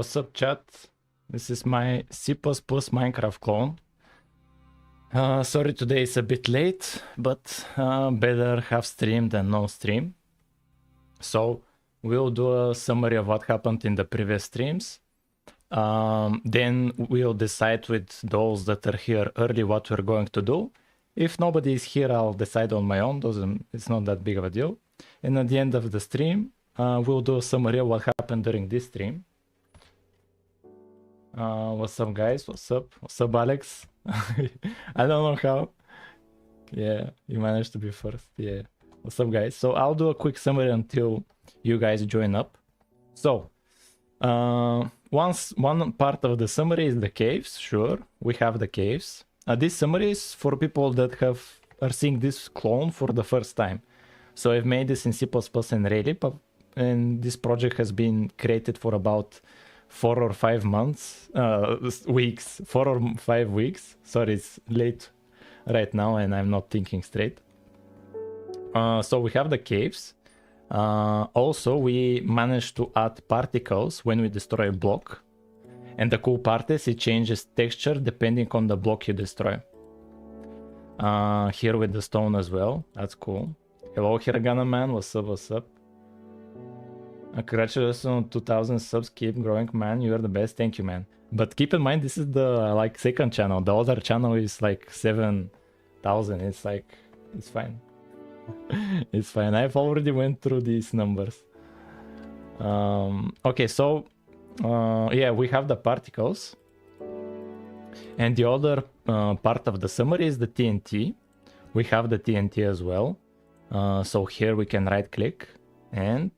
what's up chat? This is my C++ Minecraft clone. Sorry today is a bit late, but better have stream than no stream. So we'll do a summary of what happened in the previous streams. Then we'll decide with those that are here early what we're going to do. If nobody is here, I'll decide on my own. It's not that big of a deal. And at the end of the stream, we'll do a summary of what happened during this stream. What's up, guys? What's up? What's up, Alex? I don't know how. Yeah, you managed to be first. Yeah. What's up, guys? So I'll do a quick summary until you guys join up. So, one part of the summary is the caves. Sure, we have the caves. This summary is for people that are seeing this clone for the first time. So I've made this in C++ and Raylib, and this project has been created for about 4 or 5 months, weeks, 4 or 5 weeks. Sorry, it's late right now and I'm not thinking straight. So we have the caves. Also, we managed to add particles when we destroy a block. And the cool part is it changes texture depending on the block you destroy. Here with the stone as well. That's cool. Hello, Hiragana man. What's up? What's up? Congratulations on 2000 subs. Keep growing, man. You are the best. Thank you, man. But keep in mind, this is the second channel. The other channel is like 7,000. It's like, it's fine. It's fine. I've already went through these numbers. Okay, so yeah, we have the particles. And the other part of the summary is the TNT. We have the TNT as well. So here we can right click and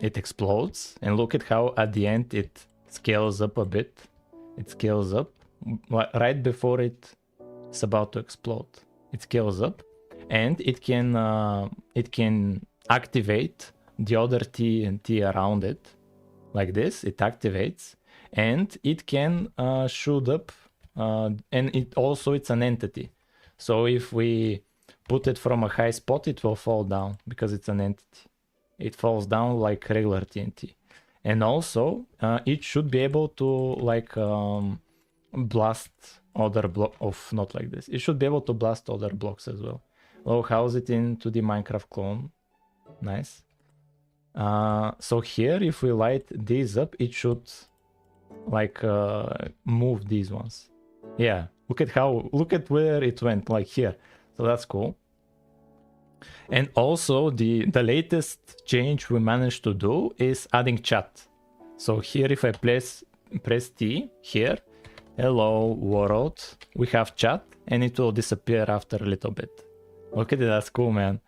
it explodes, and look at how at the end it scales up a bit. It scales up right before it's about to explode. It scales up, and it can activate the other TNT around it, like this. It activates, and it can shoot up, and it's an entity. So if we put it from a high spot, it will fall down because it's an entity. It falls down like regular TNT. And also, it should be able to blast other blocks. Not like this. It should be able to blast other blocks as well. Oh, how's it into the Minecraft clone? Nice. So here, if we light these up, it should move these ones. Yeah, look at where it went, like here. So that's cool. And also the latest change we managed to do is adding chat. So here, if I press T here, hello world, we have chat, and it will disappear after a little bit. Okay, that's cool, man.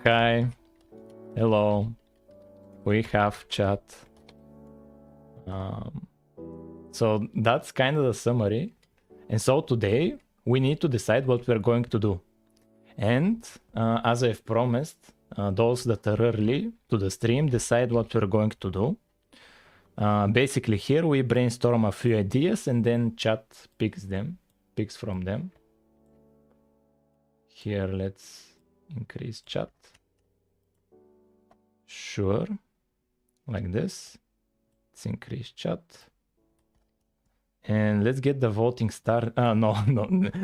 Hi, hello, we have chat. So that's kind of the summary. And so today we need to decide what we're going to do. And as I've promised, those that are early to the stream decide what we're going to do. Basically here we brainstorm a few ideas and then chat picks from them. Here let's increase chat. Sure, like this. Let's increase chat. And let's get the voting start. No,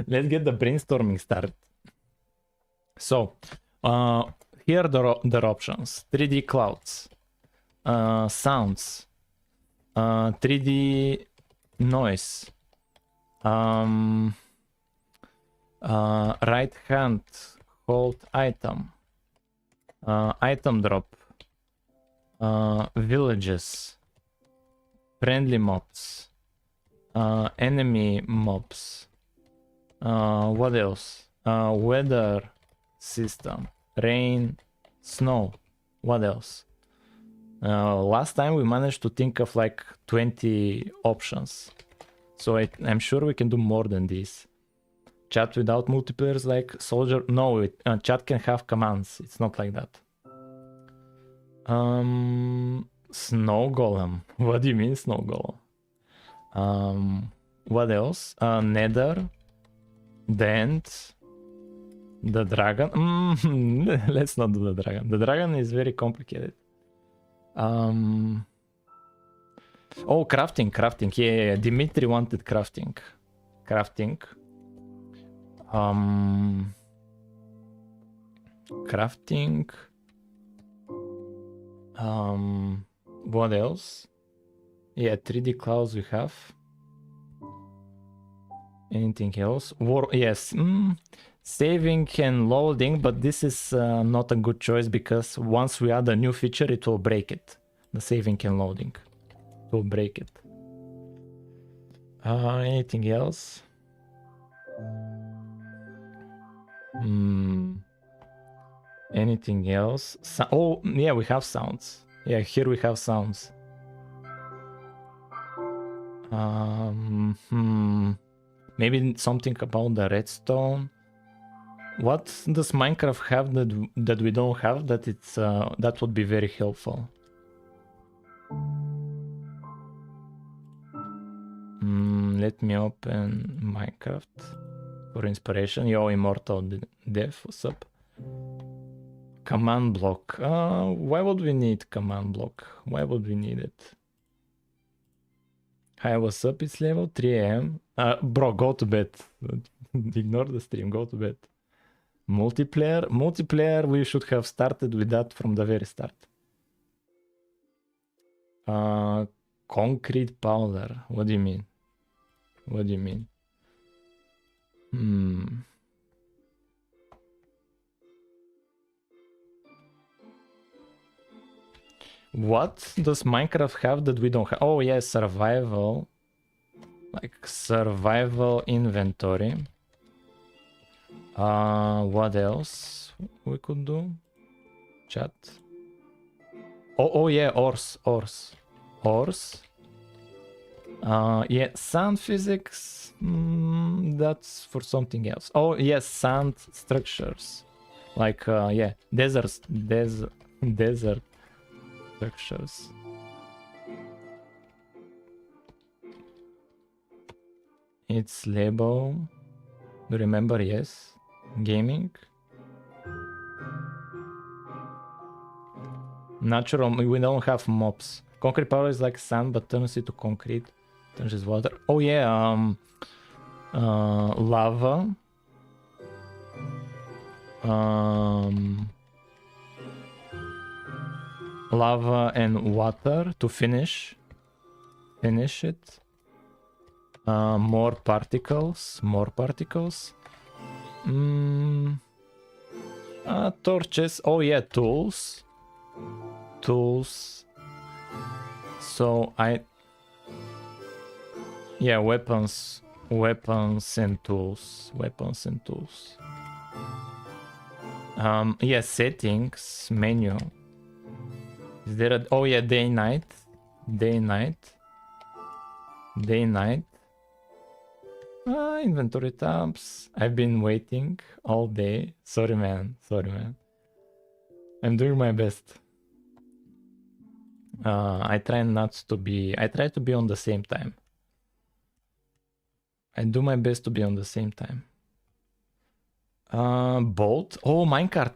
let's get the brainstorming started. So, here are the options: 3D clouds, sounds, 3D noise, right hand hold item, item drop, villages, friendly mobs, enemy mobs, what else? Weather system, rain, snow. What else? Last time we managed to think of like 20 options, so I'm sure we can do more than this. Chat without multiplayers, like soldier. No, chat can have commands. It's not like that. Snow golem. What do you mean snow golem? What else? Nether, dent, the dragon. Let's not do the dragon. The dragon is very complicated. Oh, crafting. Yeah. Dimitri wanted crafting. Crafting. What else? Yeah, 3D clouds we have. Anything else? Yes. Saving and loading, but this is not a good choice because once we add a new feature, it will break it. The saving and loading will break it. Anything else? Anything else? Oh, yeah, we have sounds. Yeah, here we have sounds. Maybe something about the redstone. What does Minecraft have that we don't have? That would be very helpful. Let me open Minecraft for inspiration. Yo, Immortal Dev, what's up? Command block. Why would we need command block? Why would we need it? Hi, what's up? It's level 3 AM. Bro, go to bed. Ignore the stream, go to bed. Multiplayer, we should have started with that from the very start. Concrete powder. What do you mean? What do you mean? What does Minecraft have that we don't have? Oh, yeah, survival. Like survival inventory. What else we could do? Chat. Oh yeah, ores. Yeah, sand physics. That's for something else. Oh yes, sand structures. Like yeah, desert structures. It's label. Do you remember? Yes. Gaming. Natural. We don't have mobs. Concrete power is like sand, but turns it to concrete. Turns it water. Oh yeah. Lava. Lava and water to finish it. More particles. Torches. Oh yeah, tools. So yeah, weapons and tools. Yeah, settings menu. Is there oh yeah, day night. Inventory tabs. I've been waiting all day. Sorry man. I'm doing my best. I try to be on the same time. I do my best to be on the same time. Bolt. Oh, minecart.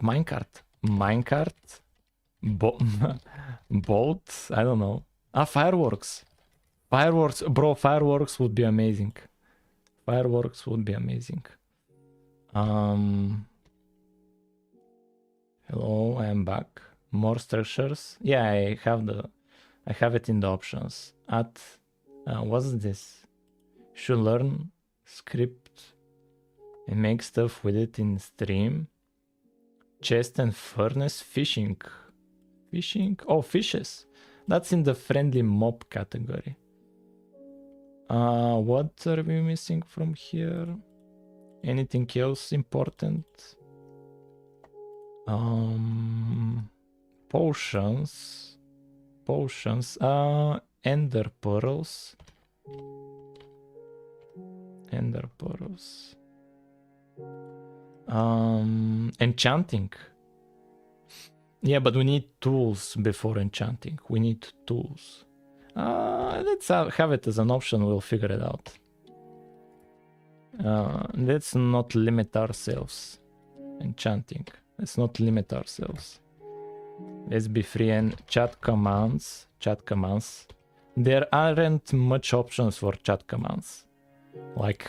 Bolt. I don't know. Fireworks. Bro, fireworks would be amazing. Hello, I am back. More structures. Yeah, I have it in the options. What's this? Should learn script and make stuff with it in stream. Chest and furnace. Fishing. Oh, fishes. That's in the friendly mob category. What are we missing from here? Anything else important? Potions. Ender pearls. Enchanting. Yeah, but we need tools before enchanting. We need tools. Let's have it as an option. We'll figure it out. Let's not limit ourselves. Enchanting. Let's not limit ourselves. Let's be free and chat commands. There aren't much options for chat commands. Like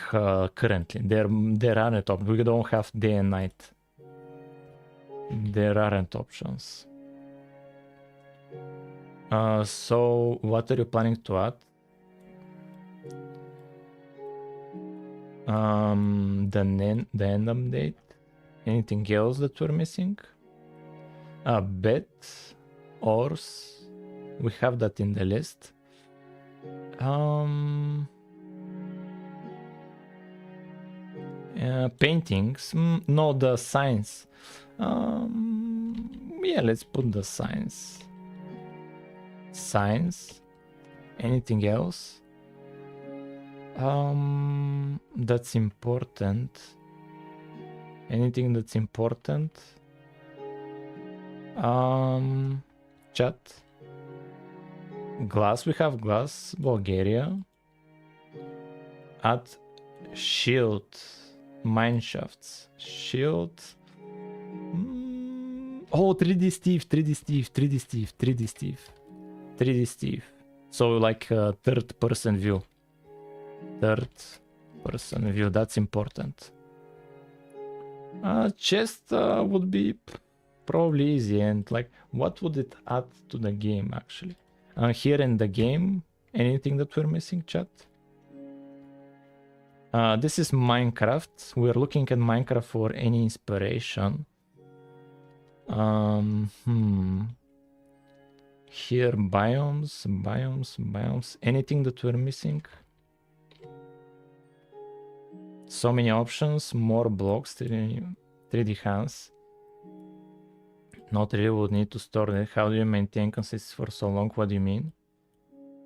currently. There aren't options. We don't have day and night. There aren't options. So what are you planning to add? The end date. Anything else that we're missing? Bet, ors. We have that in the list. Paintings. No, the signs. Yeah, let's put the signs. Signs. Anything else? That's important. Anything that's important? Chat. Glass, we have glass. Bulgaria. Add shield. Mineshafts. Shield. Oh, 3D Steve, 3D Steve, 3D Steve, 3D Steve, 3D Steve. So like third person view. Third person view, that's important. Chest would be probably easy, and like what would it add to the game actually? Here in the game, anything that we're missing, chat? This is Minecraft. We're looking at Minecraft for any inspiration. Here, biomes. Anything that we're missing? So many options, more blocks, 3D hands. Not really would need to store it. How do you maintain consistency for so long? What do you mean?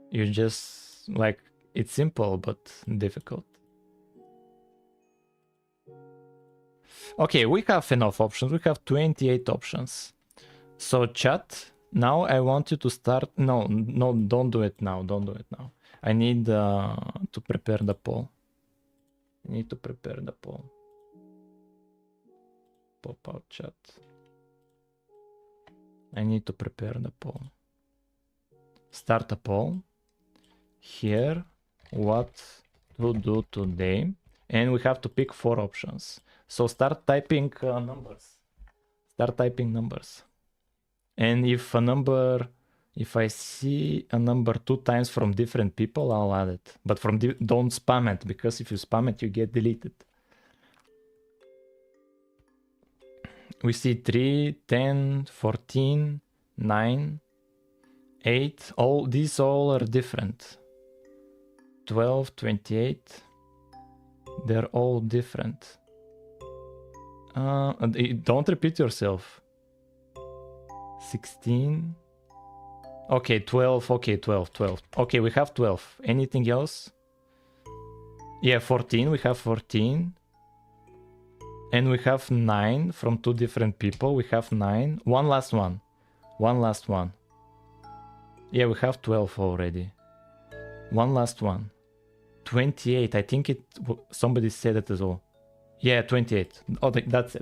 You just, like, it's simple, but difficult. Okay, we have enough options. We have 28 options. So chat, now I want you to start. No, don't do it now. Don't do it now. I need to prepare the poll. I need to prepare the poll. Pop out chat. I need to prepare the poll. Start a poll. Here, what to do today. And we have to pick 4 options. So start typing numbers. Start typing numbers. And if I see a number 2 times from different people, I'll add it. But don't spam it, because if you spam it, you get deleted. We see 3, 10, 14, 9, 8. These all are different. 12, 28. They're all different. Don't repeat yourself. 16. Okay, 12. Okay, 12. Okay, we have 12. Anything else? Yeah, 14. We have 14. And we have 9 from 2 different people. We have 9. One last one. Yeah, we have 12 already. One last one. 28. I think somebody said it as well. Yeah, 28. Oh, that's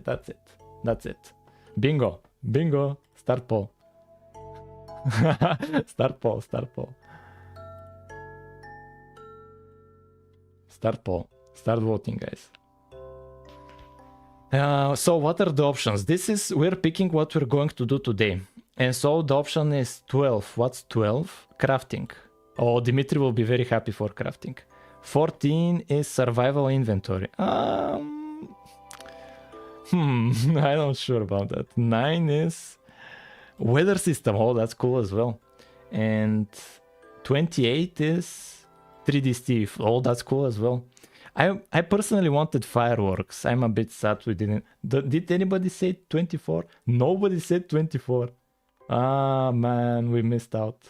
it. Bingo. Start poll. Start poll. Start voting, guys. So what are the options? We're picking what we're going to do today. And so the option is 12. What's 12? Crafting. Oh, Dimitri will be very happy for crafting. 14 is survival inventory. I'm not sure about that. 9 is weather system. Oh, that's cool as well. And 28 is 3D Steve. Oh, that's cool as well. I personally wanted fireworks. I'm a bit sad we didn't. Did anybody say 24? Nobody said 24. Ah, man, we missed out.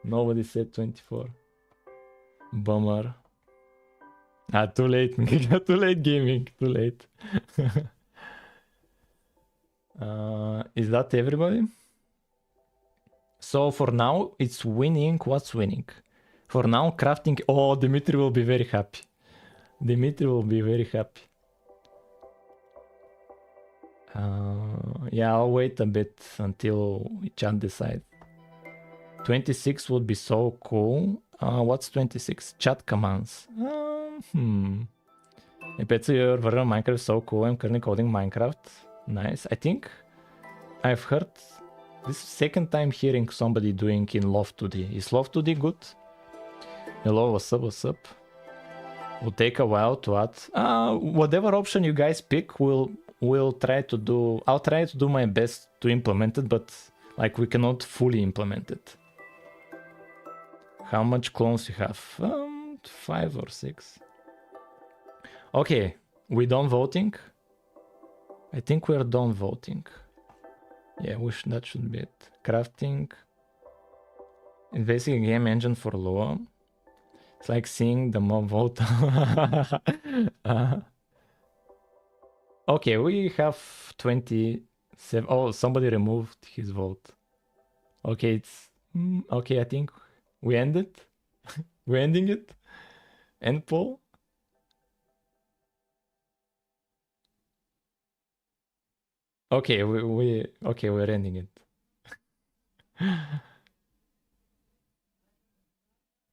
Nobody said 24. Bummer. Too late. Too late gaming. Too late. Is that everybody? So for now, it's winning. What's winning? For now, crafting. Oh, Dimitri will be very happy. Yeah, I'll wait a bit until chat decides. 26 would be so cool. What's 26? Chat commands. I bet your version of Minecraft is so cool. I'm currently coding Minecraft. Nice. I think I've heard this second time hearing somebody doing in Love2D. Is Love2D good? Hello, what's up, what's up? Will take a while to add. Whatever option you guys pick, we'll try to do. I'll try to do my best to implement it, but like we cannot fully implement it. How much clones you have? 5 or 6. Okay, we done voting. I think we're done voting. Yeah, that should be it. Crafting. It's basically a game engine for Lua. It's like seeing the mob vote. Okay, we have 27. Oh, somebody removed his vote. Okay, it's okay. I think we ended. We're ending it. End poll. Okay, we're ending it.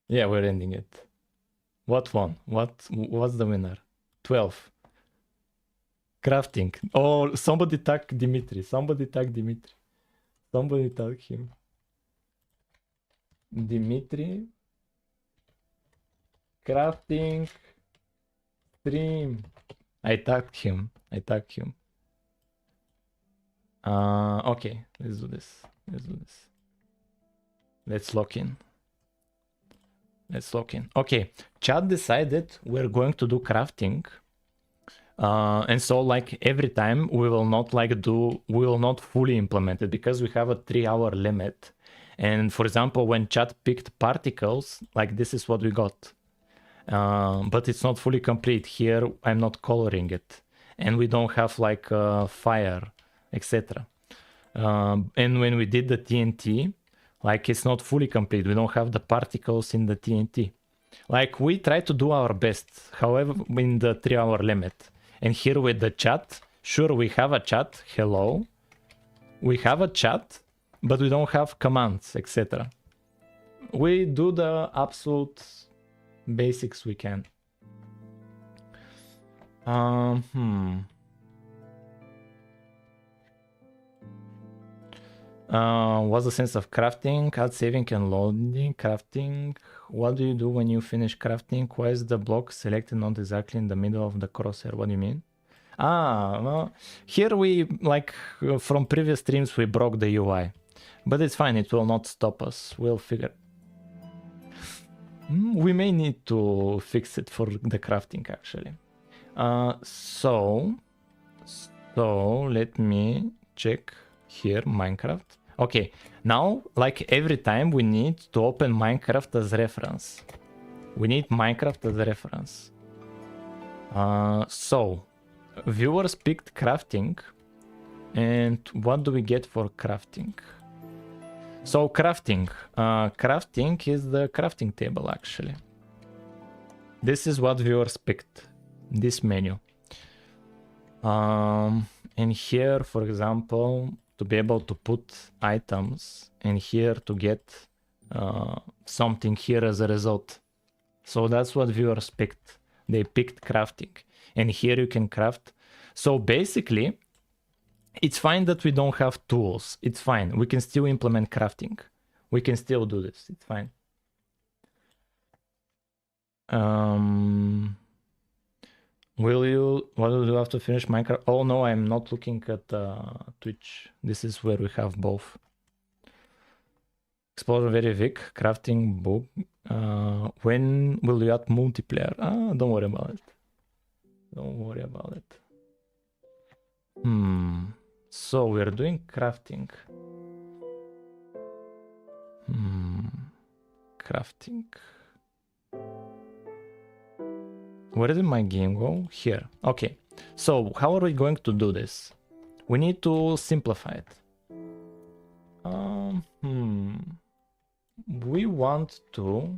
Yeah, we're ending it. What won? What's the winner? 12. Crafting. Oh, somebody tag Dimitri. Somebody tag Dimitri. Somebody tag him. Dimitri. Crafting. Stream. I tagged him. Okay, let's do this. Let's lock in. Okay, chat decided we're going to do crafting. And so like every time we will not fully implement it because we have a 3-hour limit. And for example, when chat picked particles, like this is what we got. But it's not fully complete. Here I'm not coloring it. And we don't have like fire, etc. And when we did the TNT, like it's not fully complete. We don't have the particles in the TNT. Like we try to do our best, however, in the 3-hour limit. And here with the chat, sure, we have a chat. Hello. We have a chat, but we don't have commands, etc. We do the absolute basics we can. What's the sense of crafting? Add saving and loading. Crafting. What do you do when you finish crafting? Why is the block selected not exactly in the middle of the crosshair? What do you mean? Well, here we, like, from previous streams, we broke the UI. But it's fine, it will not stop us. We'll figure... We may need to fix it for the crafting, actually. So let me check here, Minecraft. Okay, now, like every time, we need to open Minecraft as reference. We need Minecraft as reference. So, viewers picked crafting. And what do we get for crafting? So, crafting. Crafting is the crafting table, actually. This is what viewers picked. This menu. And here, for example, to be able to put items, and here to get something here as a result. So that's what viewers picked. They picked crafting. And here you can craft. So basically, it's fine that we don't have tools. It's fine. We can still implement crafting. We can still do this. It's fine. What will you do have to finish Minecraft? Oh no, I'm not looking at Twitch. This is where we have both. Explorer very weak. Crafting book. When will you add multiplayer? Don't worry about it. Don't worry about it. So we're doing crafting. Crafting. Where did my game go? Here. Okay. So how are we going to do this? We need to simplify it. We want to.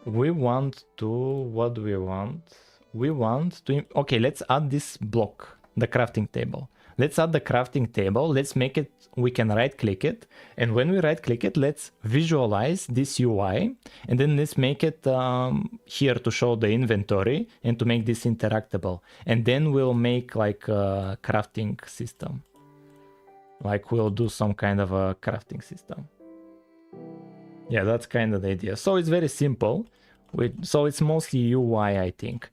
What do we want? We want to. Okay, let's add this block, the crafting table. let's add the crafting table. Let's make it, we can right click it. And when we right click it, let's visualize this UI. And then let's make it here to show the inventory and to make this interactable. And then we'll make like a crafting system. Like we'll do some kind of a crafting system. Yeah, that's kind of the idea. So it's very simple. So it's mostly UI, I think.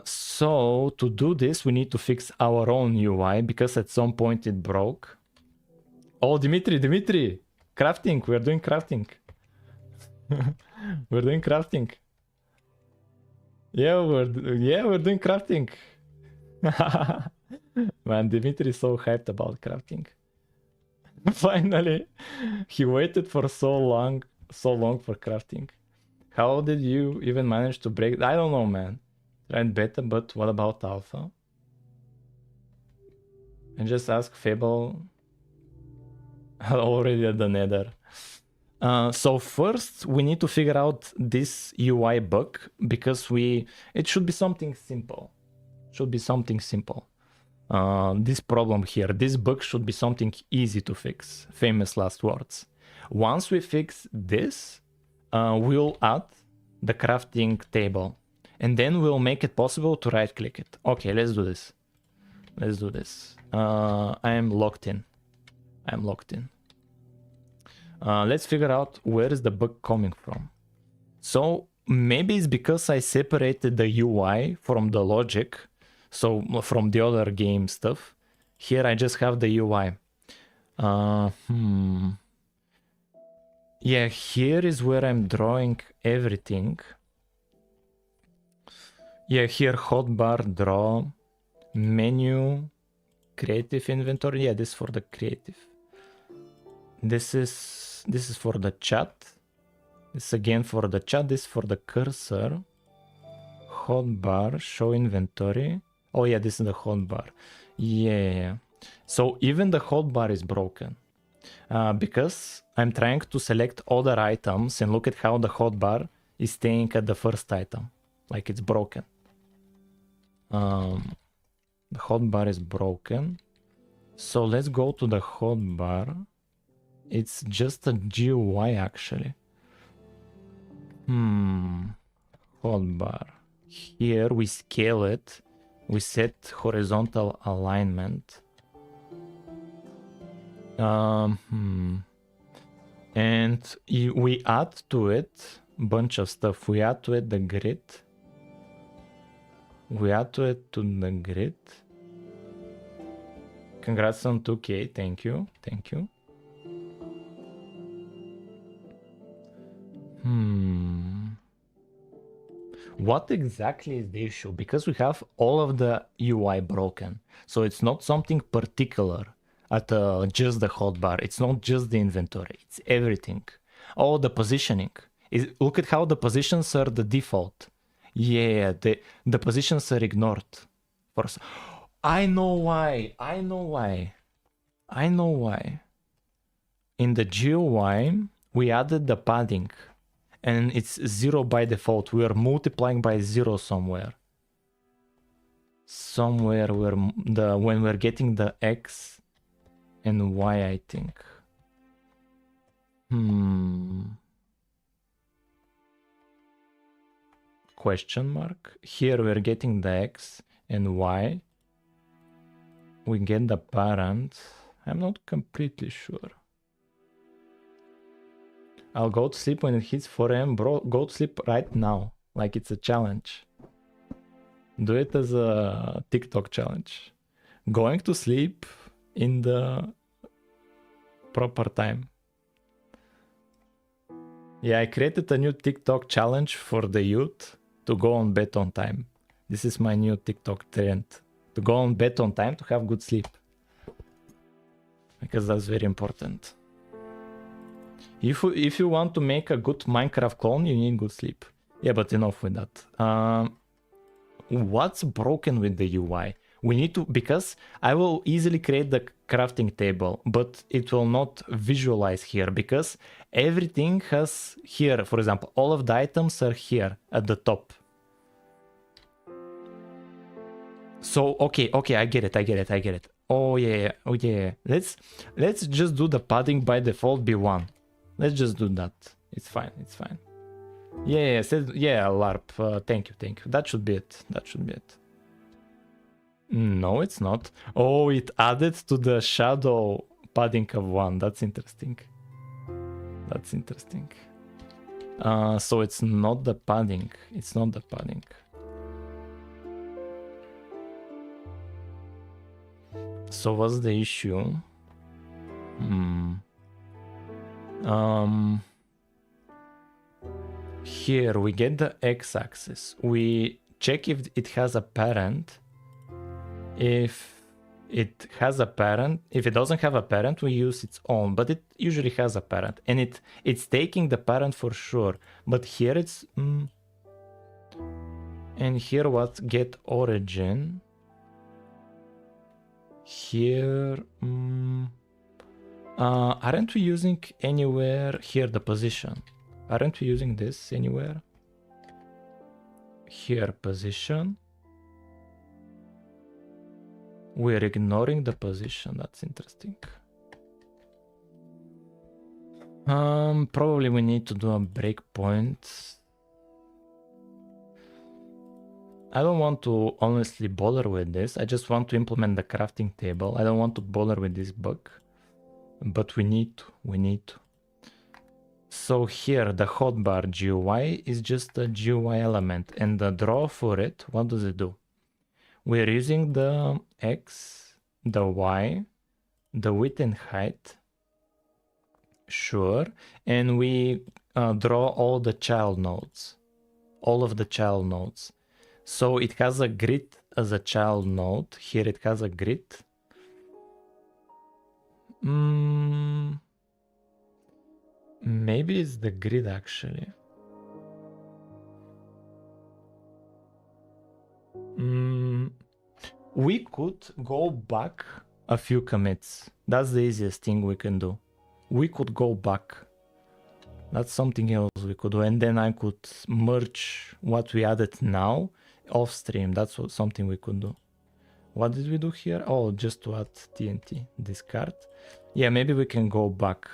So to do this, we need to fix our own UI because at some point it broke. Oh, Dimitri, crafting. We're doing crafting. We're doing crafting. Yeah, we're doing crafting. Man, Dimitri is so hyped about crafting. Finally, he waited for so long for crafting. How did you even manage to break? I don't know, man. Tried beta, but what about alpha? And just ask Fable. Already at the nether. So first we need to figure out this UI bug because it should be something simple. This problem here, this bug should be something easy to fix. Famous last words. Once we fix this, we'll add the crafting table. And then we'll make it possible to right click it. Okay, let's do this. I am locked in. Let's figure out where is the bug coming from. So maybe it's because I separated the UI from the logic. So from the other game stuff. Here I just have the UI. Yeah, here is where I'm drawing everything. Yeah, here hotbar, draw, menu, creative inventory. Yeah, this is for the creative. This is for the chat. This again for the chat. This for the cursor. Hotbar, show inventory. Oh yeah, this is the hotbar. Yeah. So even the hotbar is broken. Because I'm trying to select other items and look at how the hotbar is staying at the first item. Like it's broken. The hotbar is broken. So let's go to the hotbar. It's just a GUI actually. Hotbar. Here we scale it. We set horizontal alignment. And we add to it a bunch of stuff. We add to it the grid. Congrats on 2K. Thank you. What exactly is the issue? Because we have all of the UI broken. So it's not something particular at just the hotbar. It's not just the inventory. It's everything. Oh, the positioning. Look at how the positions are the default. Yeah, the positions are ignored. I know why. In the GUI, we added the padding. And it's 0 by default. We are multiplying by 0 somewhere. Somewhere where when we're getting the X and Y, I think. Question mark. Here we're getting the X and Y. We get the parent. I'm not completely sure. I'll go to sleep when it hits 4 AM. Bro, go to sleep right now. Like it's a challenge. Do it as a TikTok challenge. Going to sleep in the proper time. Yeah, I created a new TikTok challenge for the youth to go on bed on time. This is my new TikTok trend. To go on bed on time to have good sleep. Because that's very important. If you want to make a good Minecraft clone, you need good sleep. Yeah, but enough with that. What's broken with the UI? We need to, because I will easily create the crafting table, but it will not visualize here because everything has here, for example, all of the items are here at the top. So okay, I get it. Oh yeah. Let's just do the padding by default B1. Let's just do that. It's fine. Yeah, LARP. Thank you. That should be it. No, it's not. Oh, it added to the shadow padding of 1. That's interesting. So it's not the padding. So what's the issue? Here we get the x-axis. We check if it has a parent. If it doesn't have a parent, we use its own, but it usually has a parent, and it's taking the parent for sure. But here it's and here what get origin. Here aren't we using anywhere here the position? Aren't we using this anywhere? Here position. We're ignoring the position. That's interesting. Probably we need to do a breakpoint. I don't want to honestly bother with this. I just want to implement the crafting table. I don't want to bother with this bug, but we need to. So here the hotbar GUI is just a GUI element, and the draw for it, what does it do? We're using the X, the Y, the width and height, sure, and we draw all the child nodes, all of the child nodes. So it has a grid as a child node. Here it has a grid. Maybe it's the grid actually. We could go back a few commits. That's the easiest thing we can do. We could go back. That's something else we could do. And then I could merge what we added now off stream. That's something we could do. What did we do here? Oh, just to add TNT. Discard. Yeah, maybe we can go back.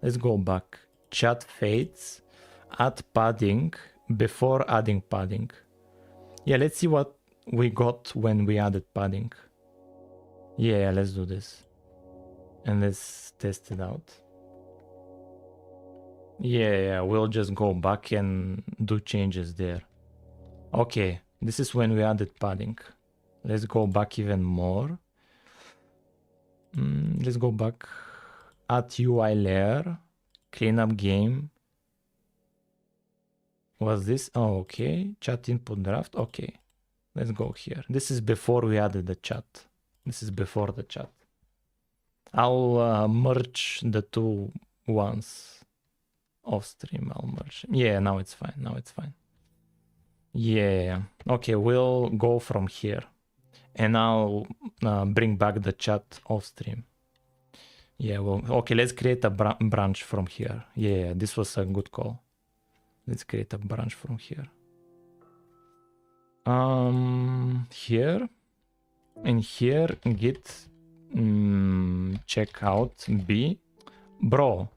Let's go back. Chat fades. Add padding before adding padding. Yeah, let's see what we got when we added padding. Yeah, let's do this. And let's test it out. Yeah, we'll just go back and do changes there. Okay, this is when we added padding. Let's go back even more. Let's go back. Add UI layer. Clean up game. Was this? Oh, okay. Chat input draft. Okay. Let's go here. This is before we added the chat. This is before the chat. I'll merge the two ones off stream. I'll merge. Yeah, now it's fine. Yeah. Okay, we'll go from here. And I'll bring back the chat off stream. Yeah, well, okay, let's create a branch from here. Yeah, this was a good call. Let's create a branch from here. Here. And here, git checkout B. Bro.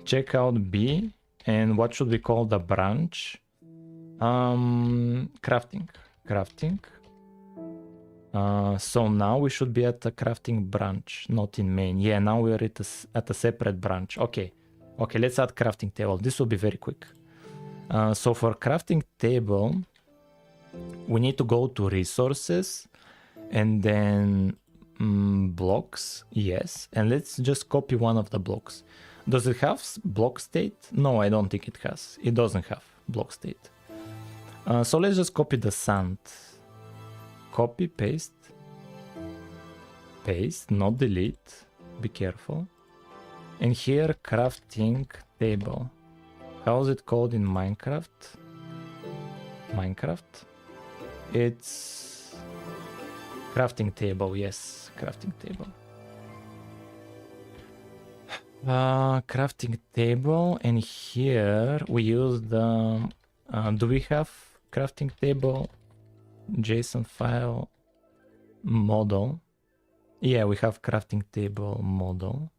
Checkout B. And what should we call the branch? Crafting. So now we should be at a crafting branch, not in main. Yeah, now we're at a separate branch. Okay, let's add crafting table. This will be very quick. So for crafting table, we need to go to resources and then blocks. Yes, and let's just copy one of the blocks. Does it have block state? No, I don't think it has. It doesn't have block state. So let's just copy the sand. Copy, paste, not delete. Be careful. And here, crafting table. How is it called in Minecraft? It's crafting table. Yes, crafting table. Crafting table, and here we use the. Do we have crafting table? JSON file model. Yeah, we have crafting table model.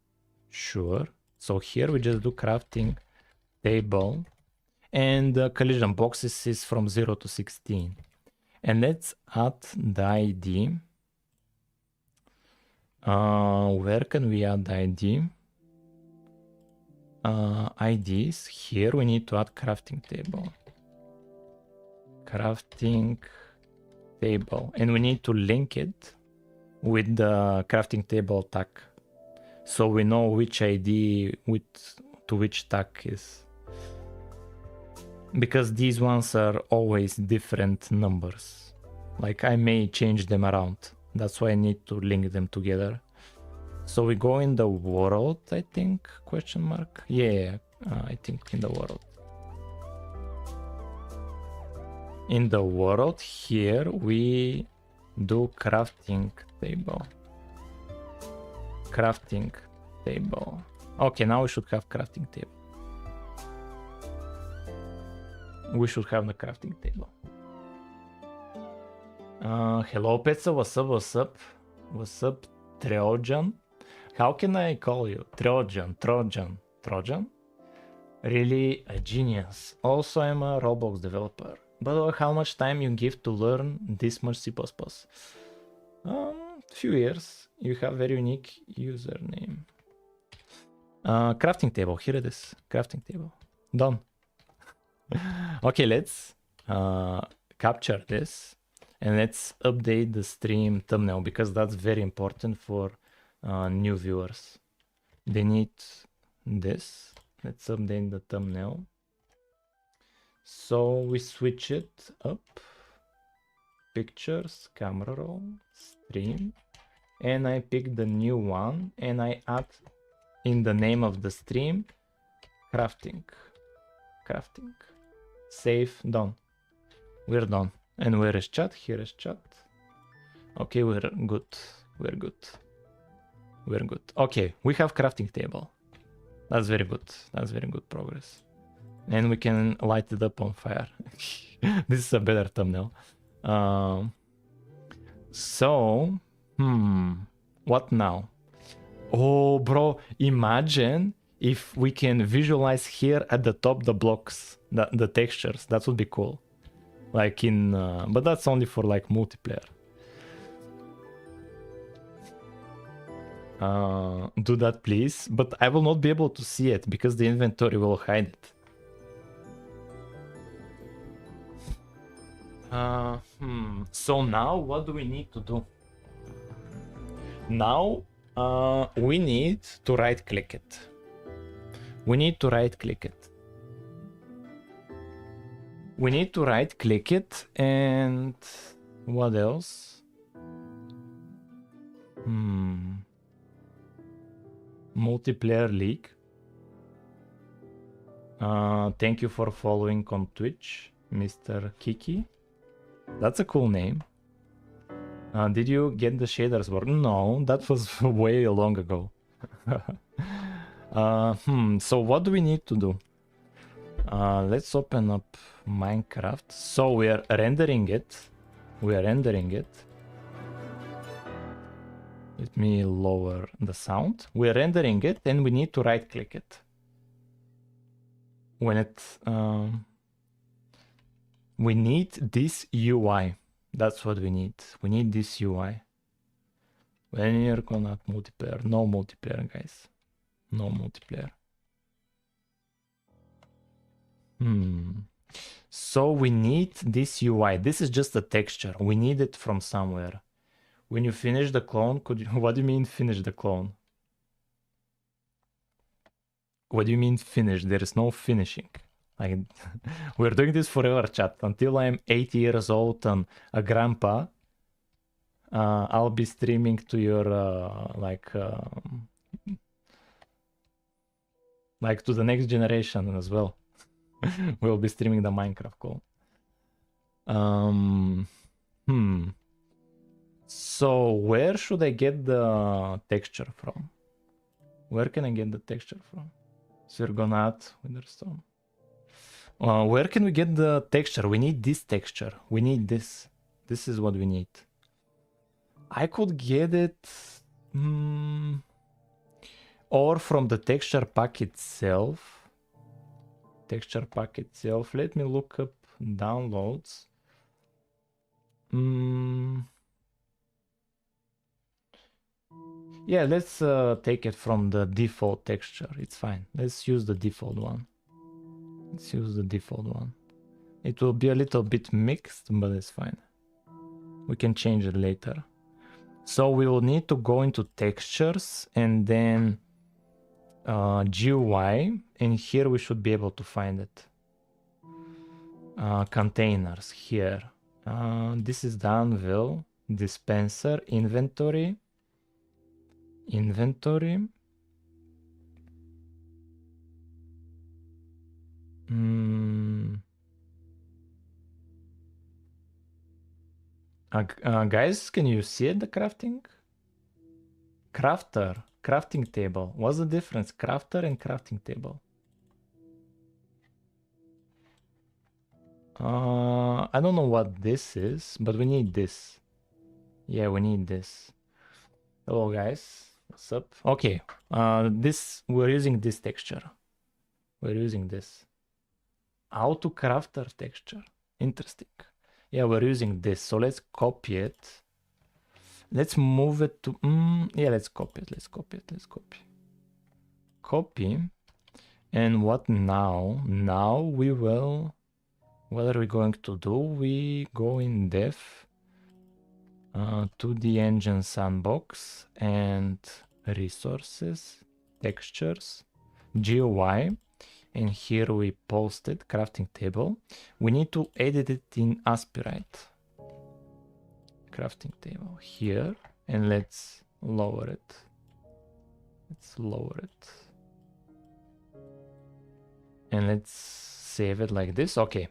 Sure. So here we just do crafting table, and the collision boxes is from 0 to 16. And let's add the ID. Where can we add the ID? IDs. Here we need to add crafting table. Crafting table. And we need to link it with the crafting table tag. So we know which ID to which tag is. Because these ones are always different numbers. Like I may change them around. That's why I need to link them together. So we go in the world, I think, question mark. Yeah, I think in the world. In the world here, we do crafting table. Crafting table. Okay, now we should have crafting table. We should have the crafting table. Hello, Petsa. What's up? What's up? What's up, Trojan? How can I call you? Trojan. Really a genius. Also, I'm a Roblox developer. But how much time you give to learn this much C++? Few years. You have very unique username. Crafting table. Here it is. Crafting table. Done. Okay, let's capture this and let's update the stream thumbnail because that's very important for new viewers. They need this. Let's update the thumbnail. So we switch it up. Pictures, camera roll, stream. And I pick the new one and I add in the name of the stream crafting. Save, done. We're done. And where is chat? Here is chat. Okay, we're good. We're good. Okay, we have crafting table. That's very good. That's very good progress. And we can light it up on fire. This is a better thumbnail. What now? Oh, bro, imagine if we can visualize here at the top the blocks, the textures. That would be cool. Like in, but that's only for like multiplayer. Do that, please. But I will not be able to see it because the inventory will hide it. So now what do we need to do? Now we need to right click it. We need to right click it. And what else? Multiplayer League. Thank you for following on Twitch, Mr. Kiki. That's a cool name. Did you get the shaders work? No, that was way long ago. So what do we need to do? Let's open up Minecraft. So we are rendering it. Let me lower the sound. We're rendering it and we need to right click it. When it we need this UI. That's what we need. We need this UI. When you're gonna add multiplayer. No multiplayer, guys. No multiplayer. So we need this UI. This is just a texture. We need it from somewhere. When you finish the clone, what do you mean finish the clone? What do you mean finish? There is no finishing. Like, we're doing this forever, chat. Until I'm 80 years old and a grandpa, I'll be streaming to your, like to the next generation as well. We'll be streaming the Minecraft clone. So where should I get the texture from? Where can I get the texture from? So we're gonna add Witherstone. Where can we get the texture? We need this texture. We need this This is what we need. I could get it or from the texture pack itself. Texture pack itself. Let me look up downloads. Yeah, let's take it from the default texture. It's fine. Let's use the default one. Let's use the default one. It will be a little bit mixed, but it's fine. We can change it later. So we will need to go into textures and then GUI, and here we should be able to find it. Containers here. This is the anvil, dispenser, inventory. Guys, can you see it, the crafting? Crafting table. What's the difference? Crafter and crafting table. I don't know what this is, but we need this. Yeah, we need this. Hello guys, what's up? Okay, we're using this texture. We're using this. Auto crafter texture. Interesting. Yeah, we're using this. So let's copy it. Let's move it to yeah, let's copy it. Let's copy. Copy. And what now? Now we will, what are we going to do? We go in dev to the engine sandbox and resources, textures, GUI, and here we posted crafting table. We need to edit it in Aspirite. Crafting table here, and let's lower it. And let's save it like this. Okay,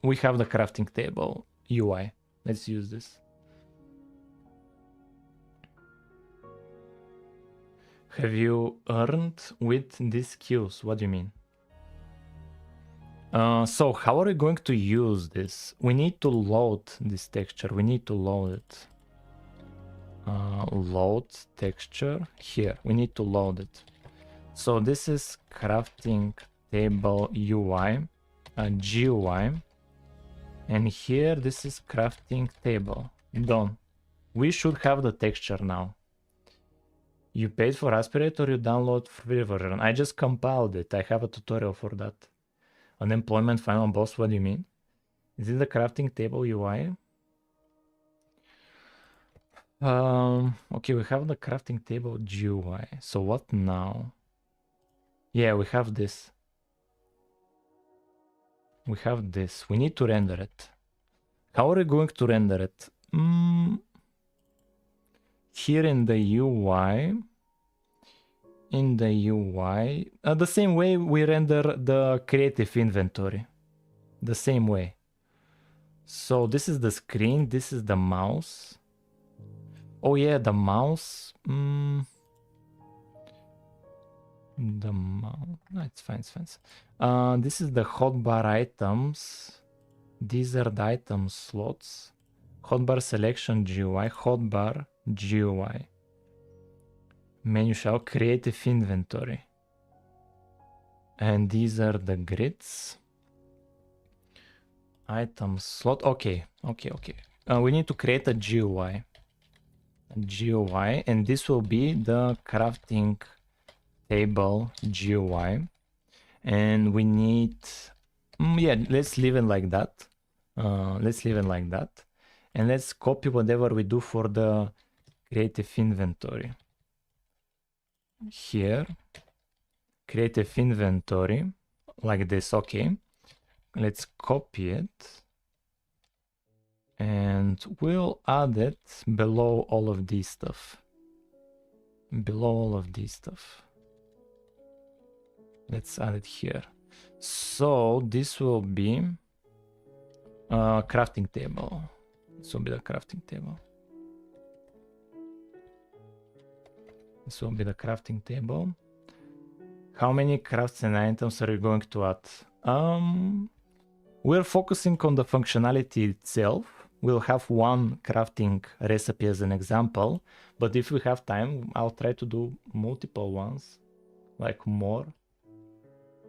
we have the crafting table UI. Let's use this. Have you earned with these skills? What do you mean? So how are we going to use this? We need to load this texture. We need to load it. Load texture here. We need to load it. So this is crafting table UI, GUI, and here this is crafting table. Done. We should have the texture now. You paid for Aspirate or you download free version? I just compiled it. I have a tutorial for that. Unemployment final boss, what do you mean? Is it the crafting table UI? Okay, we have the crafting table GUI. So what now? Yeah, we have this. We have this. We need to render it. How are we going to render it? Here in the UI, the same way we render the creative inventory, the same way. So this is the screen, this is the mouse. Oh yeah, the mouse. The mouse. No, it's fine. This is the hotbar items. These are the item slots. Hotbar selection GUI, hotbar GUI. Menu shell, creative inventory. And these are the grids. Item slot. Okay. We need to create a GUI. And this will be the crafting table GUI. And we need, yeah, let's leave it like that. And let's copy whatever we do for the creative inventory. Here, creative inventory, like this. Okay, let's copy it and we'll add it below all of these stuff. Let's add it here. So this will be crafting table. This will be the crafting table. How many crafts and items are you going to add? We're focusing on the functionality itself. we'll have one crafting recipe as an example, but if we have time, I'll try to do multiple ones, like more,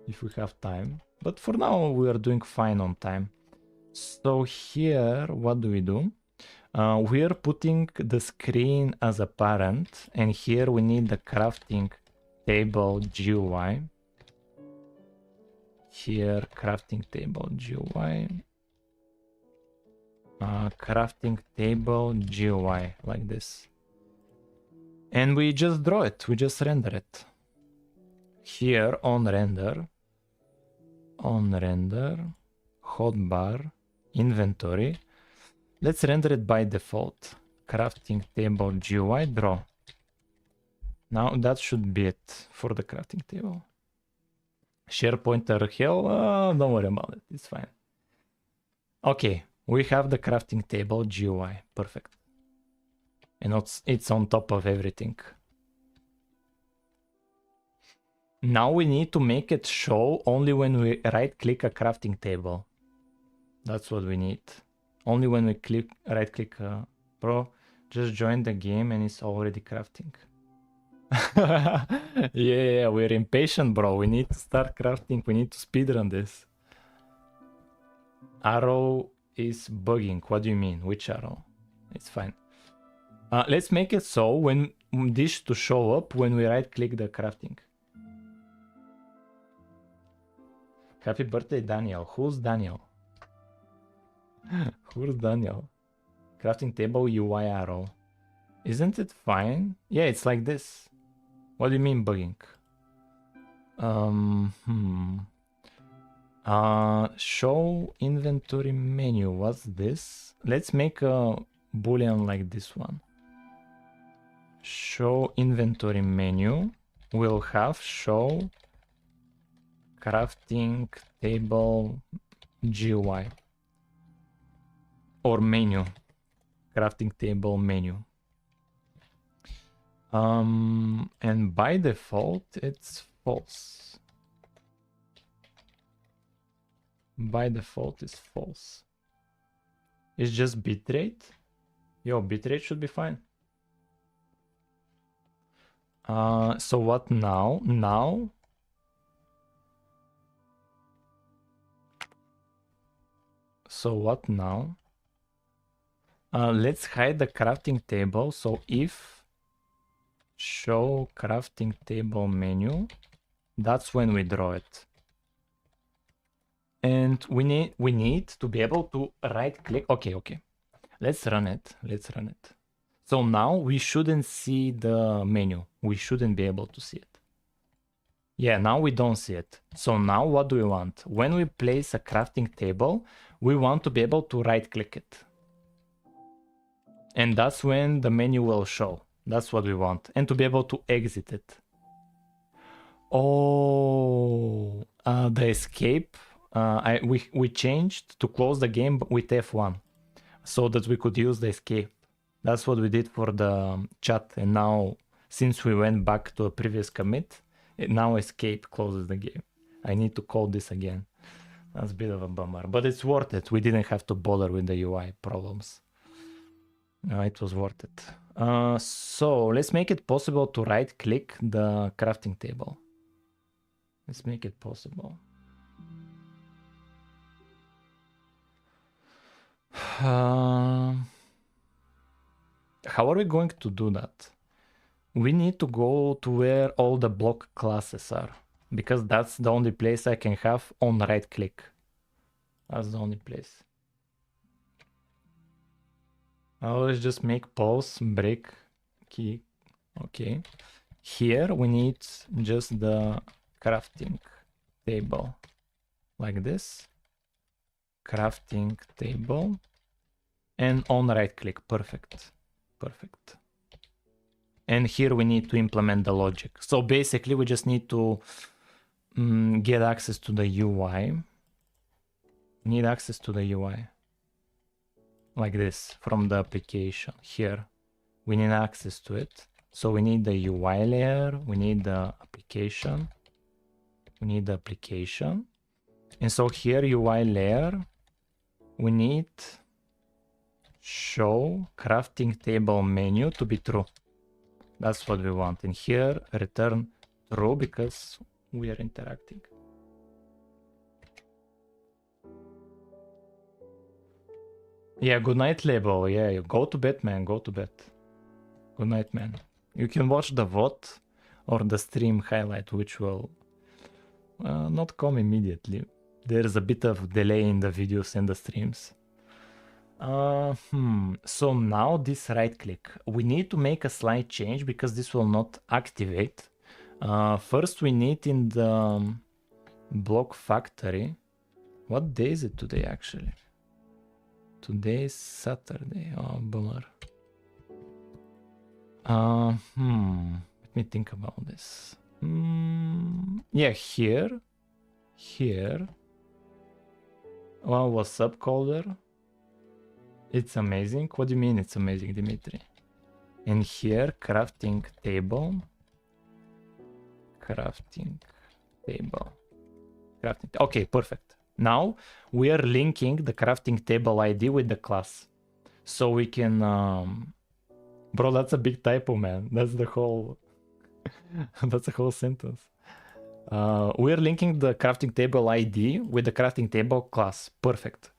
if we have time. But for now, we are doing fine on time. So here, what do? We are putting the screen as a parent, and here we need the crafting table GUI. Here, crafting table GUI. Crafting table GUI, like this. And we just draw it, we just render it. Here on render, hotbar, inventory. Let's render it by default. Crafting table GUI draw. Now that should be it for the crafting table. Share pointer hell, don't worry about it, it's fine. Okay, we have the crafting table GUI, perfect. And it's on top of everything. Now we need to make it show only when we right click a crafting table. That's what we need. Only when we right click, bro, just join the game and it's already crafting. Yeah, we're impatient, bro. We need to start crafting. We need to speedrun this. Arrow is bugging. What do you mean? Which arrow? It's fine. Let's make it so when this to show up when we right click the crafting. Happy birthday, Daniel. Who's Daniel? Who's Daniel? Crafting table UI arrow. Isn't it fine? Yeah, it's like this. What do you mean bugging? Show inventory menu. What's this? Let's make a boolean like this one. Show inventory menu. We'll have show crafting table GUI or menu. Crafting table menu. And by default it's false. By default it's false. It's just bitrate. Yo, bitrate should be fine. So what now? So what now? Let's hide the crafting table. So if show crafting table menu, that's when we draw it. And we need to be able to right click. Okay. Let's run it. So now we shouldn't see the menu. We shouldn't be able to see it. Yeah, now we don't see it. So now what do we want? When we place a crafting table, we want to be able to right click it. And that's when the menu will show. That's what we want. And to be able to exit it. Oh, the escape. We changed to close the game with F1 so that we could use the escape. That's what we did for the chat. And now, since we went back to a previous commit, now escape closes the game. I need to code this again. That's a bit of a bummer, but it's worth it. We didn't have to bother with the UI problems. It was worth it. So let's make it possible to right click the crafting table. Let's make it possible. How are we going to do that? We need to go to where all the block classes are, because that's the only place I can have on right click. That's the only place. Let's just make pause, break, key. Okay. Here we need just the crafting table like this. Crafting table and on right click. Perfect. And here we need to implement the logic. So basically we just need to get access to the UI. Need access to the UI like this from the application. Here we need access to it. So we need the UI layer, we need the application, and so here UI layer, we need show crafting table menu to be true. That's what we want. And here return true because we are interacting. Yeah, good night, Label. Yeah, you go to bed, man. Go to bed. Good night, man. You can watch the VOD or the stream highlight, which will not come immediately. There's a bit of delay in the videos and the streams. So now this right click, we need to make a slight change because this will not activate. First we need in the block factory. What day is it today actually? Today is Saturday. Oh, bummer. Let me think about this. Yeah, here. Well, what's up, Calder? It's amazing. What do you mean it's amazing, Dimitri? And here, crafting table. Okay, perfect. Now we are linking the crafting table ID with the class. So we can... Bro, that's a big typo, man. That's the whole... that's the whole sentence. We're linking the crafting table ID with the crafting table class. Perfect.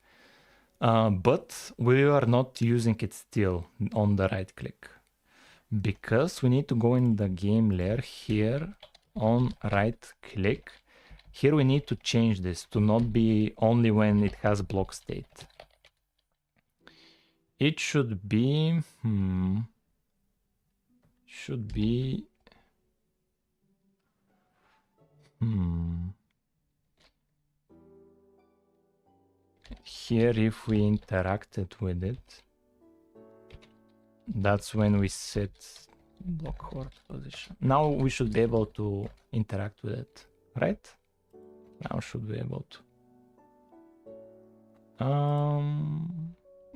But we are not using it still on the right click because we need to go in the game layer here on right click. Here we need to change this to not be only when it has block state. It should be here if we interacted with it, that's when we set block horde position. Now we should be able to interact with it, right? Now should be able to.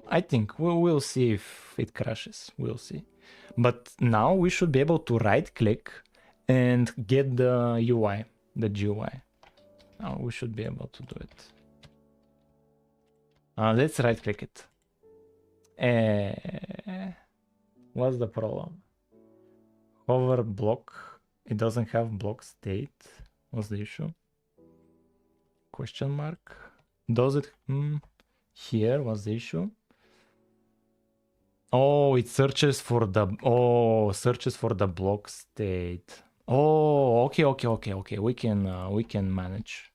I think we'll see if it crashes. We'll see. But now we should be able to right click and get the UI, the GUI. Now we should be able to do it. Let's right click it. What's the problem? Hover block. It doesn't have block state. What's the issue? Question mark. Does it? Here was the issue. Oh, it searches for the block state. Oh, okay. We can manage.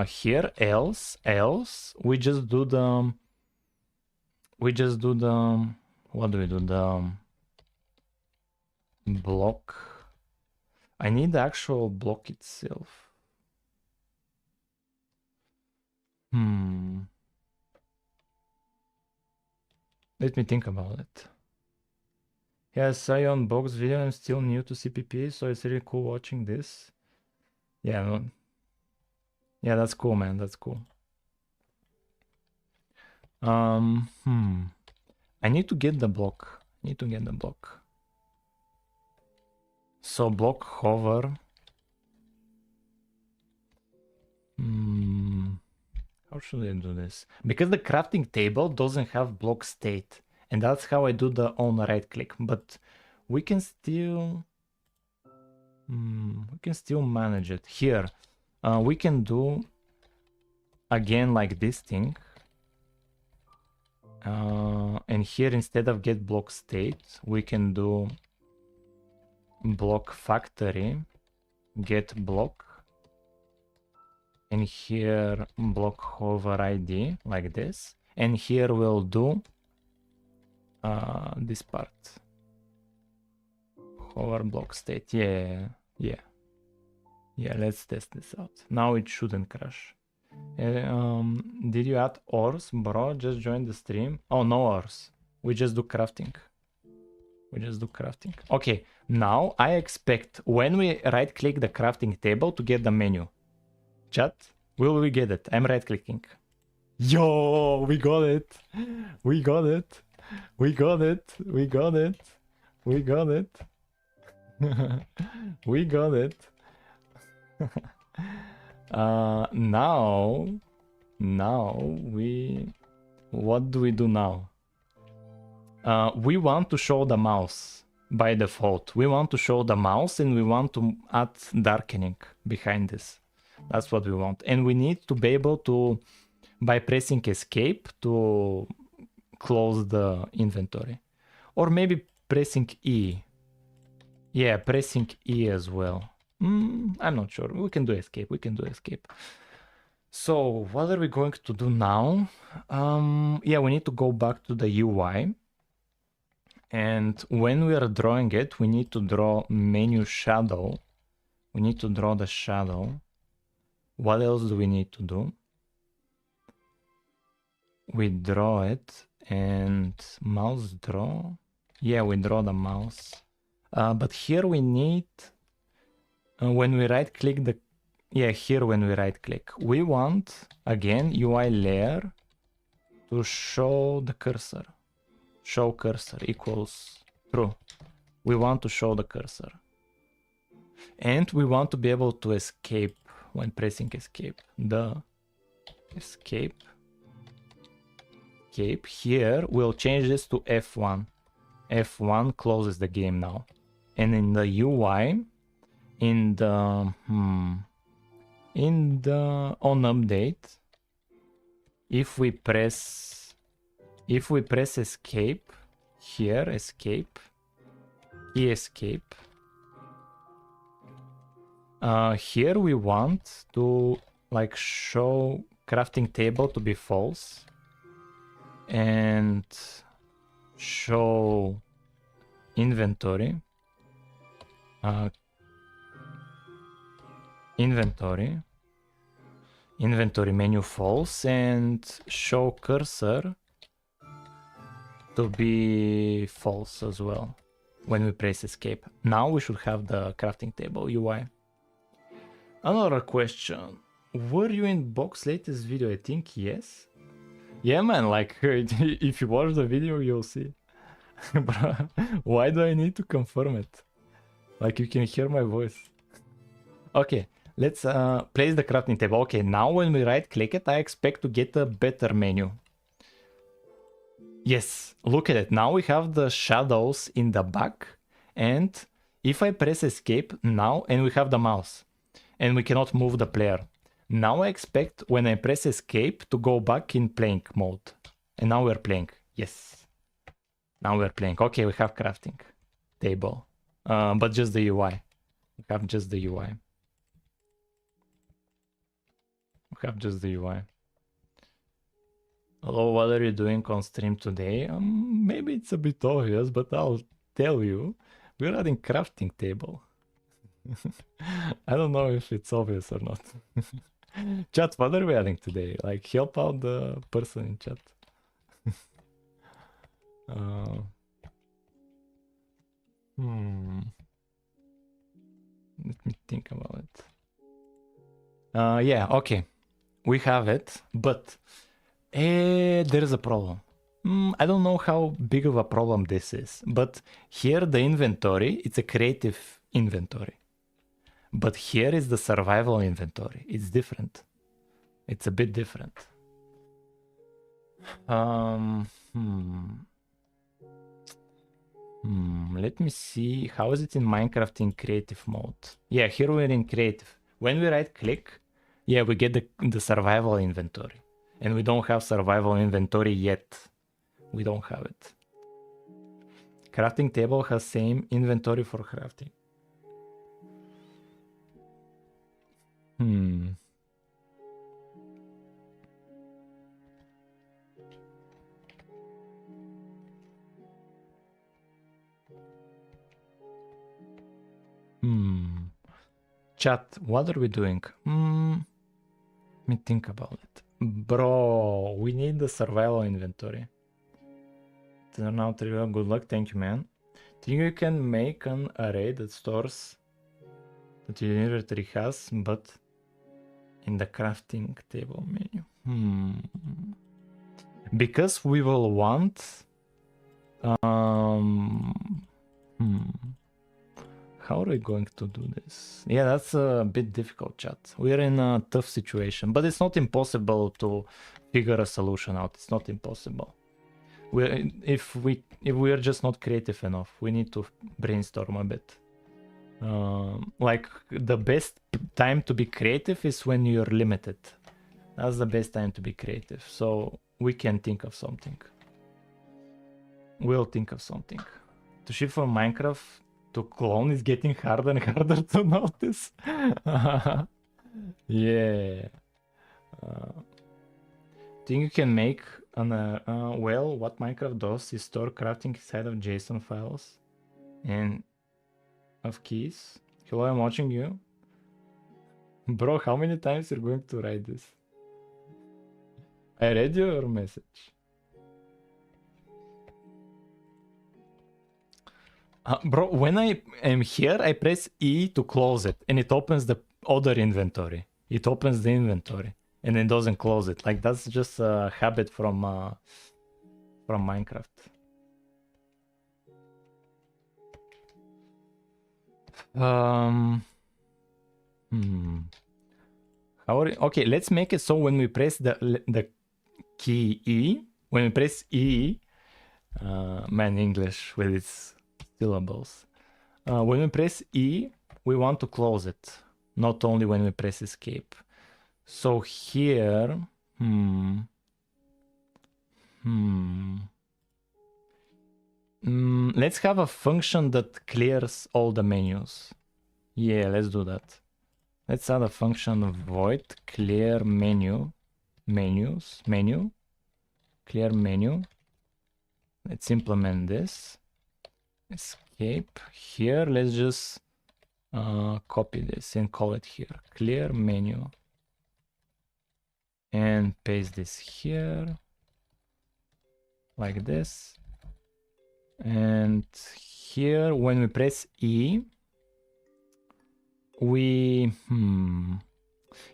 Here else we just do the what do we do? The block. I need the actual block itself. Let me think about it. Yeah, I saw you on box video. I'm still new to CPP, so it's really cool watching this. Yeah, no. Yeah, that's cool, man. That's cool. I need to get the block. So block hover. How should I do this? Because the crafting table doesn't have block state, and that's how I do the on right click. But we can still manage it here. We can do again like this thing. And here instead of get block state, we can do block factory, get block, and here block hover ID like this. And here we'll do this part. Hover block state. Yeah, let's test this out. Now it shouldn't crash. Did you add ores, bro? Just join the stream. Oh, no ores. We just do crafting. Okay, now I expect when we right click the crafting table to get the menu. Chat, will we get it? I'm right clicking. Yo, we got it. Now we What do we do now? We want to show the mouse by default. We want to show the mouse and we want to add darkening behind this. That's what we want. And we need to be able to, by pressing escape, to close the inventory. Or maybe pressing E. Yeah, pressing E as well. I'm not sure. We can do escape. We can do escape. So what are we going to do now? Yeah, we need to go back to the UI. And when we are drawing it, we need to draw menu shadow. We need to draw the shadow. What else do we need to do? We draw it and mouse draw. Yeah, we draw the mouse. But here we need, when we right click the, yeah, here when we right click, we want, again, UI layer to show the cursor. Show cursor equals true. We want to show the cursor. And we want to be able to escape when pressing escape. The escape. Escape. Here we'll change this to F1. F1 closes the game now. And in the UI, in the on update, if we press escape here, escape, escape. Here we want to like show crafting table to be false and show inventory. Inventory menu false and show cursor to be false as well when we press escape. Now we should have the crafting table UI. Another question. Were you in Box's latest video? I think yes. Yeah, man, like if you watch the video, you'll see. Bro, why do I need to confirm it? Like you can hear my voice. Okay, let's place the crafting table. Okay, now when we right click it, I expect to get a better menu. Yes, look at it. Now we have the shadows in the back. And if I press escape now, and we have the mouse. And we cannot move the player. Now I expect when I press escape to go back in playing mode. And now we're playing. Yes. Now we're playing. Okay, we have crafting table. But just the UI. We have just the UI. We have just the UI. Hello, what are you doing on stream today? Maybe it's a bit obvious, but I'll tell you. We're adding crafting table. I don't know if it's obvious or not. Chat, what are we adding today? Like, help out the person in chat. Let me think about it. Yeah, okay. We have it, but there is a problem. I don't know how big of a problem this is, but here the inventory, it's a creative inventory. But here is the survival inventory. It's different. It's a bit different. Let me see. How is it in Minecraft in creative mode? Yeah, here we're in creative. When we right click, yeah, we get the survival inventory. And we don't have survival inventory yet. We don't have it. Crafting table has same inventory for crafting. Chat, what are we doing? Let me think about it. Bro, we need the survival inventory. Turn out real good luck, thank you, man. Think you can make an array that stores that your inventory has, but in the crafting table menu. Because we will want How are we going to do this? Yeah, that's a bit difficult, chat. We're in a tough situation, but it's not impossible to figure a solution out. It's not impossible. If we are just not creative enough, we need to brainstorm a bit. Like the best time to be creative is when you're limited. That's the best time to be creative. So we can think of something. We'll think of something. To shift from Minecraft to clone is getting harder and harder to notice. Yeah. Think you can make an well, what Minecraft does is store crafting inside of JSON files and of keys. Hello, I'm watching you. Bro, how many times you're going to write this? I read your message. Bro, when I am here, I press E to close it, and it opens the other inventory. It opens the inventory, and it doesn't close it. Like, that's just a habit from Minecraft. Okay, let's make it so when we press the key E, when we press E, man, English with its syllables. When we press E, we want to close it, not only when we press escape. So here, let's have a function that clears all the menus. Yeah, let's do that. Let's add a function void clear menu, clear menu. Let's implement this. Escape here. Let's just copy this and call it here. Clear menu. And paste this here. Like this. And here, when we press E,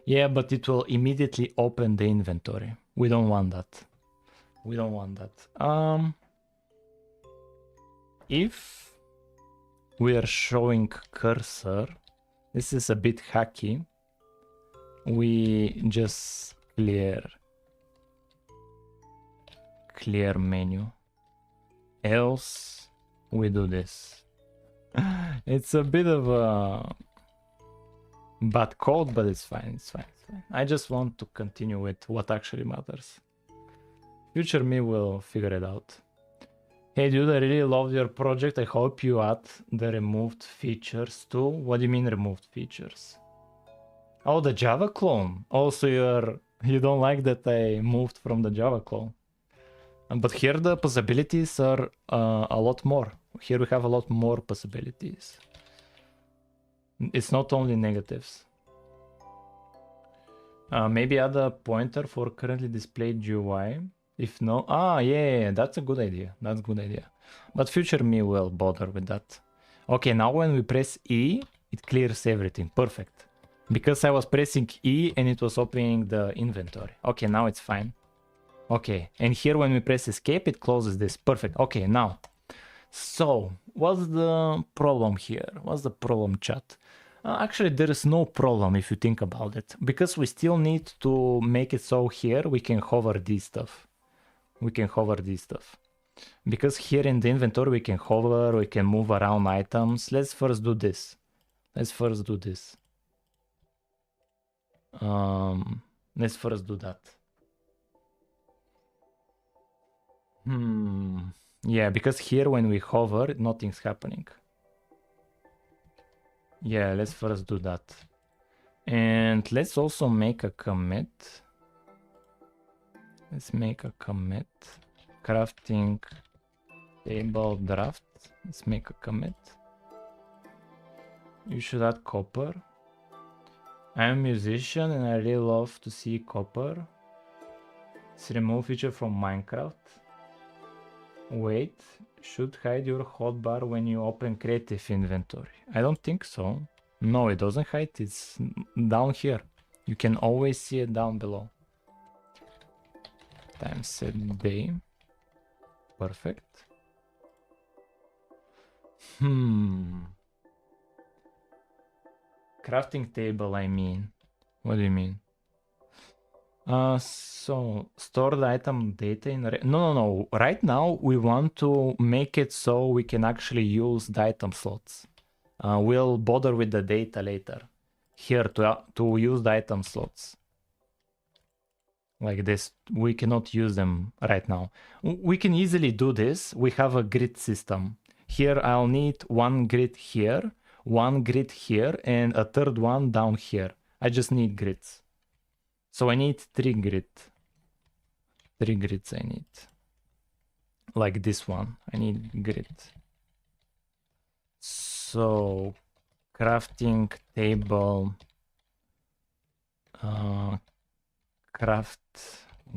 yeah, but it will immediately open the inventory. We don't want that. We don't want that. If we are showing cursor, this is a bit hacky. We just clear menu. Else we do this. It's a bit of a bad code, but it's fine. It's fine. I just want to continue with what actually matters. Future me will figure it out. Hey dude, I really love your project. I hope you add the removed features too. What do you mean removed features? Oh, the Java clone. Also, you don't like that I moved from the Java clone. But here the possibilities are a lot more. Here we have a lot more possibilities. It's not only negatives. Maybe add a pointer for currently displayed UI. If no, yeah, that's a good idea. That's a good idea. But future me will bother with that. Okay, now when we press E, it clears everything. Perfect. Because I was pressing E and it was opening the inventory. Okay, now it's fine. Okay, and here when we press escape, it closes this. Perfect. Okay, now. So, what's the problem here? What's the problem, chat? Actually, there is no problem if you think about it. Because we still need to make it so here we can hover this stuff. We can hover this stuff. Because here in the inventory we can hover, we can move around items. Let's first do this. Let's first do this. Let's first do that. Yeah, because here when we hover, nothing's happening. Yeah, let's first do that. And let's also make a commit. Let's make a commit. Crafting table draft. Let's make a commit. You should add copper. I'm a musician and I really love to see copper. It's a remove feature from Minecraft. Wait, should hide your hotbar when you open creative inventory. I don't think so. No, it doesn't hide. It's down here. You can always see it down below. Time set day. Perfect. crafting table, I mean. What do you mean? So store the item data in no. Right now we want to make it so we can actually use the item slots. We'll bother with the data later. Here to use the item slots. Like this, we cannot use them right now. We can easily do this. We have a grid system. Here I'll need one grid here, one grid here, and a third one down here. I just need grids. So I need 3 grids. 3 grids I need. Like this one, I need grid. So crafting table, craft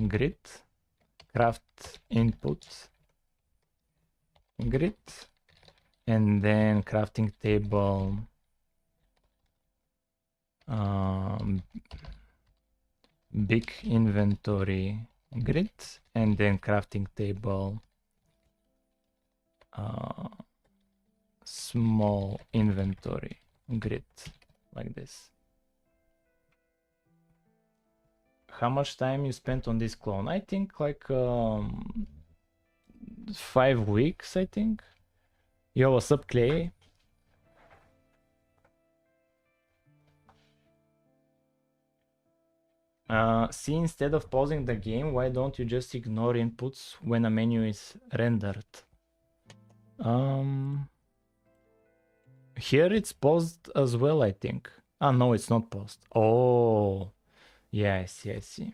grid, craft input grid, and then crafting table big inventory grid, and then crafting table small inventory grid, like this. How much time you spent on this clone? I think like 5 weeks, I think. Yo, what's up, Clay? See, instead of pausing the game, why don't you just ignore inputs when a menu is rendered? Here it's paused as well, I think. Ah, no, it's not paused. Oh, yeah, I see.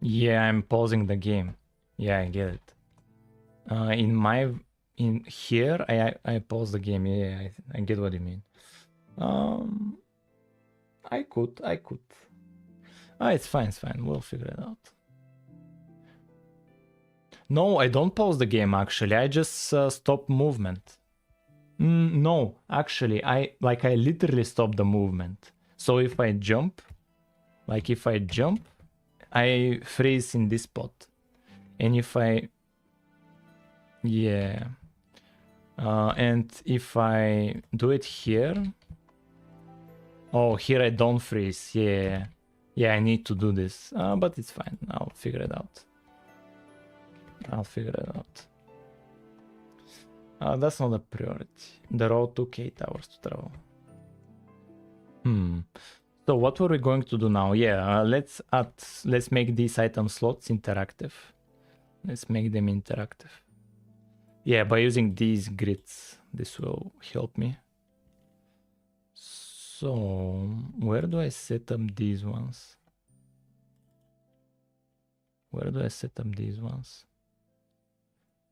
Yeah, I'm pausing the game. Yeah, I get it. In here, I pause the game. Yeah, I get what you mean. I could. It's fine. We'll figure it out. No, I don't pause the game actually. I just stop movement. No, actually, I literally stop the movement. So if I jump, I freeze in this spot. And if I, yeah, and if I do it here, oh, here I don't freeze. Yeah, I need to do this, but it's fine. I'll figure it out. That's not a priority. The road took 8 hours to travel. So what were we going to do now? Yeah, let's make these item slots interactive. Let's make them interactive. Yeah, by using these grids, this will help me. So where do I set up these ones?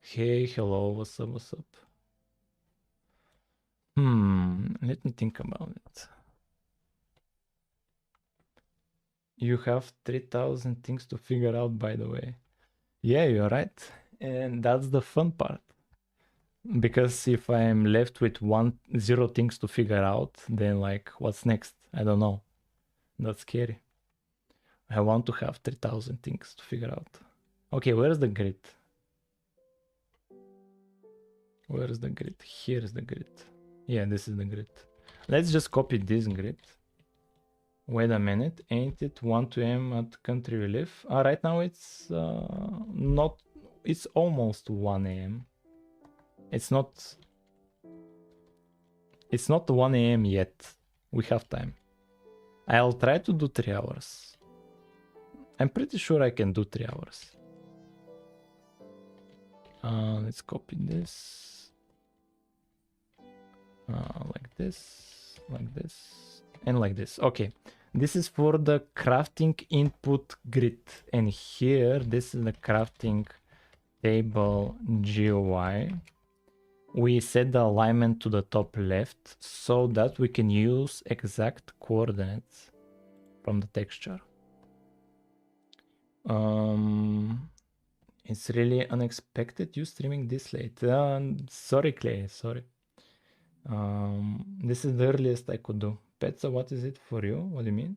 Hey, hello, what's up? Let me think about it. You have 3,000 things to figure out, by the way. Yeah, you're right. And that's the fun part. Because if I'm left with 0 things to figure out, then like, what's next? I don't know. That's scary. I want to have 3,000 things to figure out. Okay, where's the grid? Here's the grid. Yeah, this is the grid. Let's just copy this grid. Wait a minute, ain't it 1 p.m. at country relief? Right now it's not, it's almost 1 a.m. It's not 1 a.m. yet. We have time. I'll try to do 3 hours. I'm pretty sure I can do 3 hours. Let's copy this. Like this, and like this. Okay. This is for the crafting input grid. And here, this is the crafting table GUI. We set the alignment to the top left so that we can use exact coordinates from the texture. It's really unexpected you streaming this late. Sorry, Clay, sorry. This is the earliest I could do. Petsa, what is it for you? What do you mean?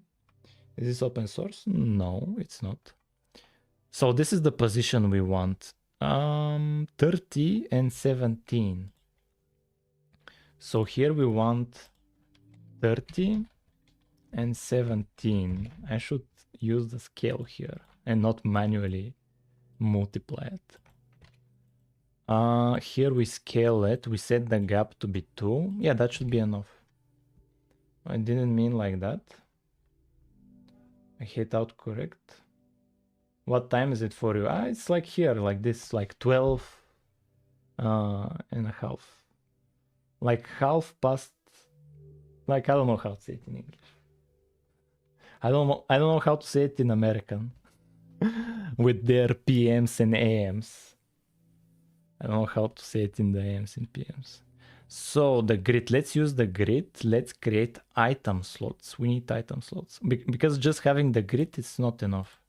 Is this open source? No, it's not. So this is the position we want. 30 and 17. So here we want 30 and 17. I should use the scale here and not manually multiply it. Here we scale it. We set the gap to be 2. Yeah, that should be enough. I didn't mean like that. I hit out correct. What time is it for you? It's like here, like this, like 12 and a half. Like half past, like I don't know how to say it in English. I don't know how to say it in American with their PMs and AMs. I don't know how to say it in the AMs and PMs. So the grid, let's use the grid. Let's create item slots. We need item slots because just having the grid is not enough.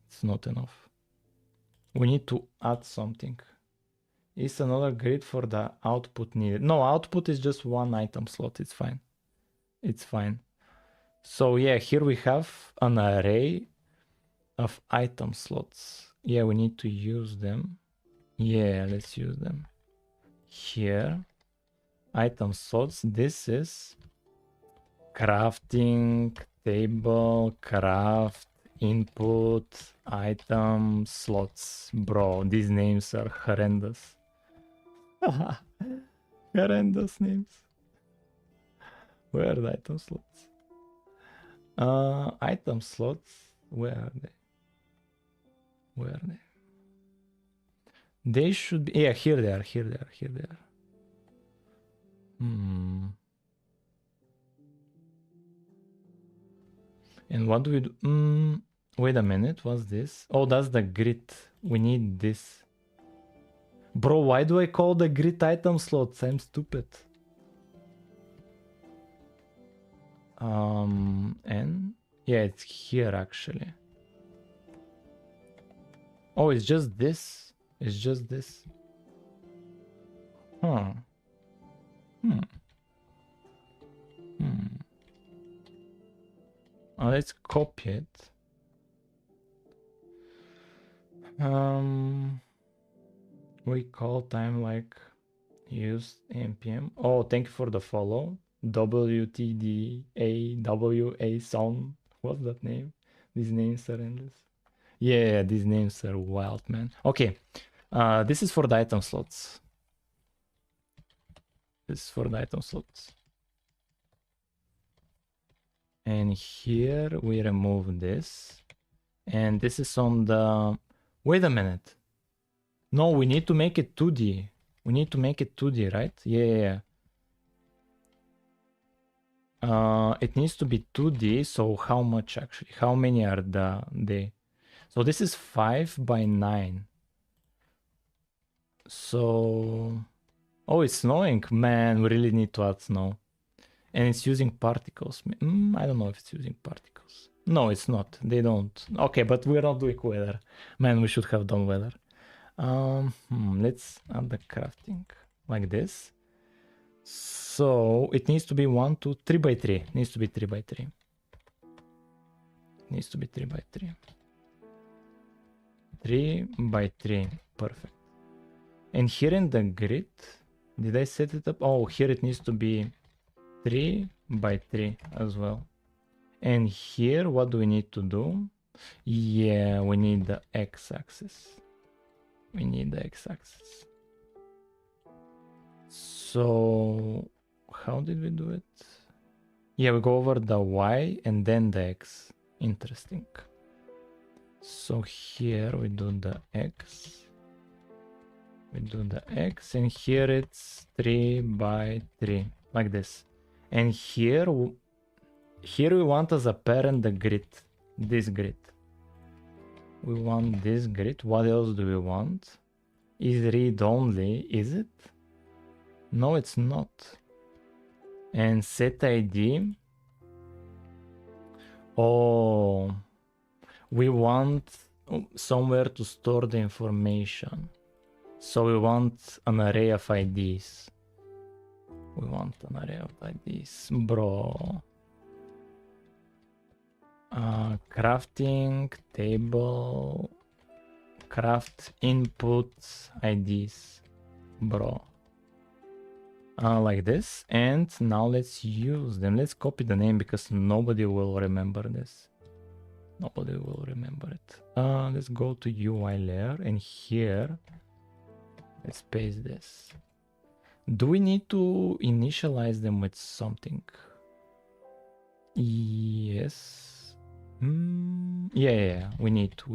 It's not enough. We need to add something. Is another grid for the output needed? No, output is just one item slot. It's fine. It's fine. So yeah, here we have an array of item slots. Yeah, we need to use them. Yeah, let's use them. Here, item slots. This is crafting, table, craft, input, item, slots. Bro, these names are horrendous. Horrendous names. Where are the item slots? Item slots. Where are they? Where are they? They should be. Yeah, here they are. Here they are. Here they are. And what do we do? Wait a minute. What's this? Oh, that's the grid. We need this. Bro, why do I call the grid item slots? I'm stupid. And yeah, it's here actually. Oh, it's just this. It's just this. Let's copy it. We call time like use npm. Oh, thank you for the follow. WTDAWA song. What's that name? These names are endless. Yeah, these names are wild, man. Okay, this is for the item slots. This is for the item slots. And here we remove this. And this is on the... Wait a minute. No, we need to make it 2D. We need to make it 2D, right? Yeah. It needs to be 2D. So how much actually? How many are they? So this is 5 by 9. So... Oh, it's snowing. Man, we really need to add snow. And it's using particles. I don't know if it's using particles. No, it's not. They don't. Okay, but we're not doing weather. Man, we should have done weather. Let's add the crafting like this. So it needs to be 1, 2, 3 by 3. Needs to be 3 by 3. Needs to be 3 by 3. 3 by 3. Perfect. And here in the grid, did I set it up? Oh, here it needs to be 3 by 3 as well. And here, what do we need to do? Yeah, we need the x-axis. We need the x-axis. So how did we do it? Yeah, we go over the y and then the x. Interesting. So here we do the x. We do the x, and here it's 3 by 3, like this. And here we want as a parent the grid, this grid. We want this grid. What else do we want? Is read only, is it? No, it's not. And set ID. Oh, we want somewhere to store the information. So we want an array of IDs. We want an array of IDs, bro. Crafting table, craft input IDs, bro. like this. And now let's use them. Let's copy the name because nobody will remember this. Nobody will remember it. Let's go to UI layer, and here let's paste this. Do we need to initialize them with something? Yes. Yeah, we need to.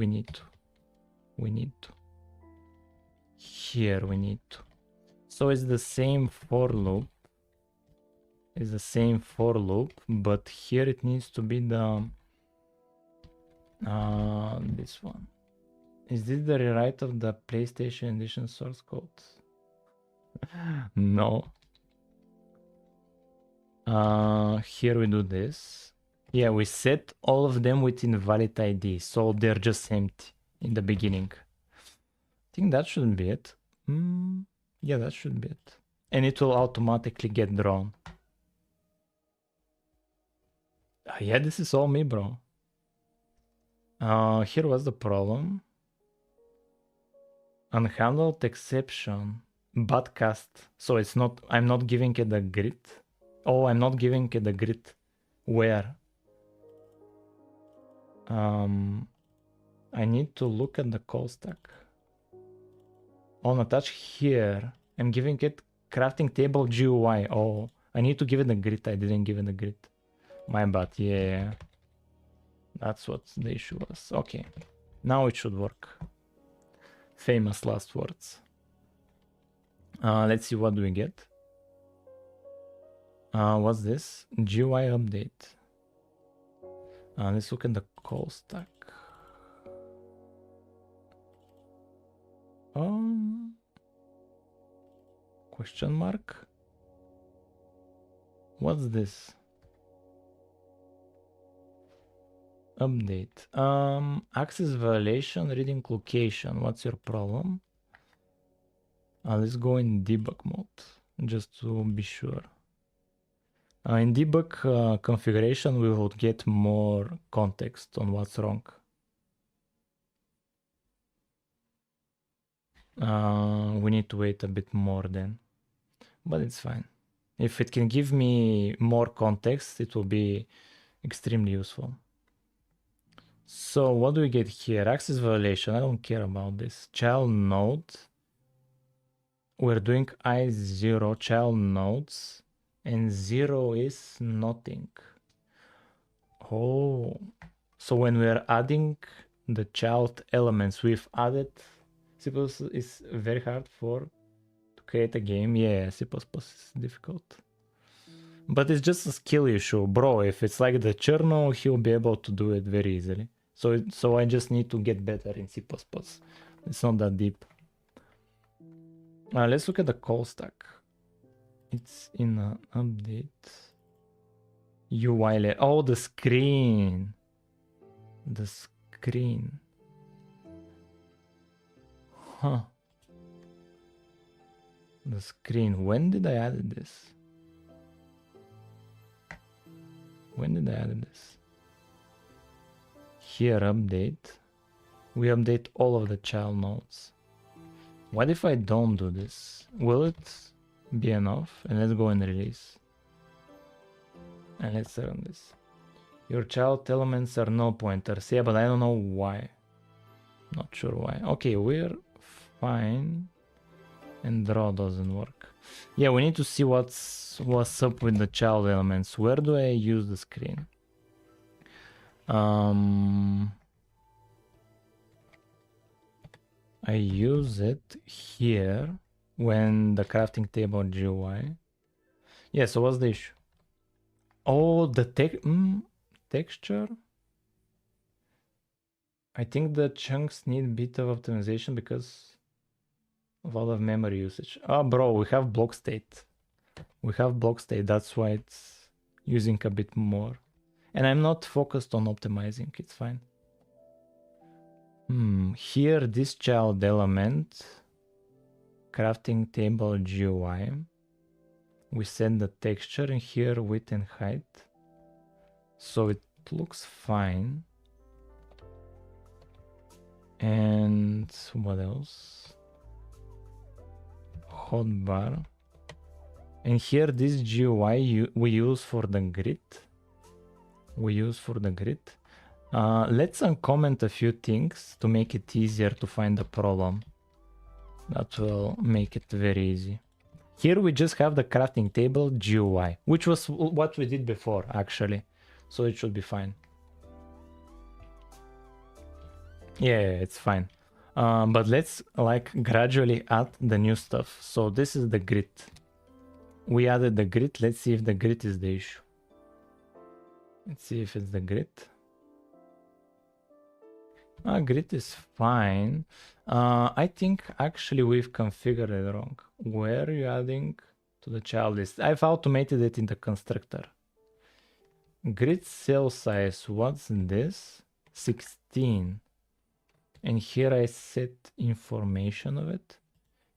Here we need to. So it's the same for loop. But here it needs to be the this one. Is this the rewrite of the PlayStation Edition source code? No. Here we do this. Yeah, we set all of them with invalid ID, so they're just empty in the beginning. I think that shouldn't be it. Yeah, that should be it. And it will automatically get drawn. Yeah, this is all me, bro. Here was the problem. Unhandled exception. Bad cast. So it's not, I'm not giving it a grid. Oh, I'm not giving it a grid. Where? I need to look at the call stack. On attach here, I'm giving it crafting table GUI. Oh, I need to give it a grid. I didn't give it a grid. My bad. Yeah. That's what the issue was. Okay. Now it should work. Famous last words. Let's see what do we get. What's this? GUI update. Let's look at the call stack. Question mark? What's this? Update. Access violation, reading location. What's your problem? Let's go in debug mode, just to be sure. In debug configuration, we will get more context on what's wrong. We need to wait a bit more then, but it's fine. If it can give me more context, it will be extremely useful. So what do we get here? Access violation. I don't care about this. Child node. We're doing I0 child nodes, and 0 is nothing. Oh, so when we're adding the child elements, we've added C++ is very hard to create a game. Yeah, C++ is difficult. But it's just a skill issue. Bro, if it's like the Cherno, he'll be able to do it very easily. So I just need to get better in C++. It's not that deep. Let's look at the call stack. It's in an update. UI layer. Oh, the screen. The screen. Huh. The screen. When did I add this? When did I add this? Here, update. We update all of the child nodes. What if I don't do this? Will it be enough? And let's go and release. And let's run this. Your child elements are null pointers. Yeah, but I don't know why. Not sure why. Okay, we're fine. And draw doesn't work. Yeah, we need to see what's up with the child elements. Where do I use the screen? I use it here when the crafting table GUI. Yeah, so what's the issue? Oh, the texture. I think the chunks need a bit of optimization because of a lot of memory usage. Oh, bro, we have block state. That's why it's using a bit more. And I'm not focused on optimizing. It's fine. Here, this child element, crafting table GUI. We set the texture, and here width and height. So it looks fine. And what else? Hotbar. And here this GUI we use for the grid. Let's uncomment a few things to make it easier to find the problem. That will make it very easy. Here we just have the crafting table GUI, which was what we did before actually. So it should be fine. Yeah, it's fine. But let's like gradually add the new stuff. So this is the grid. We added the grid. Let's see if the grid is the issue. Let's see if it's the grid. Grid is fine. I think actually we've configured it wrong. Where are you adding to the child list? I've automated it in the constructor. Grid cell size, what's this? 16. And here I set information of it.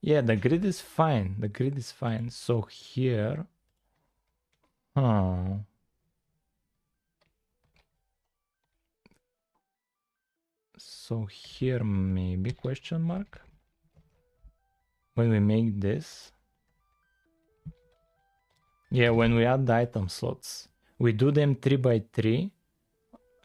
Yeah, the grid is fine. The grid is fine. So here, so here maybe question mark. When we make this, yeah, when we add the item slots, we do them 3 by 3.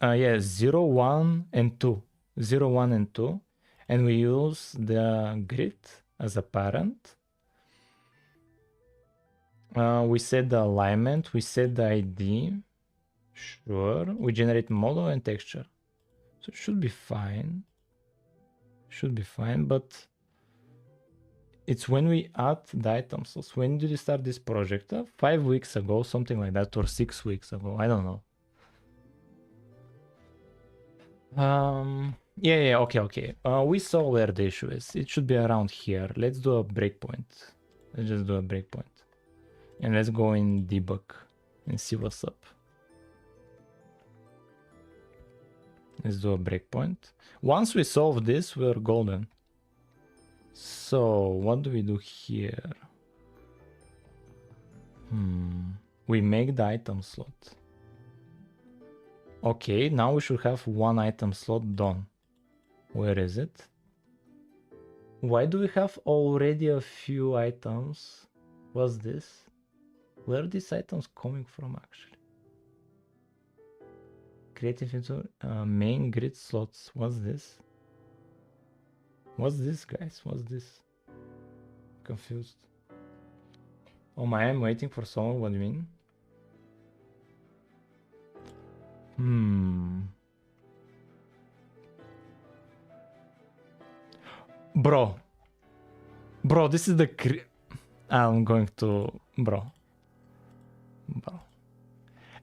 Yeah, 0, 1, and 2. 0, 1, and 2. And we use the grid as a parent. We set the alignment, we set the ID. Sure. We generate model and texture. So it should be fine. Should be fine, but it's when we add the item slots. When did you start this project? 5 weeks ago, something like that, or 6 weeks ago. I don't know. Yeah, okay. We saw where the issue is. It should be around here. Let's do a breakpoint. Let's just do a breakpoint. And let's go in debug and see what's up. Let's do a breakpoint. Once we solve this, we're golden. So what do we do here? We make the item slot. Okay, now we should have one item slot done. Where is it? Why do we have already a few items? What's this? Where are these items coming from actually? Creative main grid slots. What's this? What's this, guys? What's this? Confused. Oh my, I'm waiting for someone. What do you mean? Bro, this is the I'm going to... Bro.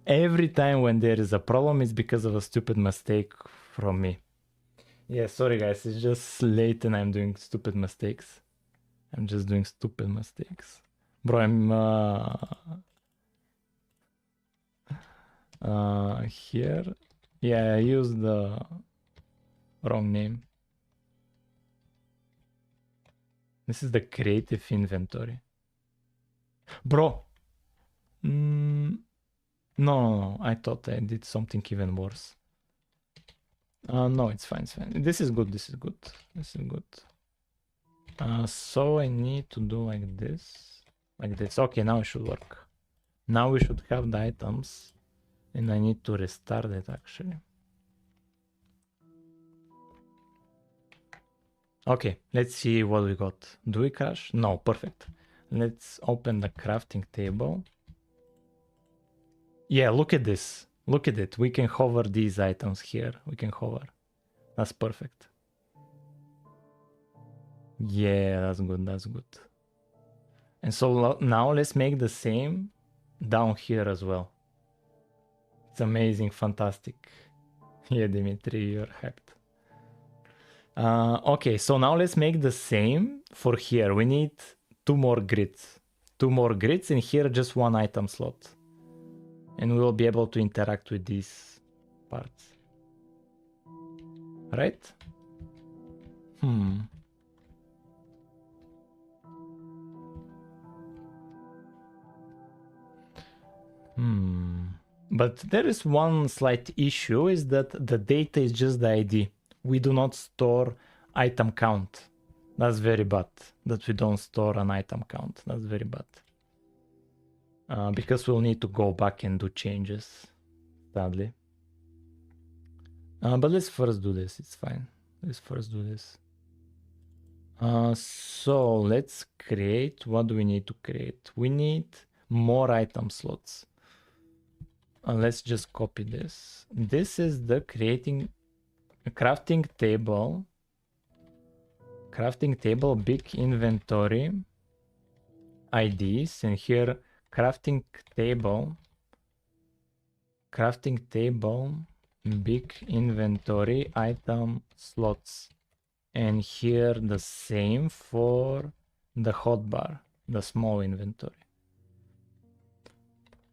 Every time when there is a problem, it's because of a stupid mistake from me. Yeah, sorry guys, it's just late and I'm doing stupid mistakes. I'm just doing stupid mistakes. Bro, I'm... here. Yeah, I used the wrong name. This is the creative inventory. Bro! No, I thought I did something even worse. No, it's fine, This is good. So I need to do like this. Okay, now it should work. Now we should have the items. And I need to restart it actually. Okay, let's see what we got. Do we crash? No, perfect. Let's open the crafting table. Yeah, look at this. Look at it. We can hover these items here. We can hover. That's perfect. Yeah, that's good. And so now let's make the same down here as well. It's amazing, fantastic. Yeah, Dimitri, you're hyped. Okay, so now let's make the same for here. We need 2 more grids. 2 more grids, and here just 1 item slot. And we will be able to interact with these parts. Right? But there is one slight issue, is that the data is just the ID. We do not store item count. That's very bad, that we don't store an item count. That's very bad. because we'll need to go back and do changes, sadly. But let's first do this. It's fine. Let's first do this. So let's create. What do we need to create? We need more item slots. Let's just copy this. This is the crafting table. Crafting table, big inventory IDs, and here crafting table, big inventory item slots. And here the same for the hotbar, the small inventory.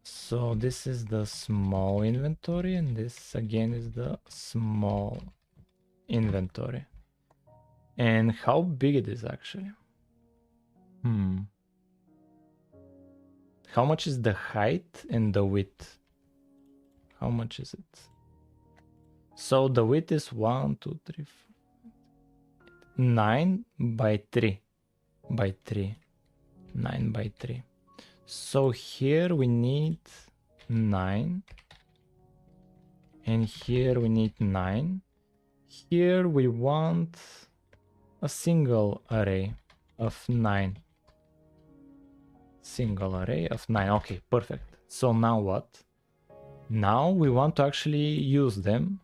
So this is the small inventory, and this again is the small inventory. And how big it is actually? How much is the height and the width? How much is it? So the width is 1, 2, 3, 4, 9 by 3 by 3. 9 by 3. So here we need 9. And here we need 9. Here we want a single array of 9. Single array of 9. Okay, perfect. So now what? Now we want to actually use them.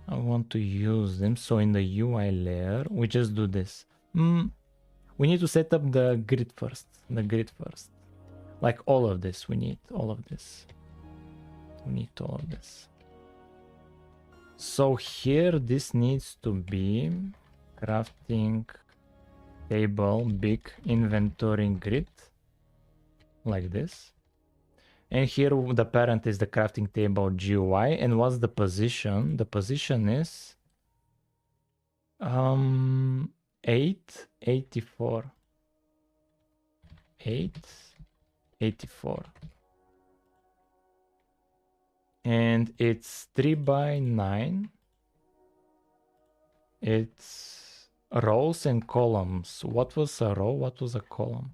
I want to use them. So in the UI layer, we just do this. We need to set up the grid first. The grid first. Like all of this. We need all of this. We need all of this. So here this needs to be crafting table big inventory grid. Like this. And here the parent is the crafting table GUI. And what's the position? The position is 884. 884. And it's 3 by 9. It's rows and columns. What was a row? What was a column?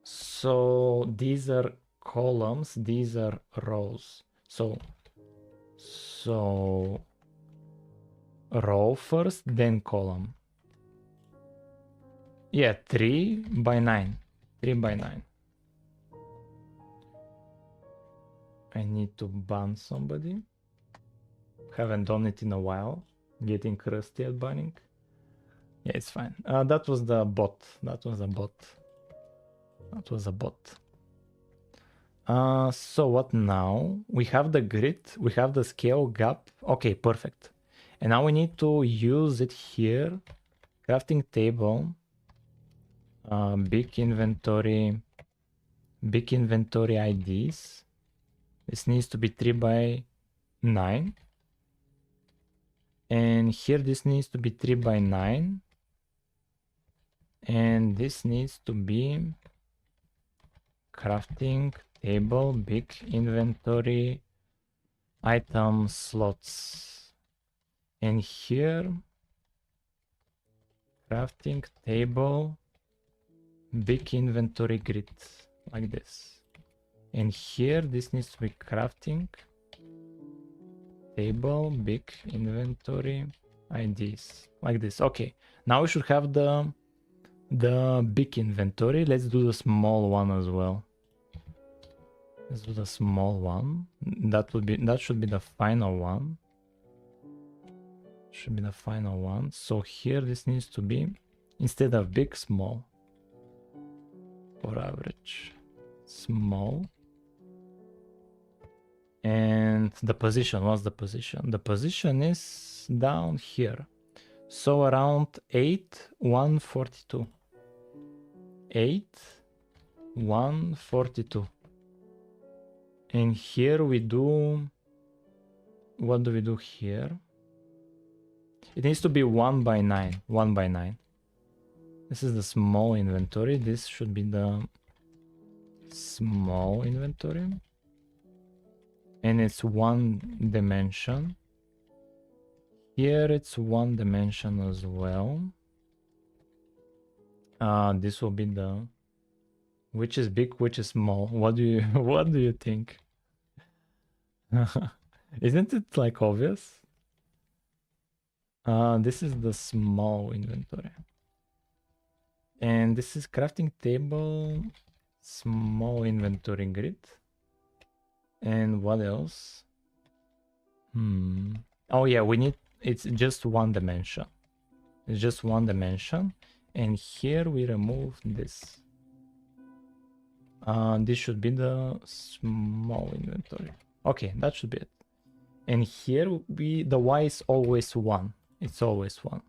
So these are columns, these are rows. So row first, then column. Yeah, 3 by 9. 3 by 9. I need to ban somebody. Haven't done it in a while. Getting crusty at banning. Yeah, it's fine. That was the bot. That was a bot. That was a bot. So what now? We have the grid, we have the scale gap. Okay, perfect. And now we need to use it here. Crafting table, big inventory IDs. This needs to be 3 by 9. And here this needs to be 3 by 9. And this needs to be crafting table big inventory item slots. And here crafting table big inventory grid like this. And here this needs to be crafting table big inventory IDs like this. Okay, now we should have the big inventory. Let's do the small one as well. Let's do the small one. That should be the final one. Should be the final one. So here this needs to be, instead of big, small. For average. Small. And the position, what's the position? The position is down here. So around 8,142. 8,142. And here we do, what do we do here? It needs to be 1 by 9. 1 by 9. This is the small inventory. This should be the small inventory. And it's 1 dimension. Here it's 1 dimension as well. This will be the Which is big, which is small? What do you what do you think? Isn't it like obvious? This is the small inventory. And this is crafting table, small inventory grid. And what else? Oh yeah, we need, it's just one dimension. It's just one dimension. And here we remove this. This should be the small inventory. Okay, that should be it. And here the Y is always 1. It's always 1.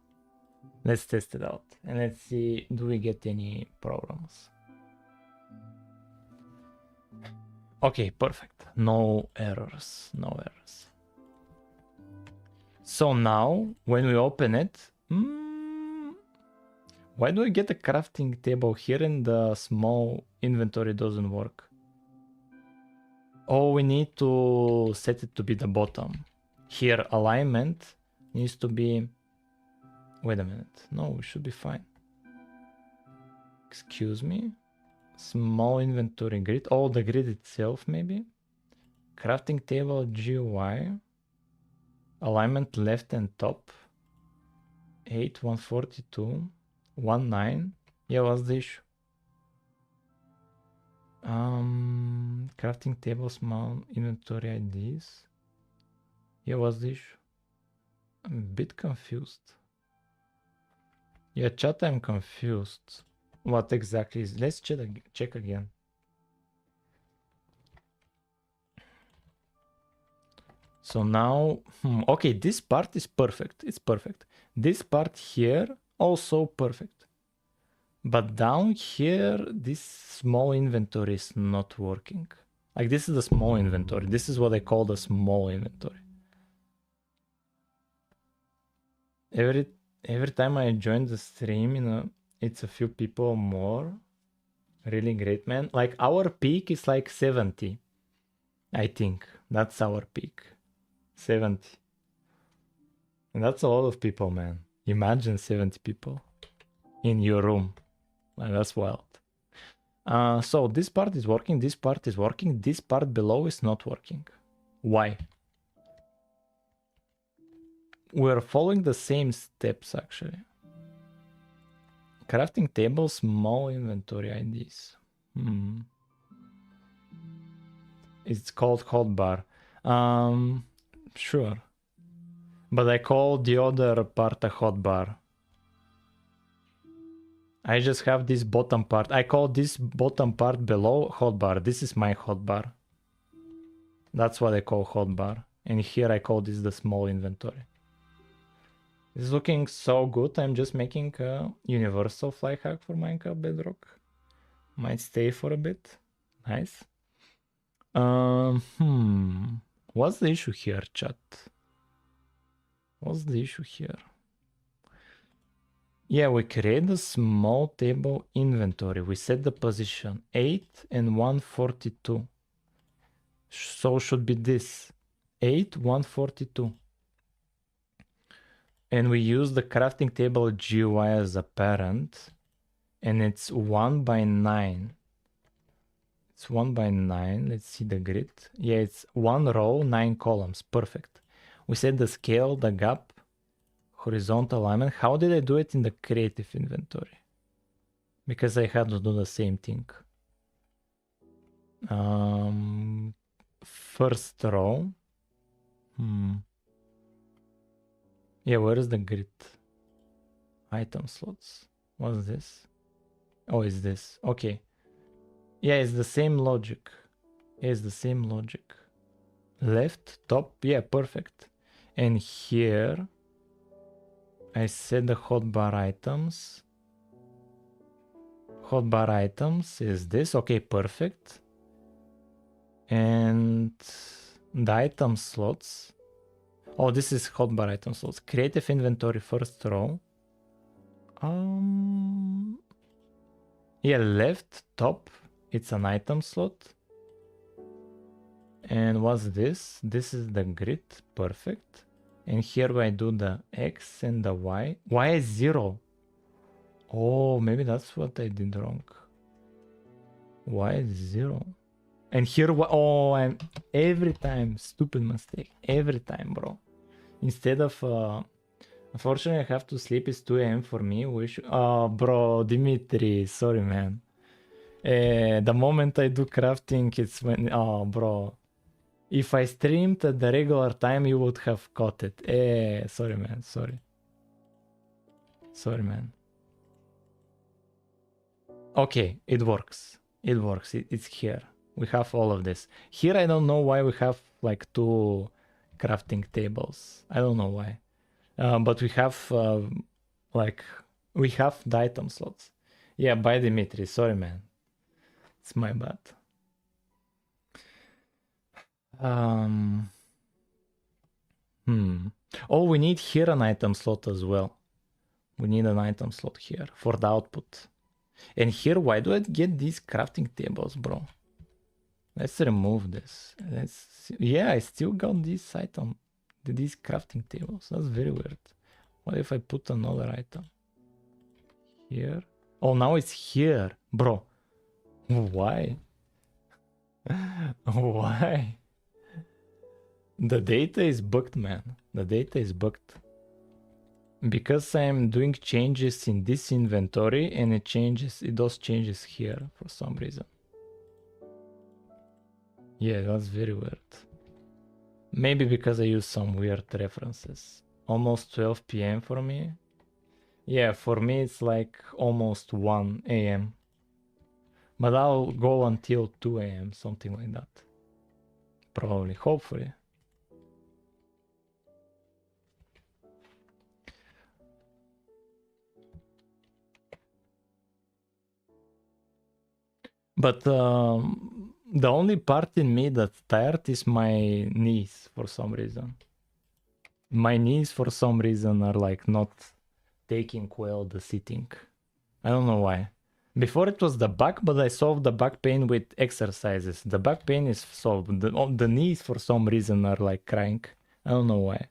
Let's test it out. And let's see, do we get any problems? Okay, perfect. No errors. No errors. So now, when we open it, why do I get a crafting table here and the small inventory doesn't work? Oh, we need to set it to be the bottom. Here, alignment needs to be... Wait a minute. No, we should be fine. Excuse me. Small inventory grid. Oh, the grid itself, maybe? Crafting table GUI. Alignment left and top. 8, 142, 19. Yeah, what's the issue? Crafting table, small inventory IDs. Yeah, what's the issue? I'm a bit confused. Yeah, chat, I'm confused. What exactly is... Let's check again. So now... okay, this part is perfect. It's perfect. This part here, also perfect. But down here, this small inventory is not working. Like, this is the small inventory. This is what I call the small inventory. Every time I join the stream, you know, it's a few people more. Really great, man. Like, our peak is like 70. I think. That's our peak. 70. And that's a lot of people, man. Imagine 70 people in your room. Like, that's wild. So this part is working, this part is working, this part below is not working. Why? We're following the same steps, actually. Crafting table, small inventory IDs. It's called hotbar. Sure. But I call the other part a hotbar. I just have this bottom part. I call this bottom part below hotbar. This is my hotbar. That's what I call hotbar. And here I call this the small inventory. It's looking so good. I'm just making a universal fly hack for Minecraft Bedrock. Might stay for a bit. Nice. What's the issue here, chat? What's the issue here? Yeah, we create a small table inventory. We set the position 8 and 142. So should be this 8, 142. And we use the crafting table GUI as a parent. And it's 1 by 9. It's 1 by 9. Let's see the grid. Yeah, it's 1 row, 9 columns. Perfect. We set the scale, the gap, horizontal alignment. How did I do it in the creative inventory? Because I had to do the same thing. First row. Yeah, where is the grid? Item slots. What's this? Oh, it's this. Okay. Yeah, it's the same logic. It's the same logic. Left, top. Yeah, perfect. And here I set the hotbar items. Hotbar items is this. Okay, perfect. And the item slots. Oh, this is hotbar item slots. Creative inventory first row. Yeah, left, top. It's an item slot. And what's this? This is the grid. Perfect. And here I do the X and the Y. Y is 0. Oh, maybe that's what I did wrong. Why is 0? And here, oh, I'm every time, stupid mistake. Every time, bro. Instead of, unfortunately, I have to sleep. It's 2 a.m. for me. Oh, bro, Dimitri, sorry, man. The moment I do crafting, it's when, oh, bro. If I streamed at the regular time, you would have caught it. Sorry, man, sorry. Sorry, man. Okay, it works. It works. It's here. We have all of this. Here, I don't know why we have like 2 crafting tables. I don't know why. But we have like we have the item slots. Yeah, by Dimitri. Sorry, man. It's my bad. Oh, we need here an item slot as well. We need an item slot here for the output. And here, why do I get these crafting tables, bro? Let's remove this. Yeah, I still got this item. These crafting tables. That's very weird. What if I put another item? Here? Oh, now it's here. Bro. Why? Why? The data is bugged, man. The data is bugged. Because I'm doing changes in this inventory and it does changes here for some reason. Yeah, that's very weird. Maybe because I use some weird references. Almost 12 p.m. for me. Yeah, for me it's like almost 1 a.m. But I'll go until 2 a.m., something like that. Probably, hopefully. But the only part in me that's tired is my knees for some reason. My knees for some reason are like not taking well the sitting. I don't know why. Before it was the back, but I solved the back pain with exercises. The back pain is solved. The knees for some reason are like crying. I don't know why.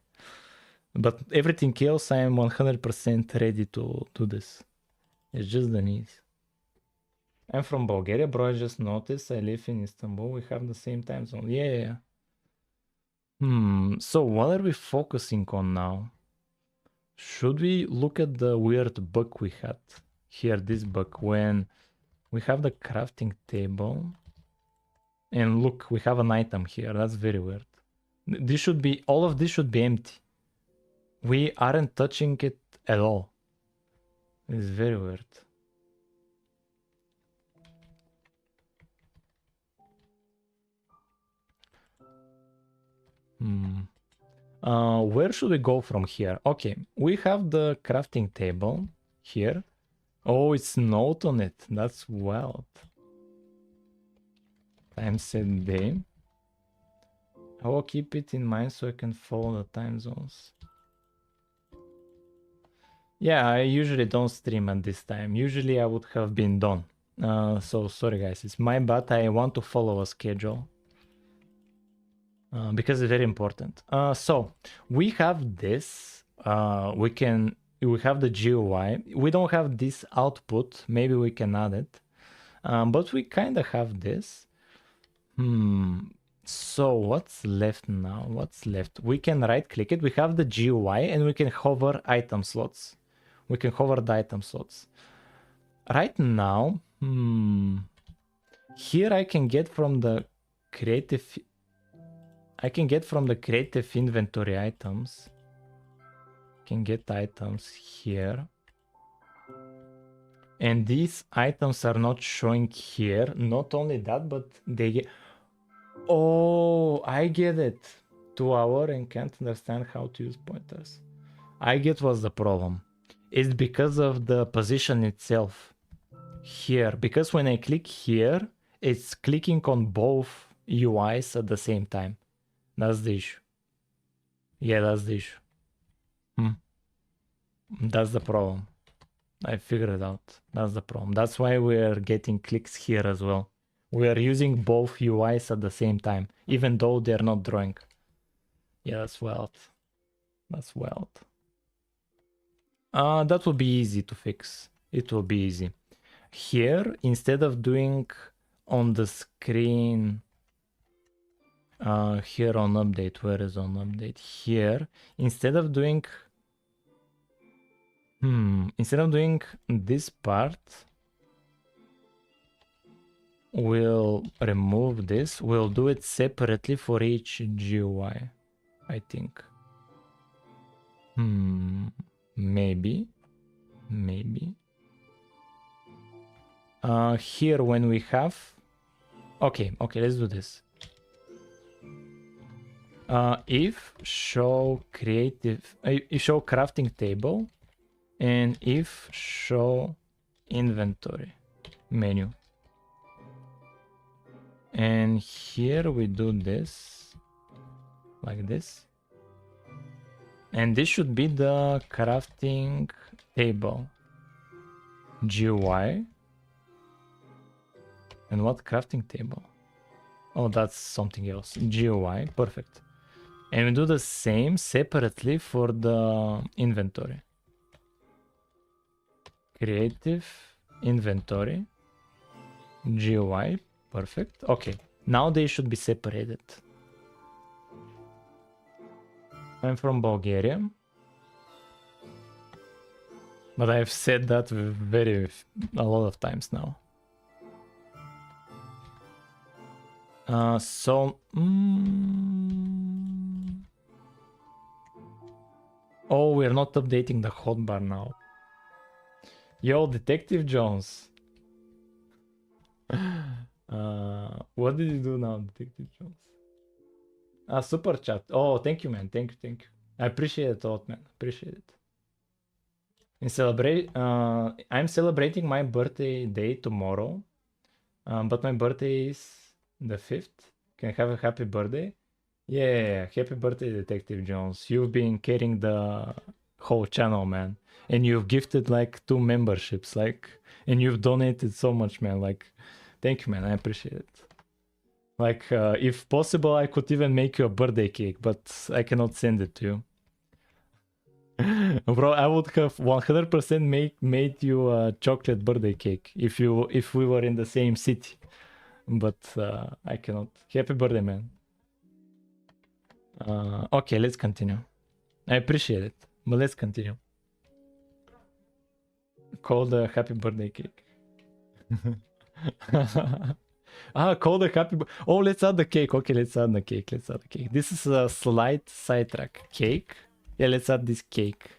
But everything else I am 100% ready to do this. It's just the knees. I'm from Bulgaria, bro. I just noticed I live in Istanbul. We have the same time zone. Yeah. So what are we focusing on now? Should we look at the weird bug we had here? This bug when we have the crafting table. And look, we have an item here. That's very weird. This should be, all of this should be empty. We aren't touching it at all. It's very weird. Where should we go from here? Okay, we have the crafting table here. Oh, it's note on it. That's wild. Time set day. I will keep it in mind so I can follow the time zones. Yeah, I usually don't stream at this time. Usually I would have been done. So sorry guys, it's my bad. I want to follow a schedule. Because it's very important. So we have this. We have the GUI. We don't have this output. Maybe we can add it. But we kind of have this. So what's left now? What's left? We can right click it. We have the GUI and we can hover item slots. We can hover the item slots. Right now, here I can get from the creative inventory items. Can get items here. And these items are not showing here. Not only that, but they get... Oh, I get it. 2 hour and can't understand how to use pointers. I get what's the problem. It's because of the position itself. Here, because when I click here, it's clicking on both UIs at the same time. That's the issue. Yeah, that's the issue. That's the problem. I figured it out. That's the problem. That's why we're getting clicks here as well. We are using both UIs at the same time, even though they're not drawing. Yeah, that's wild. That's wild. That will be easy to fix. It will be easy. Here, instead of doing on the screen here on update. Where is on update? Here, instead of doing this part, we'll remove this. We'll do it separately for each GUI, I think. Maybe. Here when we have, okay, let's do this. If show creative, if show crafting table, and if show inventory menu. And here we do this like this. And this should be the crafting table GUI. And what crafting table? Oh, that's something else. GUI, perfect. And we do the same separately for the inventory. Creative inventory GUI, perfect. Okay, now they should be separated. I'm from Bulgaria, but I've said that a lot of times now. Oh, we're not updating the hotbar now. Yo, Detective Jones. What did you do now, Detective Jones? Super chat. Oh, thank you, man. Thank you. I appreciate it a lot, man. Appreciate it. I'm celebrating my birthday day tomorrow. But my birthday is the 5th. Can I have a happy birthday? Yeah, happy birthday, Detective Jones. You've been carrying the whole channel, man. And you've gifted like 2 memberships, and you've donated so much, man. Thank you, man. I appreciate it. If possible, I could even make you a birthday cake, but I cannot send it to you. Bro, I would have 100% made you a chocolate birthday cake if we were in the same city. But I cannot. Happy birthday, man. Okay, let's continue. I appreciate it, but let's continue. Call the happy birthday cake. Call the happy. Oh, let's add the cake. Okay, let's add the cake. This is a slight sidetrack. Cake. Yeah, let's add this cake.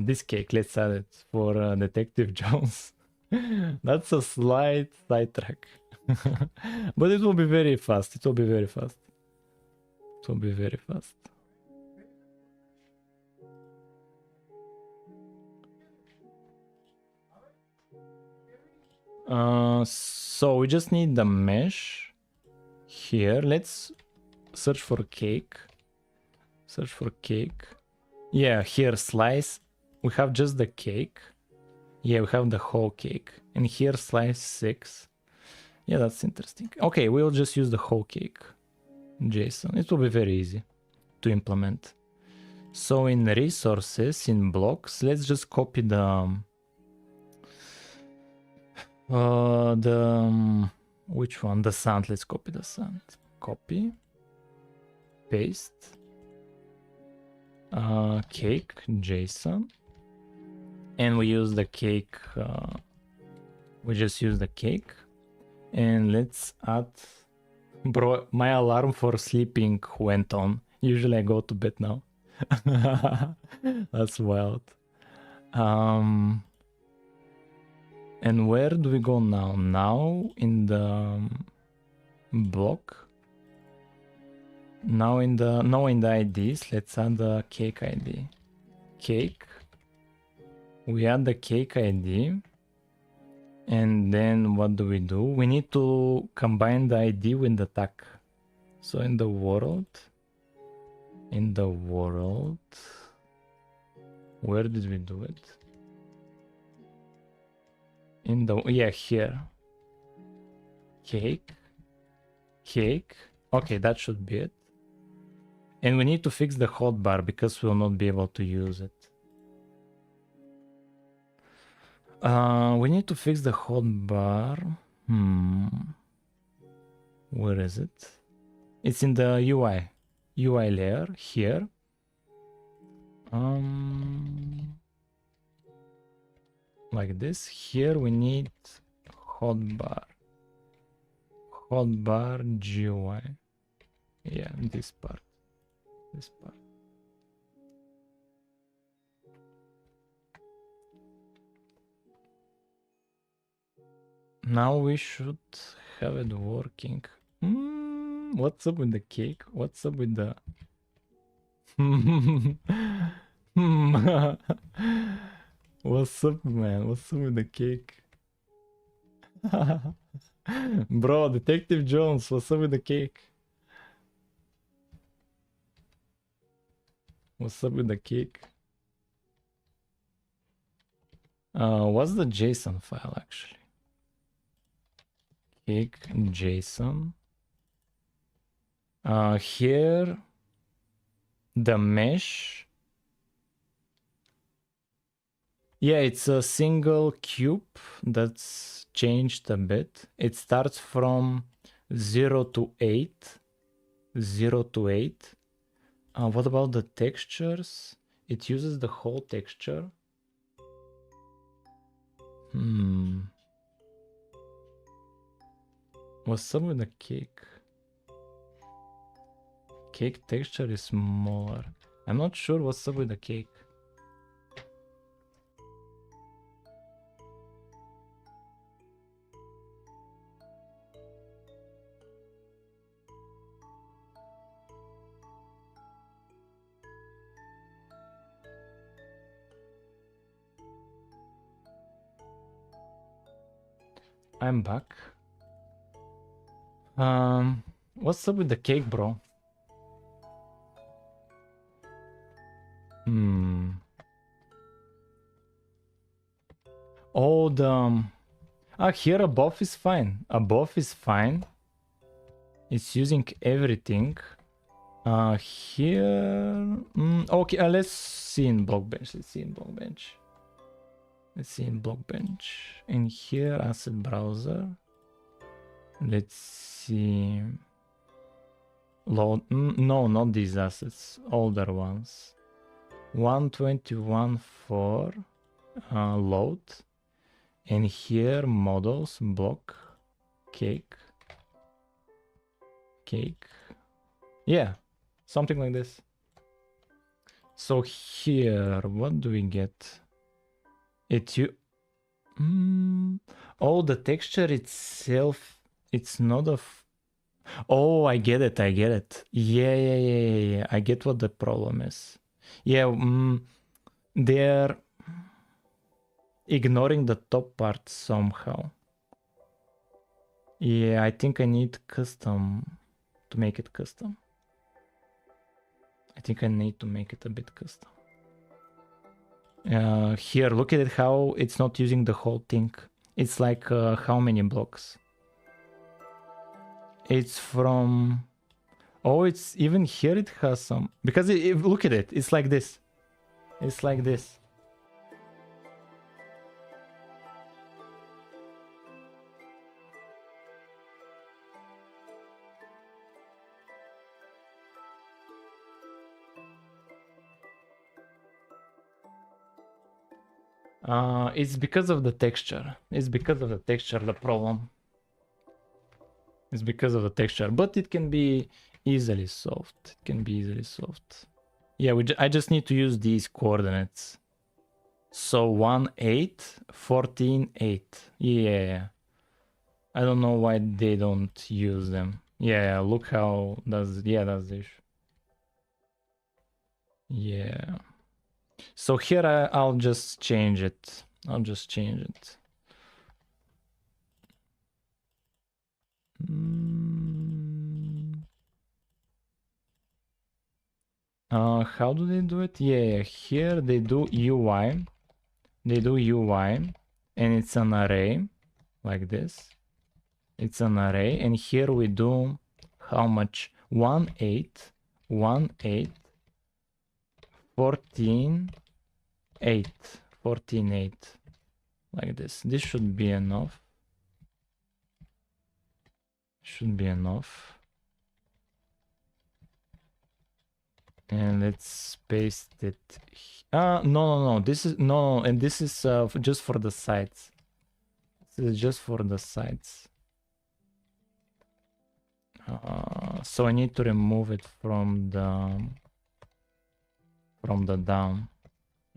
This cake, let's add it for Detective Jones. That's a slight sidetrack. But it will be very fast. So we just need the mesh here. Let's search for cake. Yeah, here slice. We have just the cake. Yeah, we have the whole cake. And here slice 6. Yeah, that's interesting. Okay, we'll just use the whole cake JSON. It will be very easy to implement. So in resources, in blocks, let's just copy which one? The sound. Let's copy the sound. Copy. Paste. Cake JSON. And we use the cake. We just use the cake. And let's add. Bro, my alarm for sleeping went on. Usually I go to bed now. That's wild. And where do we go now? Now in the block. Now in the IDs, let's add the cake ID. Cake. We add the cake ID. And then what do? We need to combine the ID with the tag. So in the world, where did we do it? Here. Cake. Okay, that should be it. And we need to fix the hotbar because we'll not be able to use it. We need to fix the hotbar. Where is it? It's in the UI layer here. Like this. Here we need hotbar GUI. Yeah, this part. Now we should have it working. What's up with the cake? What's up with the... What's up, man? What's up with the cake? Bro, Detective Jones, what's up with the cake? What's up with the cake? What's the JSON file actually? Cake JSON. Here, the mesh. Yeah, it's a single cube that's changed a bit. It starts from 0 to 8. 0 to 8. What about the textures? It uses the whole texture. What's up with the cake? Cake texture is smaller. I'm not sure what's up with the cake. I'm back. What's up with the cake, bro? Oh, the... here above is fine. Above is fine. It's using everything. Here... okay, let's see in Blockbench. Let's see in Blockbench. In here, asset browser. Let's see... Load... no, not these assets. Older ones. 121.4 load. And here models, block, cake. Yeah, something like this. So here, what do we get? Oh, the texture itself, it's not a... oh, I get it. Yeah. I get what the problem is. Yeah, they're ignoring the top part somehow. Yeah, I think I need custom to make it custom. I think I need to make it a bit custom. Here, look at it, how it's not using the whole thing. It's like how many blocks? It's from... oh, it's even here it has some... because look at it, it's like this. It's like this. It's because of the texture. The problem. It's because of the texture, but it can be easily solved. Yeah, I just need to use these coordinates. So 1, 8, 14, 8. Yeah. I don't know why they don't use them. Yeah, look how that's the issue. Yeah. So here I'll just change it. How do they do it? Yeah, here they do UI. And it's an array like this. It's an array, and here we do how much? 1, 8, 1, 8, 14, 8, 14, 8. Like this. This should be enough. Should be enough. And let's paste it. No. This is no, and this is just for the sides. This is just for the sides. So I need to remove it from the down.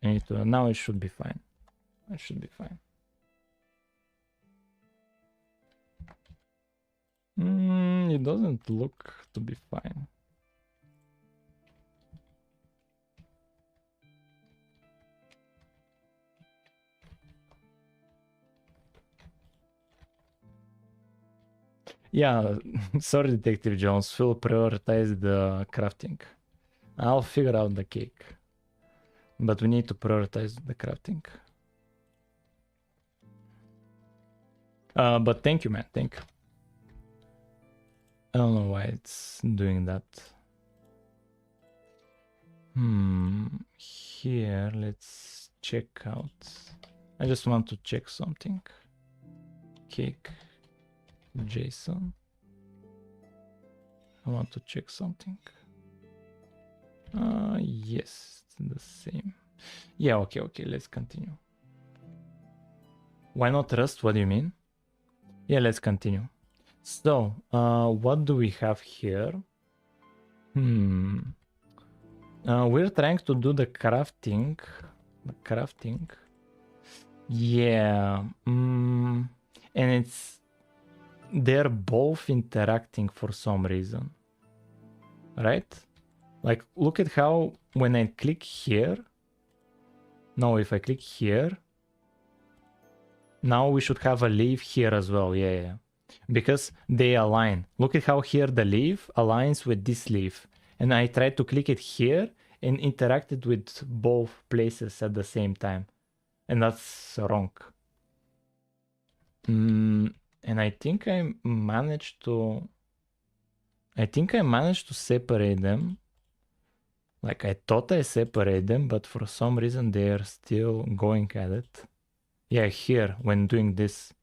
I need to. Now it should be fine. It should be fine. It doesn't look to be fine. Yeah, sorry, Detective Jones. We'll prioritize the crafting. I'll figure out the cake. But we need to prioritize the crafting. But thank you, man. Thank you. I don't know why it's doing that. Here, let's check out. I just want to check something. Cake. JSON. I want to check something. Yes, it's the same. Yeah, okay, let's continue. Why not Rust? What do you mean? Yeah, let's continue. So, what do we have here? We're trying to do the crafting. Yeah. And they're both interacting for some reason. Right? Like, look at how when I click here. Now, if I click here, now we should have a leaf here as well. Yeah. Because they align. Look at how here the leaf aligns with this leaf. And I tried to click it here and interacted with both places at the same time. And that's wrong. And I think I managed to separate them. Like I thought I separated them, but for some reason they are still going at it. Yeah, here when doing this.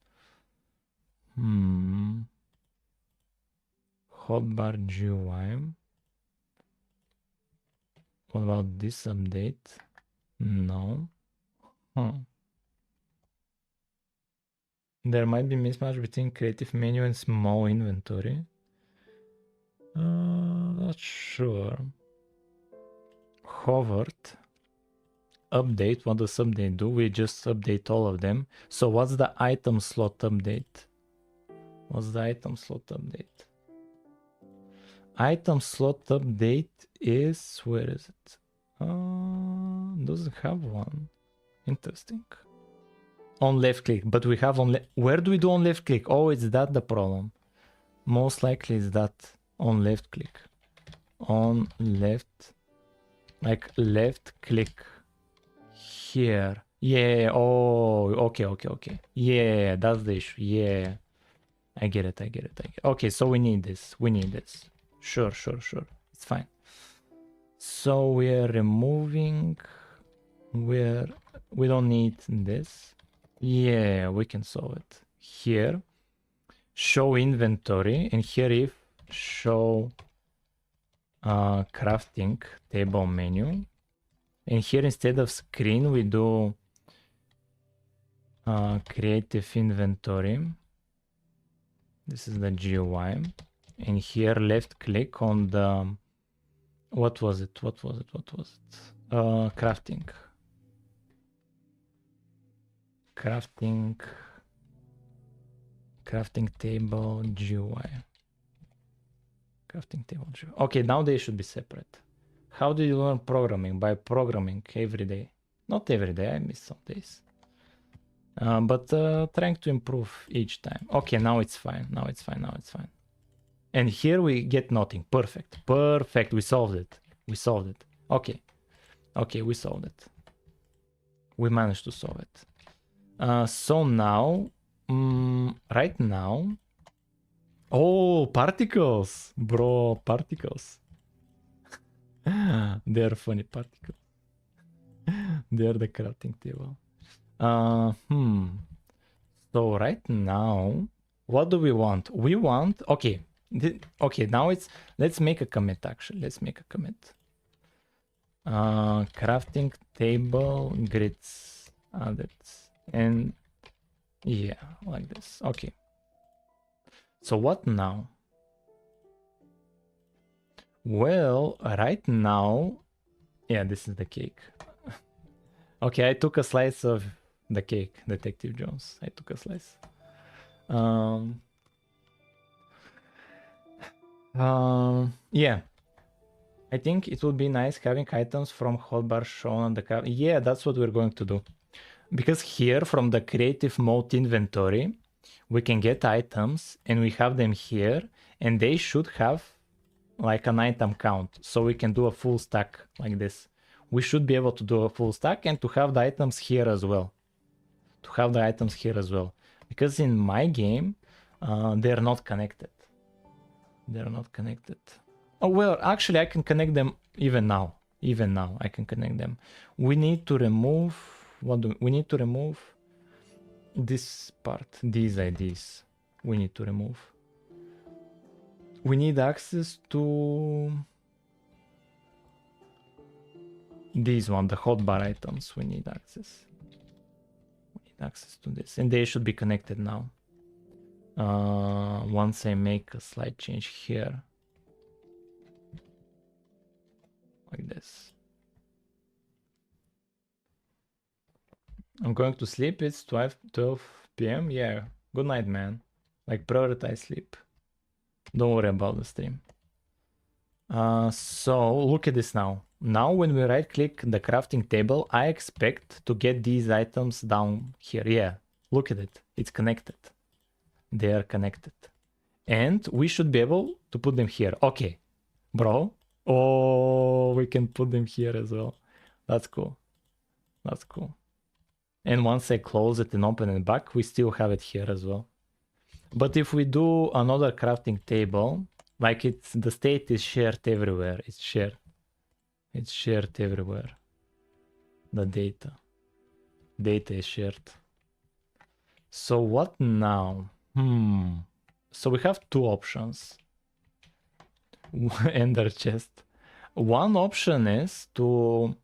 Hotbar GUI. What about this update? No. There might be mismatch between creative menu and small inventory. Not sure. Hovered. Update. What does update do? We just update all of them. So what's the item slot update? What's the item slot update? Item slot update is, where is it? Doesn't have one. Interesting. On left click, but we have on where do we do on left click? Oh, is that the problem? Most likely is that on left click. On left, like left click here. Yeah. Oh, okay. Yeah, that's the issue. Yeah, I get it. Okay, so we need this. Sure. It's fine. So we're removing where we don't need this. Yeah, we can solve it. Here, show inventory, and here if show crafting table menu. And here instead of screen, we do creative inventory. This is the GUI. And here left click on the, what was it? Crafting table GUI. Crafting table GUI. Okay, now they should be separate. How do you learn programming? By programming every day. Not every day, I miss some days. But trying to improve each time. Okay, now it's fine. And here we get nothing. Perfect. We solved it. Okay, we solved it. We managed to solve it. So now, right now, oh, particles, bro, particles. They're funny particles. They're the crafting table. So right now, What do we want? We want, okay. Okay, now let's make a commit actually. Let's make a commit. Crafting table grids added. And yeah, like this. Okay. So what now? Well, right now, yeah, this is the cake. Okay, I took a slice of the cake, Detective Jones. I took a slice. Yeah. I think it would be nice having items from hotbar shown on the card. Yeah, that's what we're going to do. Because here from the creative mode inventory, we can get items and we have them here and they should have like an item count. So we can do a full stack like this. We should be able to do a full stack and to have the items here as well. Because in my game, they're not connected. Oh, well, actually, I can connect them even now. I can connect them. We need to remove... we need to remove this part, these IDs. We need to remove. We need access to... these one, the hotbar items. We need access. To this. And they should be connected now. Once I make a slight change here. Like this. I'm going to sleep. It's 12 p.m. Yeah. Good night, man. Like, prioritize sleep. Don't worry about the stream. So look at this now. Now when we right click the crafting table, I expect to get these items down here. Yeah, look at it. It's connected. They are connected. And we should be able to put them here. Okay, bro. Oh, we can put them here as well. That's cool. And once I close it and open it back, we still have it here as well. But if we do another crafting table, like the state is shared everywhere. It's shared everywhere. The data is shared. So what now? So we have two options. Ender chest. One option is to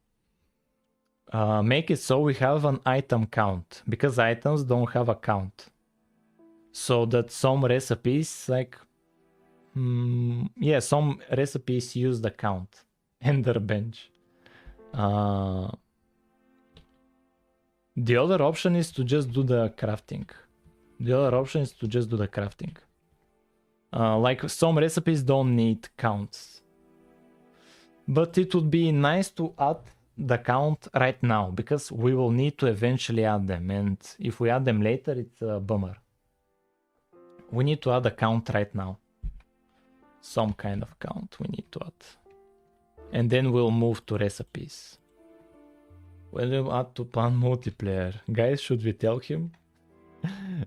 make it so we have an item count, because items don't have a count. So that some recipes, like, yeah, some recipes use the count. Ender bench. The other option is to just do the crafting. Like some recipes don't need counts. But it would be nice to add the count right now, because we will need to eventually add them. And if we add them later, it's a bummer. We need to add a count right now. Some kind of count we need to add. And then we'll move to recipes. When we add to plan multiplayer, guys, should we tell him?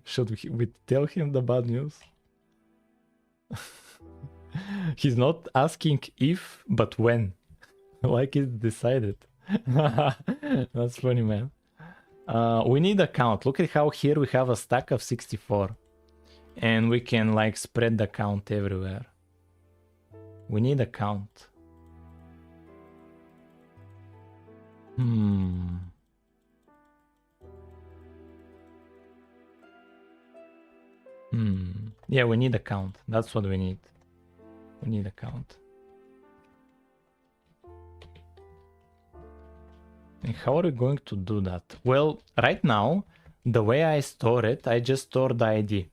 Should we tell him the bad news? He's not asking if, but when. Like it's decided. That's funny, man. We need a count. Look at how here we have a stack of 64. And we can like spread the count everywhere. We need a count. Yeah, we need a count. That's what we need. We need a count. And how are we going to do that? Well, right now, the way I store it, I just store the ID.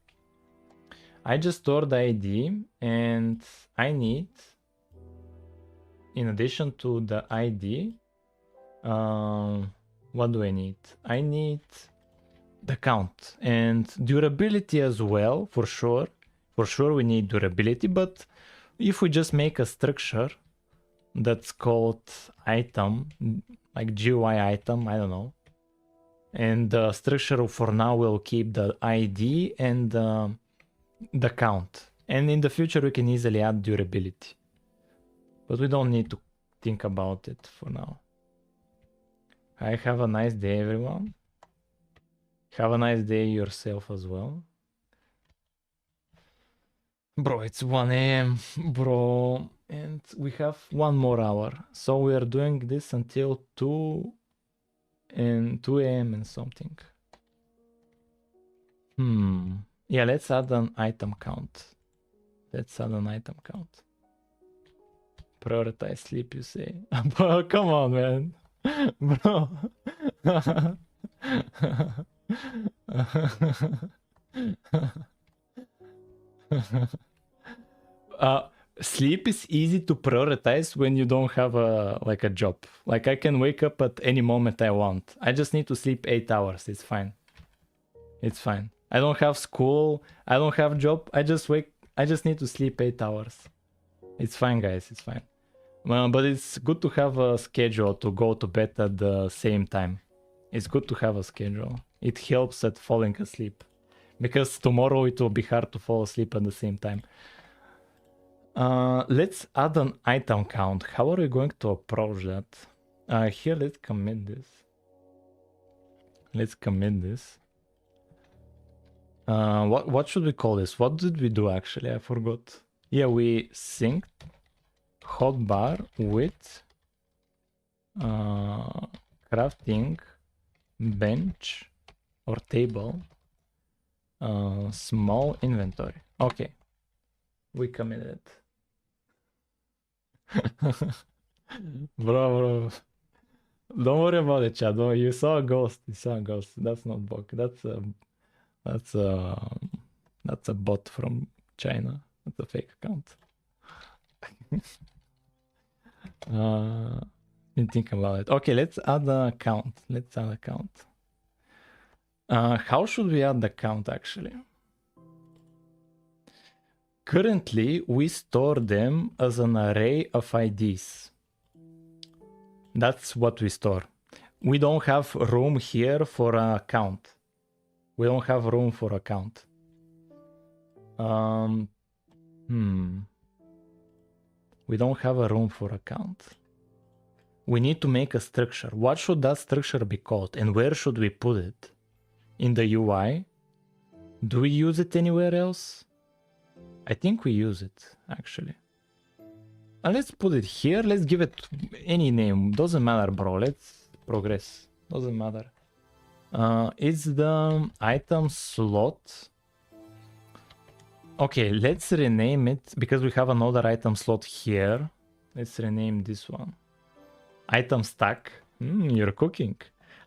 And I need, in addition to the ID, what do I need? I need the count and durability as well, for sure. For sure we need durability, but if we just make a structure that's called item, like GUI item, I don't know. And the structure for now will keep the ID and the count. And in the future we can easily add durability. But we don't need to think about it for now. Have a nice day, everyone. Have a nice day yourself as well. Bro, it's 1 a.m. Bro, and we have 1 more hour. So we are doing this until 2 a.m. and something. Yeah, let's add an item count. Let's add an item count. Prioritize sleep, you say. Bro, come on, man. Bro. Sleep is easy to prioritize when you don't have a job. Like I can wake up at any moment I want. I just need to sleep 8 hours. It's fine. It's fine. I don't have school. I don't have job. I just need to sleep 8 hours. It's fine, guys. It's fine. But it's good to have a schedule to go to bed at the same time. It's good to have a schedule. It helps at falling asleep. Because tomorrow it will be hard to fall asleep at the same time. Let's add an item count. How are we going to approach that? Here, let's commit this. Let's commit this. What should we call this? What did we do actually? I forgot. Yeah, we synced hotbar with crafting bench or table small inventory. Okay, we committed. Bro, don't worry about it, chat. You saw a ghost. You saw a ghost. That's not bug. That's a bot from China. That's a fake account. Didn't think about it. Okay, let's add a count. Let's add a count. How should we add the count actually? Currently, we store them as an array of IDs. That's what we store. We don't have room here for a count. We don't have room for a count. We don't have a room for a count. We need to make a structure. What should that structure be called? And where should we put it? In the UI? Do we use it anywhere else? I think we use it, actually. Let's put it here. Let's give it any name. Doesn't matter, bro. Let's progress. Doesn't matter. It's the item slot. Okay, let's rename it because we have another item slot here. Let's rename this one. Item stack. You're cooking.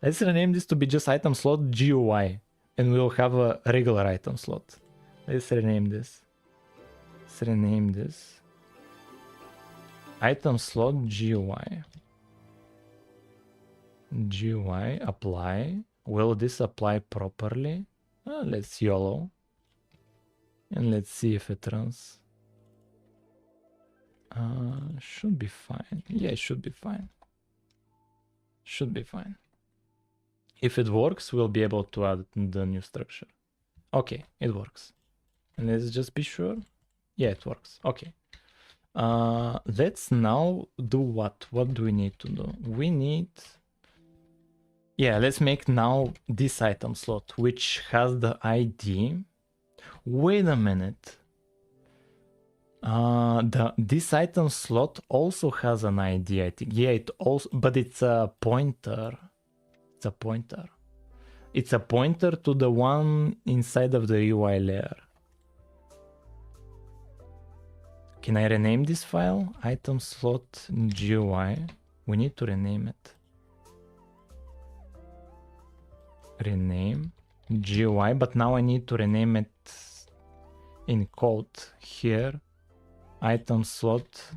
Let's rename this to be just item slot GUI. And we'll have a regular item slot. Let's rename this. Let's rename this. Item slot GUI. GUI, apply. Will this apply properly? Let's YOLO. And let's see if it runs. Should be fine. Yeah, it should be fine. Should be fine. If it works, we'll be able to add the new structure. Okay, it works. And let's just be sure. Yeah, it works. Okay. Let's now do what? What do we need to do? We need... Yeah, let's make now this item slot, which has the ID. Wait a minute. This item slot also has an ID, I think. Yeah, it also, but it's a pointer. It's a pointer. It's a pointer to the one inside of the UI layer. Can I rename this file? Item slot GUI. We need to rename it. Rename GUI, but now I need to rename it in code here. Item slot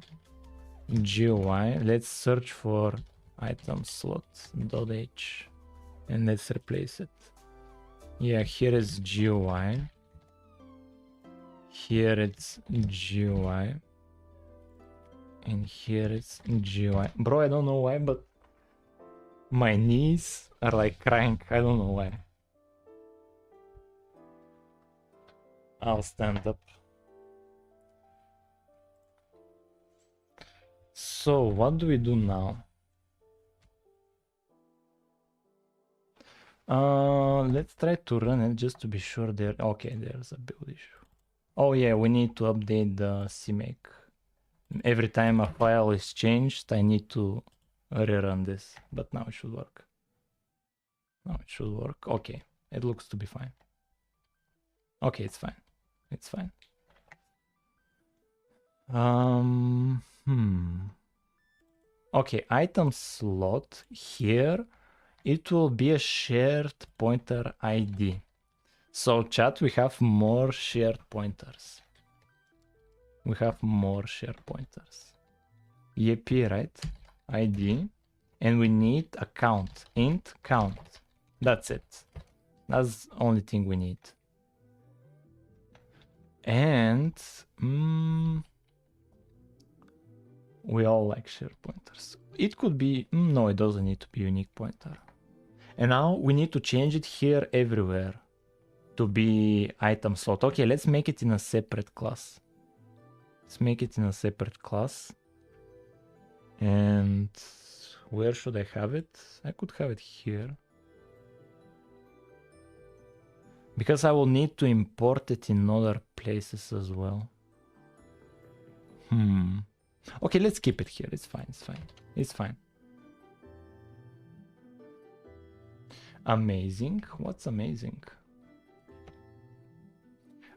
GUI. Let's search for item slot.h and let's replace it. Yeah, here is GUI. Here it's GUI. And here it's GUI. Bro, I don't know why, but my knees are like crying. I don't know why. I'll stand up. So what do we do now? Let's try to run it just to be sure there. Okay, there's a build issue. Oh yeah, we need to update the CMake. Every time a file is changed, I need to rerun this, but now it should work. Now it should work. Okay, it looks to be fine. Okay, it's fine. It's fine. Okay, item slot here, it will be a shared pointer ID. So chat, we have more shared pointers. We have more shared pointers. EP, right? ID. And we need a count. Int count. That's it. That's the only thing we need. And we all like shared pointers. It could be, no, it doesn't need to be unique pointer. And now we need to change it here everywhere to be item slot. Okay, let's make it in a separate class. Let's make it in a separate class. And where should I have it? I could have it here. Because I will need to import it in other places as well. Okay, let's keep it here. It's fine, it's fine. It's fine. Amazing. What's amazing?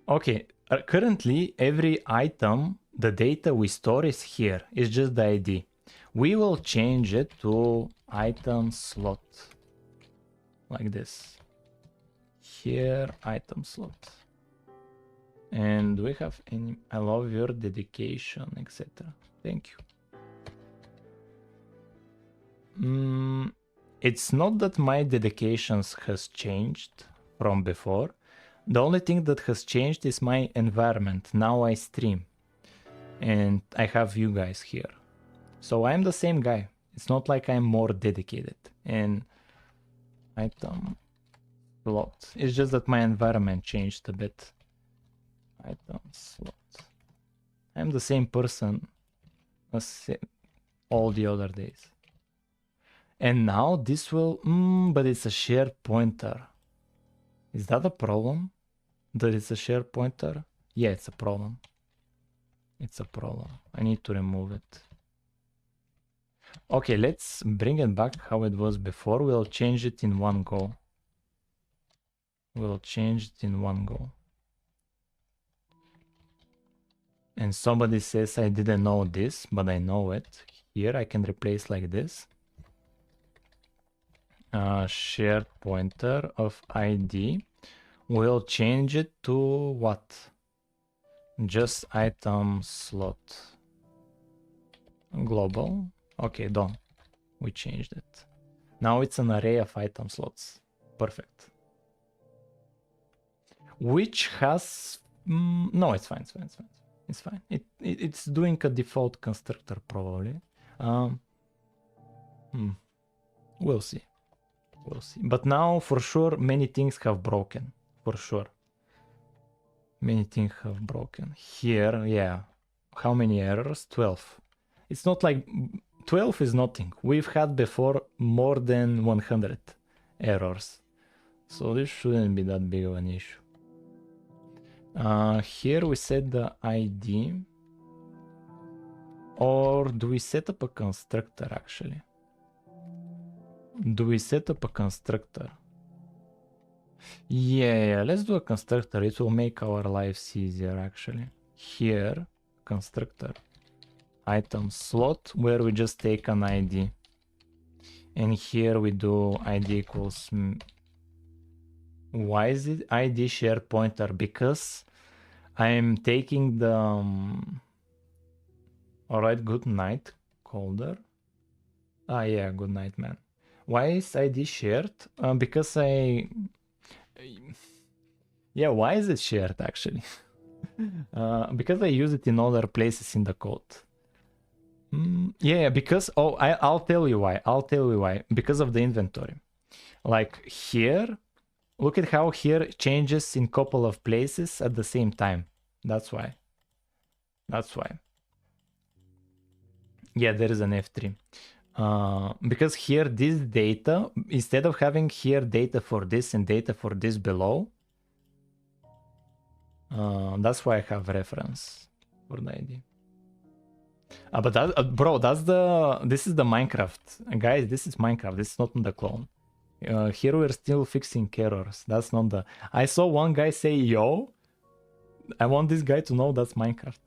Okay, currently every item, the data we store is here. It's just the ID. We will change it to item slot. Like this. Here, item slot. And we have any, I love your dedication, etc. Thank you. It's not that my dedications has changed from before. The only thing that has changed is my environment. Now I stream. And I have you guys here. So I'm the same guy. It's not like I'm more dedicated. And item slot. It's just that my environment changed a bit. Item slot. I'm the same person as all the other days. And now this will, but it's a shared pointer. Is that a problem? That it's a shared pointer? Yeah, it's a problem. It's a problem. I need to remove it. Okay, let's bring it back how it was before. We'll change it in one go. We'll change it in one go. And somebody says I didn't know this, but I know it. Here I can replace like this. Shared pointer of ID. We'll change it to what? Just item slot. Global. Okay, done. We changed it. Now it's an array of item slots. Perfect. Which has... no, it's fine, it's fine, it's fine. It's fine. It's doing a default constructor probably. We'll see. We'll see. But now for sure many things have broken. For sure. Many things have broken. Here, yeah. How many errors? 12. It's not like 12 is nothing. We've had before more than 100 errors. So this shouldn't be that big of an issue. Here we set the ID. Or do we set up a constructor actually? Do we set up a constructor? Yeah, let's do a constructor. It will make our lives easier actually. Here, constructor. Item slot, where we just take an ID. And here we do ID equals... Why is it ID share pointer? Because I'm taking the... Alright, good night, Calder. Ah, yeah, good night, man. Why is ID shared? Because I... Yeah, why is it shared actually? Because I use it in other places in the code. Yeah, because... Oh, I'll tell you why. I'll tell you why. Because of the inventory. Like here... Look at how here it changes in couple of places at the same time. That's why. That's why. Yeah, there is an F3. Because here this data, instead of having here data for this and data for this below, That's why I have reference for the ID. But that, bro, this is the Minecraft. Guys, this is Minecraft. This is not the clone. Here we're still fixing errors. That's not the... I saw one guy say, yo, I want this guy to know that's Minecraft.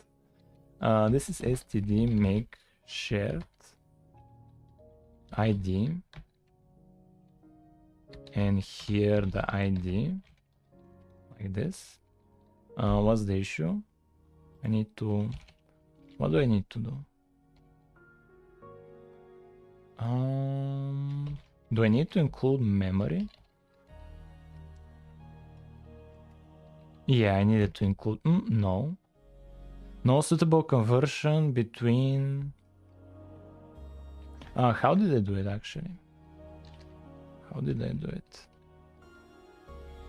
This is std make shared ID. And here the ID. Like this. What's the issue? I need to... What do I need to do? Do I need to include memory? Yeah, I needed to include... no. No suitable conversion between... how did I do it actually? How did I do it?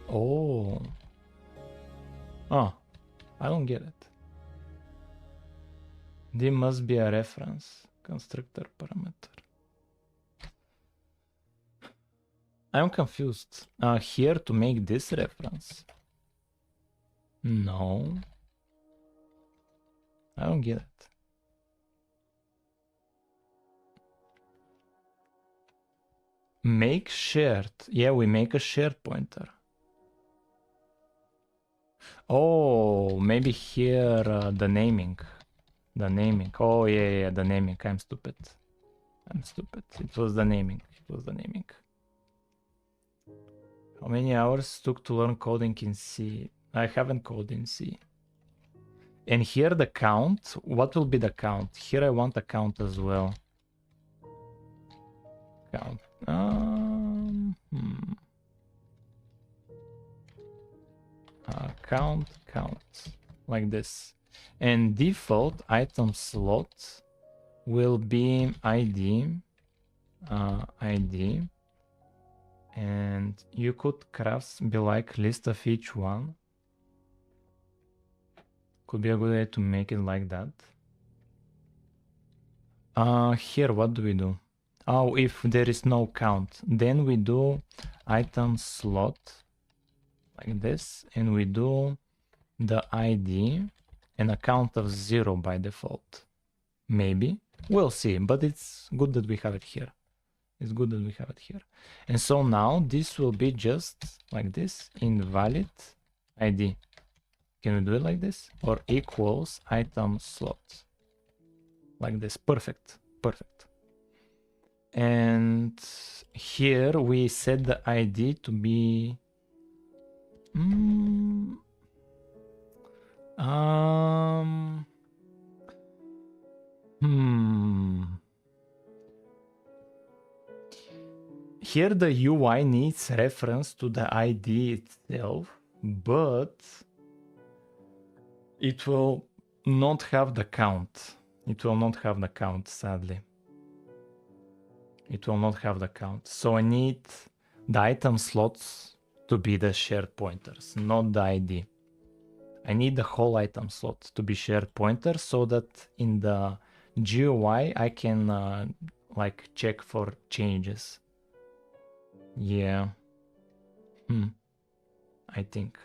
Oh. Oh, I don't get it. There must be a reference constructor parameter. I'm confused. Here to make this reference. No. I don't get it. Make shared. Yeah, we make a shared pointer. Oh, maybe here the naming. The naming. Oh, yeah, the naming. I'm stupid. It was the naming. How many hours took to learn coding in C? I haven't coded in C. And here the count. What will be the count? Here I want a count as well. Count. Count. Like this. And default item slot will be ID. ID. And you could crafts be like list of each one. Could be a good way to make it like that. Here, what do we do? Oh, if there is no count, then we do item slot like this, and we do the ID and a count of 0 by default. Maybe. We'll see, but it's good that we have it here. And so now this will be just like this, invalid ID. Can we do it like this? Or equals item slot. Like this. Perfect. And here we set the ID to be... Here the UI needs reference to the ID itself, but it will not have the count. Sadly. It will not have the count. So I need the item slots to be the shared pointers, not the ID. I need the whole item slot to be shared pointers so that in the GUI I can like check for changes. Yeah. I think.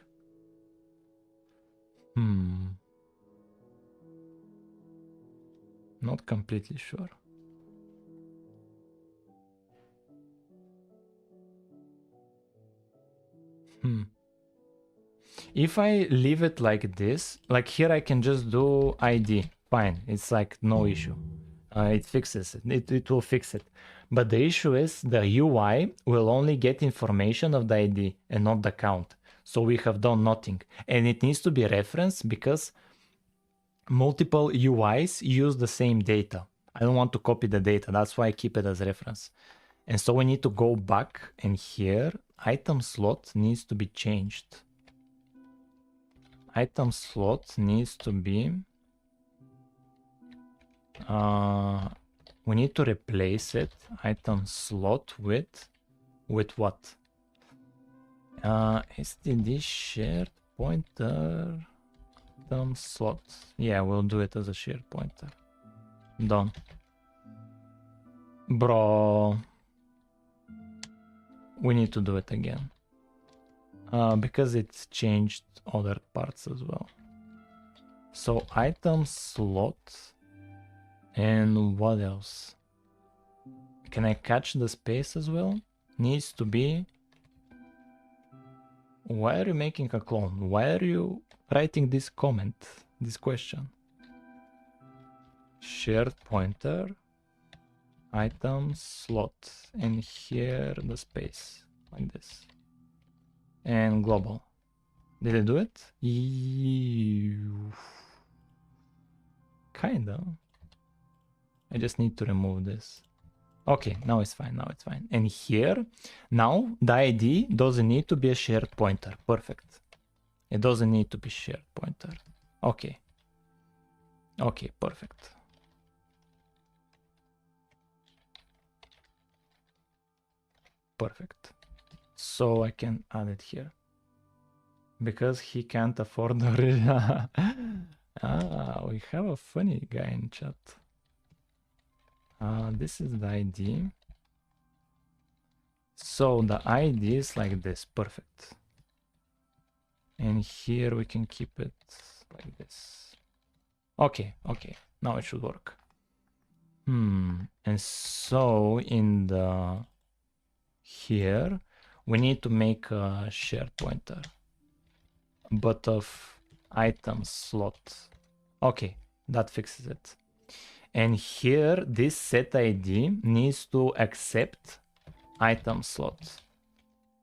Not completely sure. If I leave it like this, like here I can just do ID. Fine, it's like no issue. It fixes it. It will fix it. But the issue is the UI will only get information of the ID and not the count. So we have done nothing. And it needs to be referenced because multiple UIs use the same data. I don't want to copy the data. That's why I keep it as reference. And so we need to go back, and here item slot needs to be changed. Item slot needs to be... we need to replace it. Item slot with what? STD shared pointer. Item slot. Yeah, we'll do it as a shared pointer. Done. Bro. We need to do it again. because it's changed other parts as well. So item slot, and what else? Can I catch the space as well? Needs to be. Why are you making a clone? Why are you writing this comment, this question? Shared pointer, item slot, and here the space, like this. And global. Did I do it? Kinda. I just need to remove this. Okay, now it's fine, now it's fine. And here, now the ID doesn't need to be a shared pointer. Perfect. It doesn't need to be shared pointer. Okay. Okay, perfect. Perfect. So I can add it here. Because he can't afford the... we have a funny guy in chat. This is the ID. So the ID is like this, perfect. And here we can keep it like this. Okay, okay, now it should work. And so in the here we need to make a shared pointer, but of item slot. Okay, that fixes it. And here this set ID needs to accept item slot,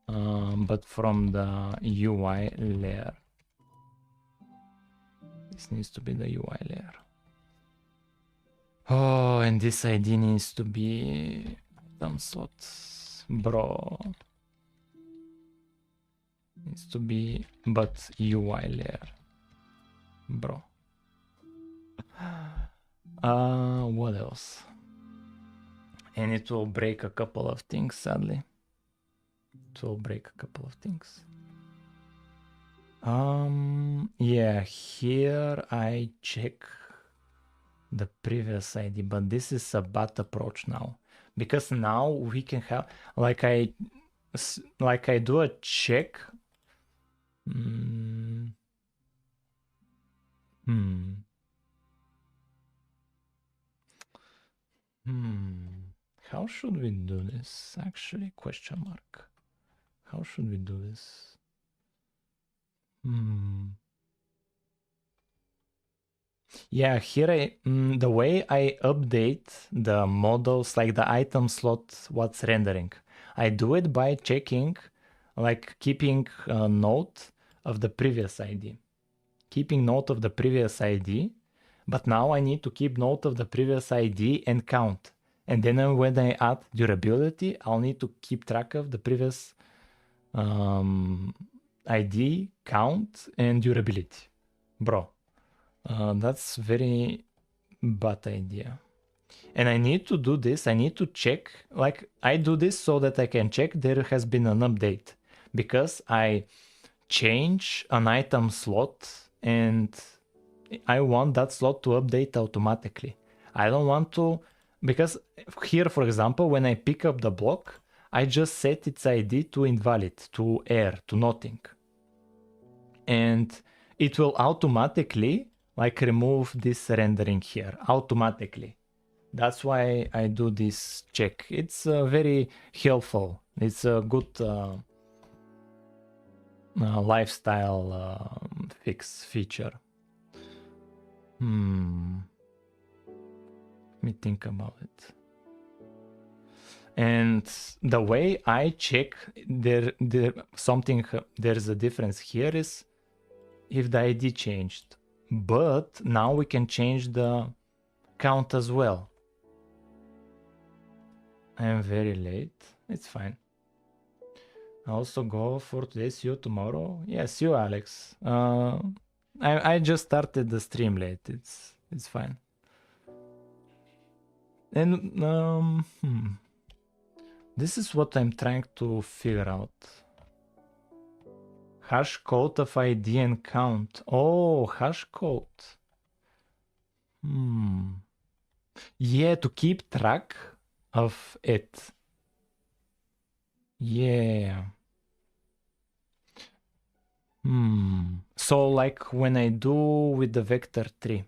but from the UI layer. This needs to be the UI layer. Oh, and this ID needs to be item slot, bro. Needs to be, but UI layer, bro. What else? And it will break a couple of things, sadly. It will break a couple of things. Yeah, here I check the previous ID, but this is a bad approach now, because now we can have, like I do a check. How should we do this? Actually, question mark. How should we do this? Yeah, here the way I update the models, like the item slot, what's rendering, I do it by checking, like keeping a note of the previous ID. Keeping note of the previous ID, but now I need to keep note of the previous ID and count. And then when I add durability, I'll need to keep track of the previous ID, count, and durability. Bro, that's very bad idea. And I need to do this. I need to check, like I do this so that I can check there has been an update, because I change an item slot and I want that slot to update automatically. I don't want to, because here, for example, when I pick up the block, I just set its ID to invalid, to error, to nothing. And it will automatically like remove this rendering here automatically. That's why I do this check. It's very helpful. It's a good lifestyle fix feature. Let me think about it. And the way I check there's a difference here is if the ID changed, but now we can change the count as well. I am very late. It's fine. I also go for today. See you tomorrow. Yeah, see you, Alex. I just started the stream late. It's fine. And this is what I'm trying to figure out. Hash code of ID and count. Oh, hash code. Yeah, to keep track of it. Yeah. So like when I do with the vector tree,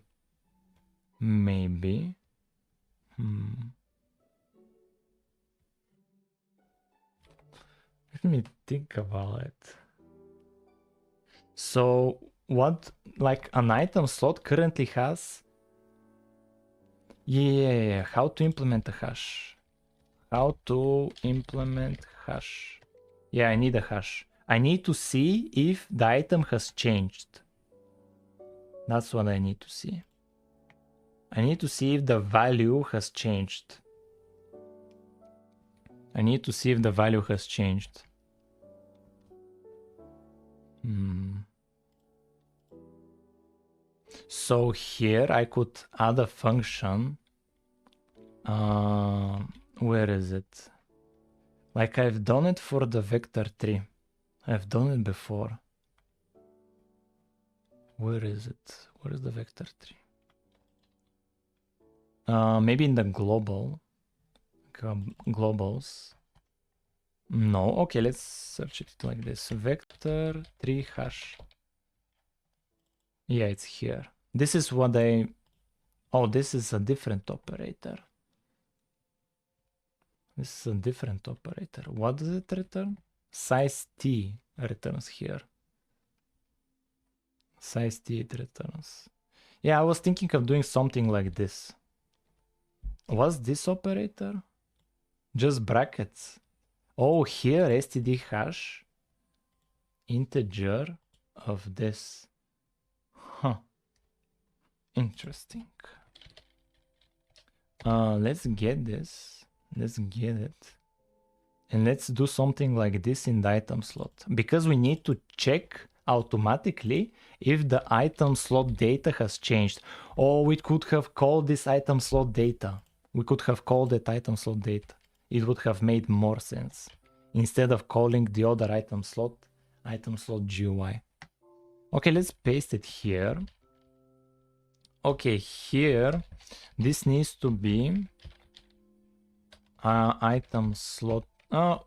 maybe. Let me think about it. So what, like an item slot currently has? Yeah, how to implement a hash? How to implement hash? Yeah, I need a hash. I need to see if the item has changed. That's what I need to see. I need to see if the value has changed. I need to see if the value has changed. So here I could add a function. Where is it? Like I've done it for the vector tree. I've done it before. Where is it? Where is the vector tree? Maybe in the global. Globals. No, okay, let's search it like this. Vector tree hash. Yeah, it's here. This is what I... Oh, this is a different operator. This is a different operator. What does it return? Size T returns here. Size T it returns. Yeah, I was thinking of doing something like this. What's this operator? Just brackets. Oh, here std hash integer of this. Huh. Interesting. Let's get this. Let's get it. And let's do something like this in the item slot. Because we need to check automatically if the item slot data has changed. Or we could have called this item slot data. We could have called it item slot data. It would have made more sense. Instead of calling the other item slot GUI. Okay, let's paste it here. Okay, here, this needs to be item slot.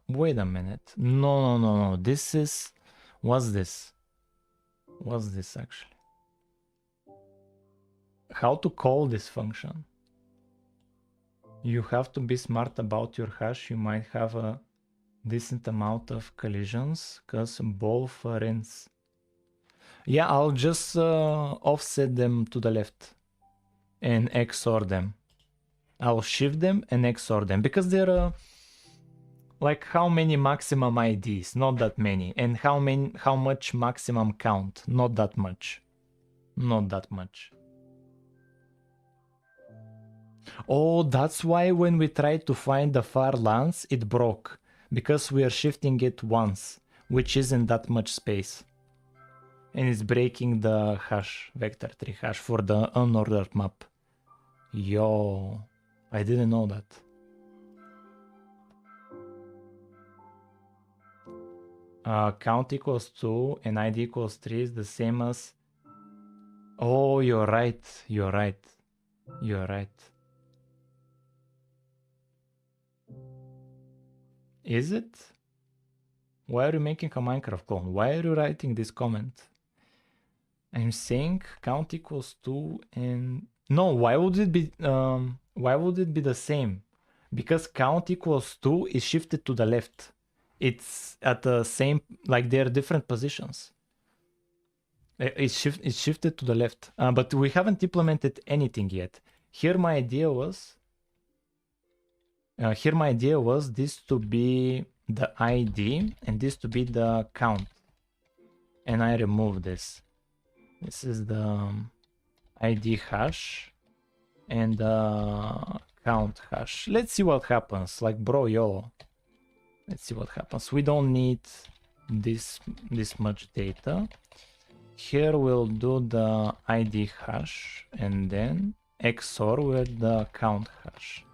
Wait a minute. No. This is, what's this? What's this actually? How to call this function? You have to be smart about your hash. You might have a decent amount of collisions because both are ins. Yeah, I'll just offset them to the left and XOR them. I'll shift them and XOR them because they're like how many maximum IDs? Not that many. And how much maximum count? Not that much. Not that much. Oh, that's why when we tried to find the far lands, it broke. Because we are shifting it once, which isn't that much space. And it's breaking the hash, vector tree hash for the unordered map. Yo, I didn't know that. Count equals 2 and ID equals 3 is the same as... Oh, you're right. You're right. You're right. Is it? Why are you making a Minecraft clone? Why are you writing this comment? I'm saying count equals 2 and... No, why would it be the same? Because count equals 2 is shifted to the left. It's at the same, like they're different positions. It's shifted to the left, but we haven't implemented anything yet. Here my idea was this to be the ID and this to be the count. And I remove this. This is the ID hash and the count hash. Let's see what happens. Like, bro, yo. Let's see what happens. We don't need this much data. Here we'll do the ID hash and then XOR with the count hash.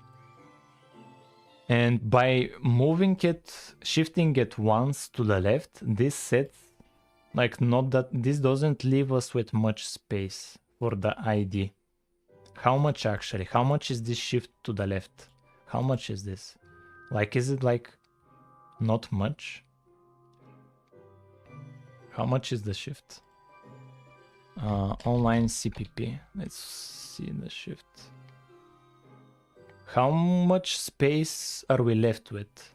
And by moving it, shifting it once to the left, this sets, like, not that this doesn't leave us with much space for the ID. How much actually? How much is this shift to the left? How much is this? Like, is it like not much? How much is the shift? Online CPP. Let's see the shift. How much space are we left with?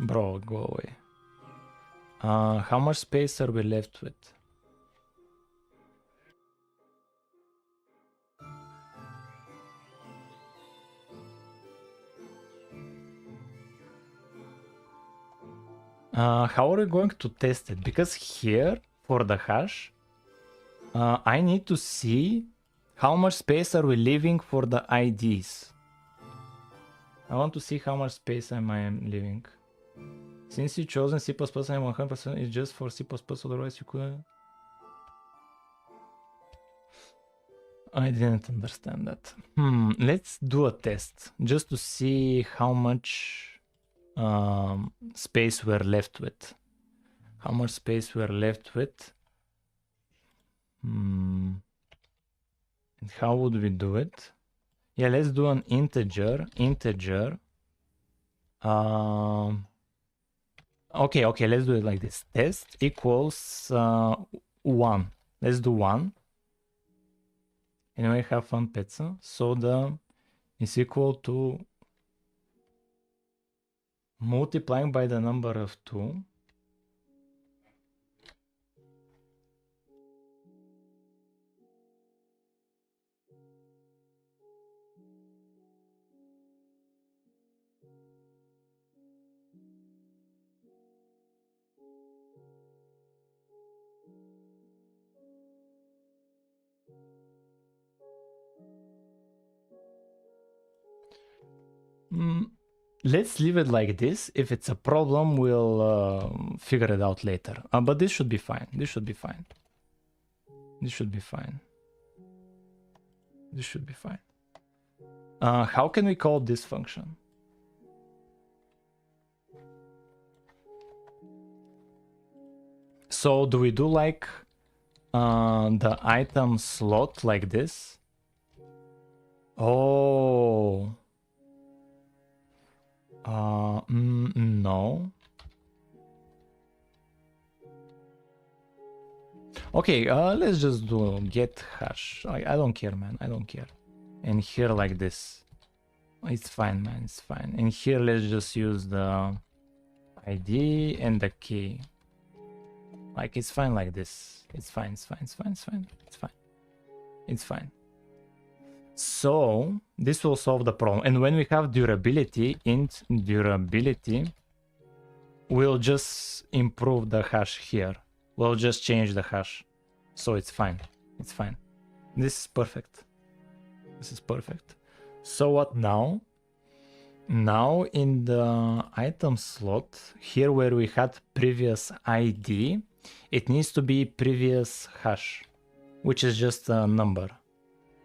Bro, go away. How much space are we left with? How are we going to test it? Because here, for the hash, I need to see how much space are we leaving for the IDs. I want to see how much space am I leaving. Since you chosen C++ and 100% is just for C++, otherwise you could... I didn't understand that. Let's do a test just to see how much space we're left with. How much space we're left with. And how would we do it? Yeah, let's do an integer. Okay, let's do it like this. Test equals 1. Let's do 1. Anyway, have fun, pizza. So the is equal to multiplying by the number of 2. Let's leave it like this. If it's a problem, we'll figure it out later. But this should be fine. This should be fine. How can we call this function? So do we do like the item slot like this? Oh. No. Okay, let's just do get hash. I don't care, man. I don't care. And here like this. It's fine, man. It's fine. And here let's just use the ID and the key. Like it's fine like this. It's fine. So this will solve the problem. And when we have durability, int durability, we'll just improve the hash here. We'll just change the hash. So it's fine. This is perfect. So what now? Now in the item slot, here where we had previous ID, it needs to be previous hash, which is just a number.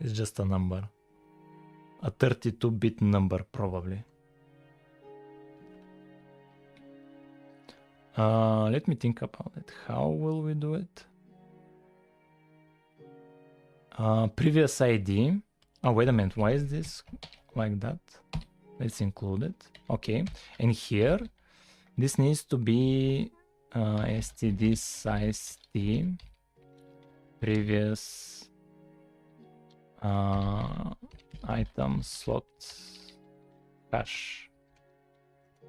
It's just a number. A 32-bit number, probably. Let me think about it. How will we do it? Previous ID. Oh, wait a minute. Why is this like that? Let's include it. Okay. And here, this needs to be std size t previous item slot hash,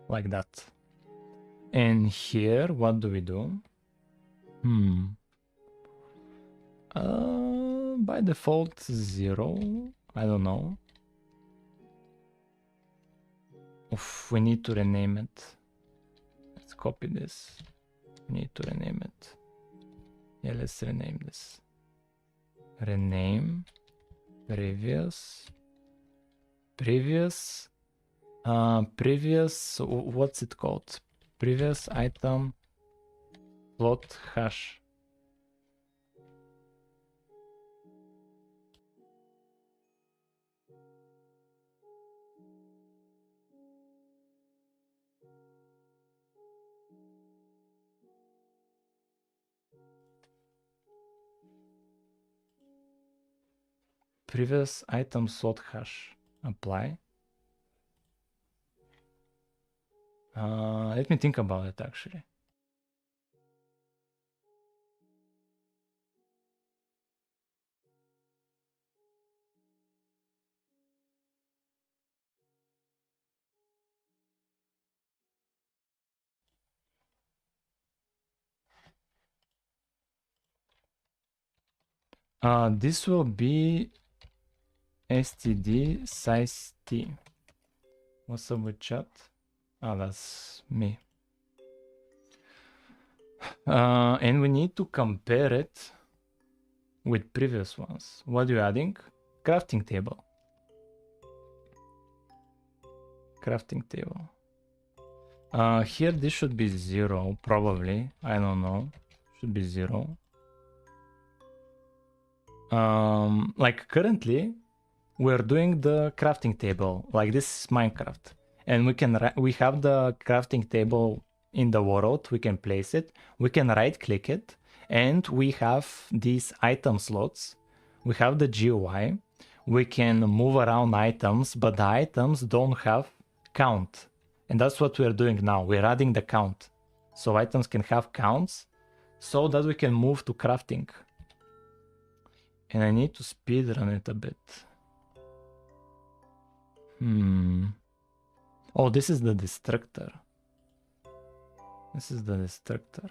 like that. And here, what do we do? By default 0. I don't know. Oof, we need to rename it. Let's copy this. We need to rename it. Yeah, let's rename this. Rename previous, what's it called? Previous item plot hash. Previous item slot hash. Apply. Let me think about it actually. This will be std size t. What's up with chat? Oh, that's me. And we need to compare it with previous ones. What are you adding? Crafting table. Crafting table. Here this should be 0, probably. I don't know. Should be 0. Like currently, we're doing the crafting table. Like this is Minecraft, and we have the crafting table in the world. We can place it. We can right click it, and we have these item slots. We have the GUI. We can move around items, but the items don't have count. And that's what we're doing now. We're adding the count. So items can have counts so that we can move to crafting. And I need to speedrun it a bit. Oh, this is the destructor. This is the destructor.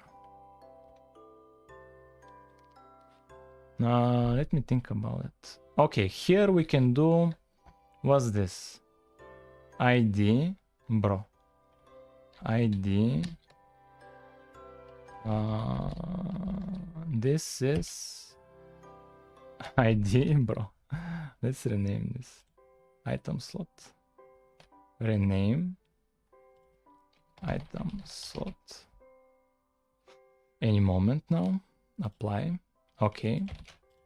Let me think about it. Okay, here we can do... What's this? ID. Bro. ID. This is... ID, bro. Let's rename this. Item slot. Rename. Item slot. Any moment now. Apply. Okay.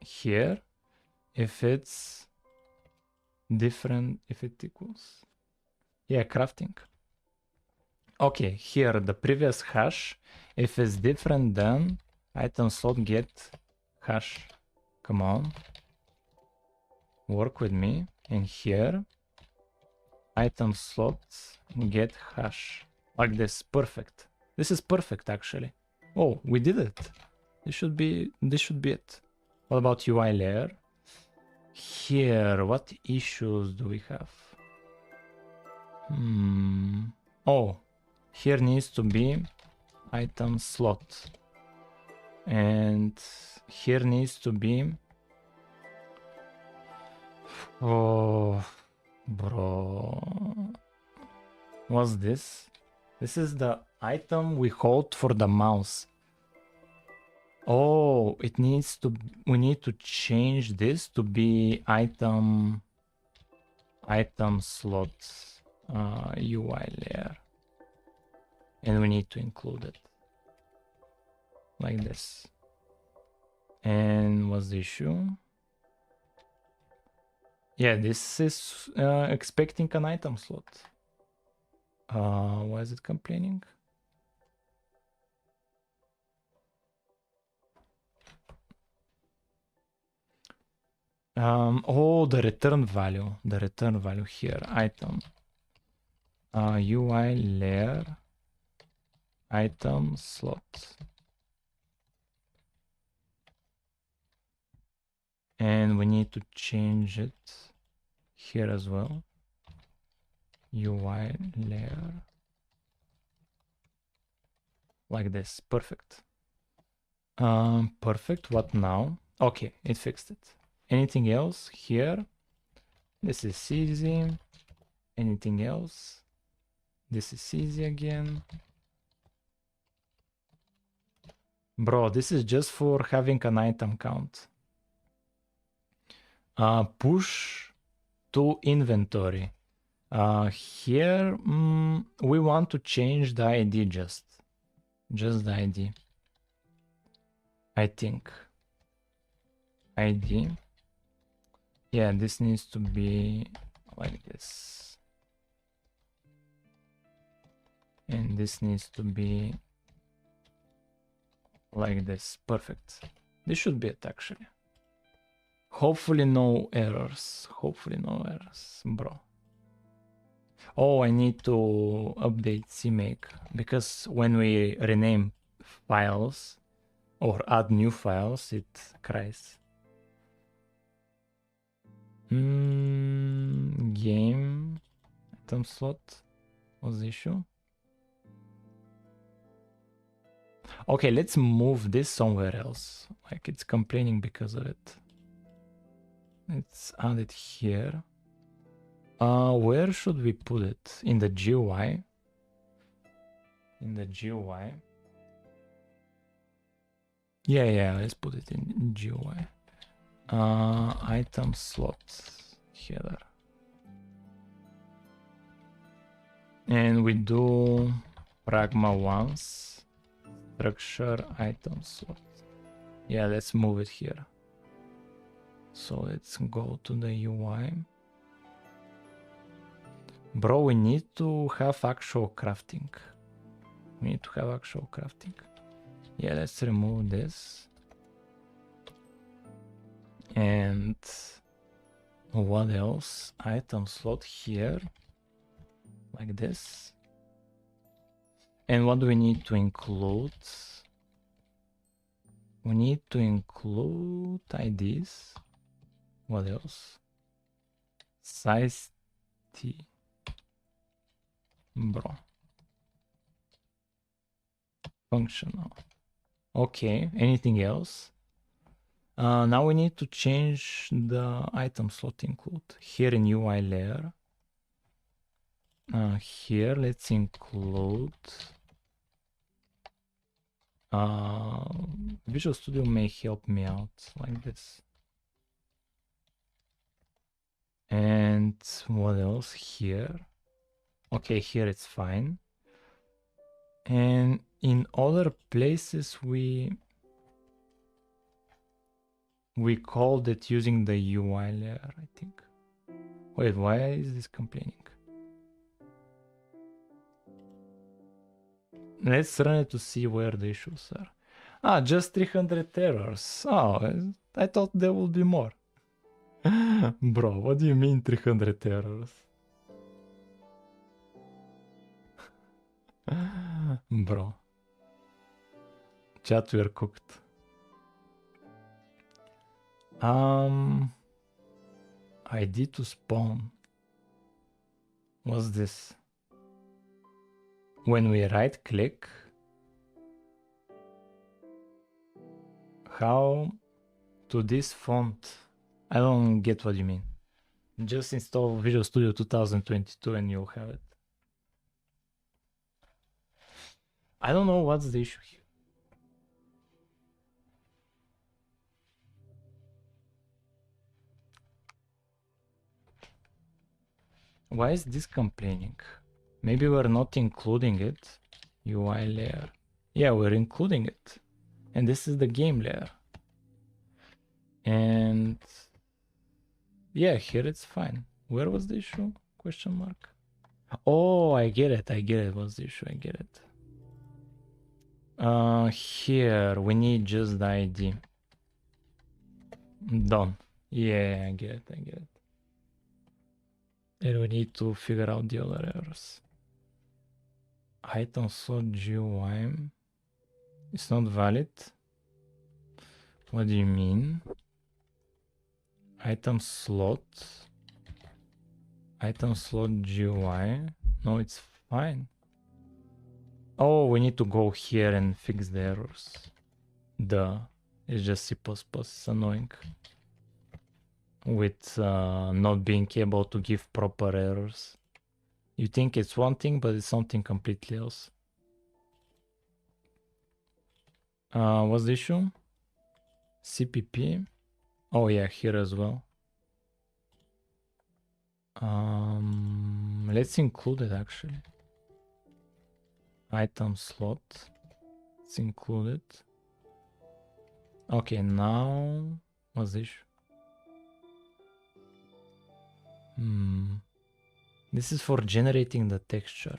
Here. If it's different, if it equals. Yeah, crafting. Okay, here the previous hash. If it's different than item slot get hash. Come on. Work with me. And here. Item slots get hash. Like this. Perfect. This is perfect actually. Oh, we did it. This should be it. What about UI layer? Here, what issues do we have? Oh, here needs to be item slot. And here needs to be... Oh, bro. What's this? This is the item we hold for the mouse. Oh, it needs to... We need to change this to be item slots UI layer. And we need to include it. Like this. And what's the issue? Yeah, this is expecting an item slot. Why is it complaining? Oh, the return value here, item, UI layer, item slot. And we need to change it here as well. UI layer. Like this, perfect. Perfect, what now? Okay, it fixed it. Anything else here? This is easy. Anything else? This is easy again. Bro, this is just for having an item count. Push to inventory. Here, we want to change the ID just the ID. I think. ID. Yeah, this needs to be like this. And this needs to be like this. Perfect. This should be it actually. Hopefully no errors. Hopefully no errors, bro. Oh, I need to update CMake because when we rename files or add new files, it cries. Game item slot. What's the issue? Okay, let's move this somewhere else. Like it's complaining because of it. Let's add it here. Where should we put it? In the GUI? In the GUI? Yeah, let's put it in GUI. Item slot header. And we do pragma once, structure item slot. Yeah, let's move it here. So let's go to the UI. Bro, we need to have actual crafting. Yeah, let's remove this. And what else? Item slot here. Like this. And what do we need to include? We need to include IDs. What else? Size T. Bro. Functional. Okay, anything else? Now we need to change the item slot include. Here in UI layer. Here, let's include... Visual Studio may help me out like this. And what else here? Okay, here it's fine. And in other places we called it using the UI layer, I think. Wait, why is this complaining? Let's run it to see where the issues are. Just 300 errors. Oh, I thought there would be more. Bro, what do you mean 300 errors? Bro. Chat, we're cooked. ID to spawn. What's this? When we right click, how to this font? I don't get what you mean. Just install Visual Studio 2022 and you'll have it. I don't know what's the issue here. Why is this complaining? Maybe we're not including it. UI layer. Yeah, we're including it. And this is the game layer. And yeah, here it's fine. Where was the issue? Question mark. Oh, I get it. What's the issue? I get it. Here we need just the ID. Done. Yeah, I get it. And we need to figure out the other errors. Item slot GUI. It's not valid. What do you mean? Item slot GUI. No, it's fine. Oh, we need to go here and fix the errors. Duh. It's just C++. It's annoying. With not being able to give proper errors. You think it's one thing, but it's something completely else. What's the issue? CPP. Oh yeah, here as well. Let's include it actually. Item slot. Let's include it. Okay, now what's the issue? This is for generating the texture.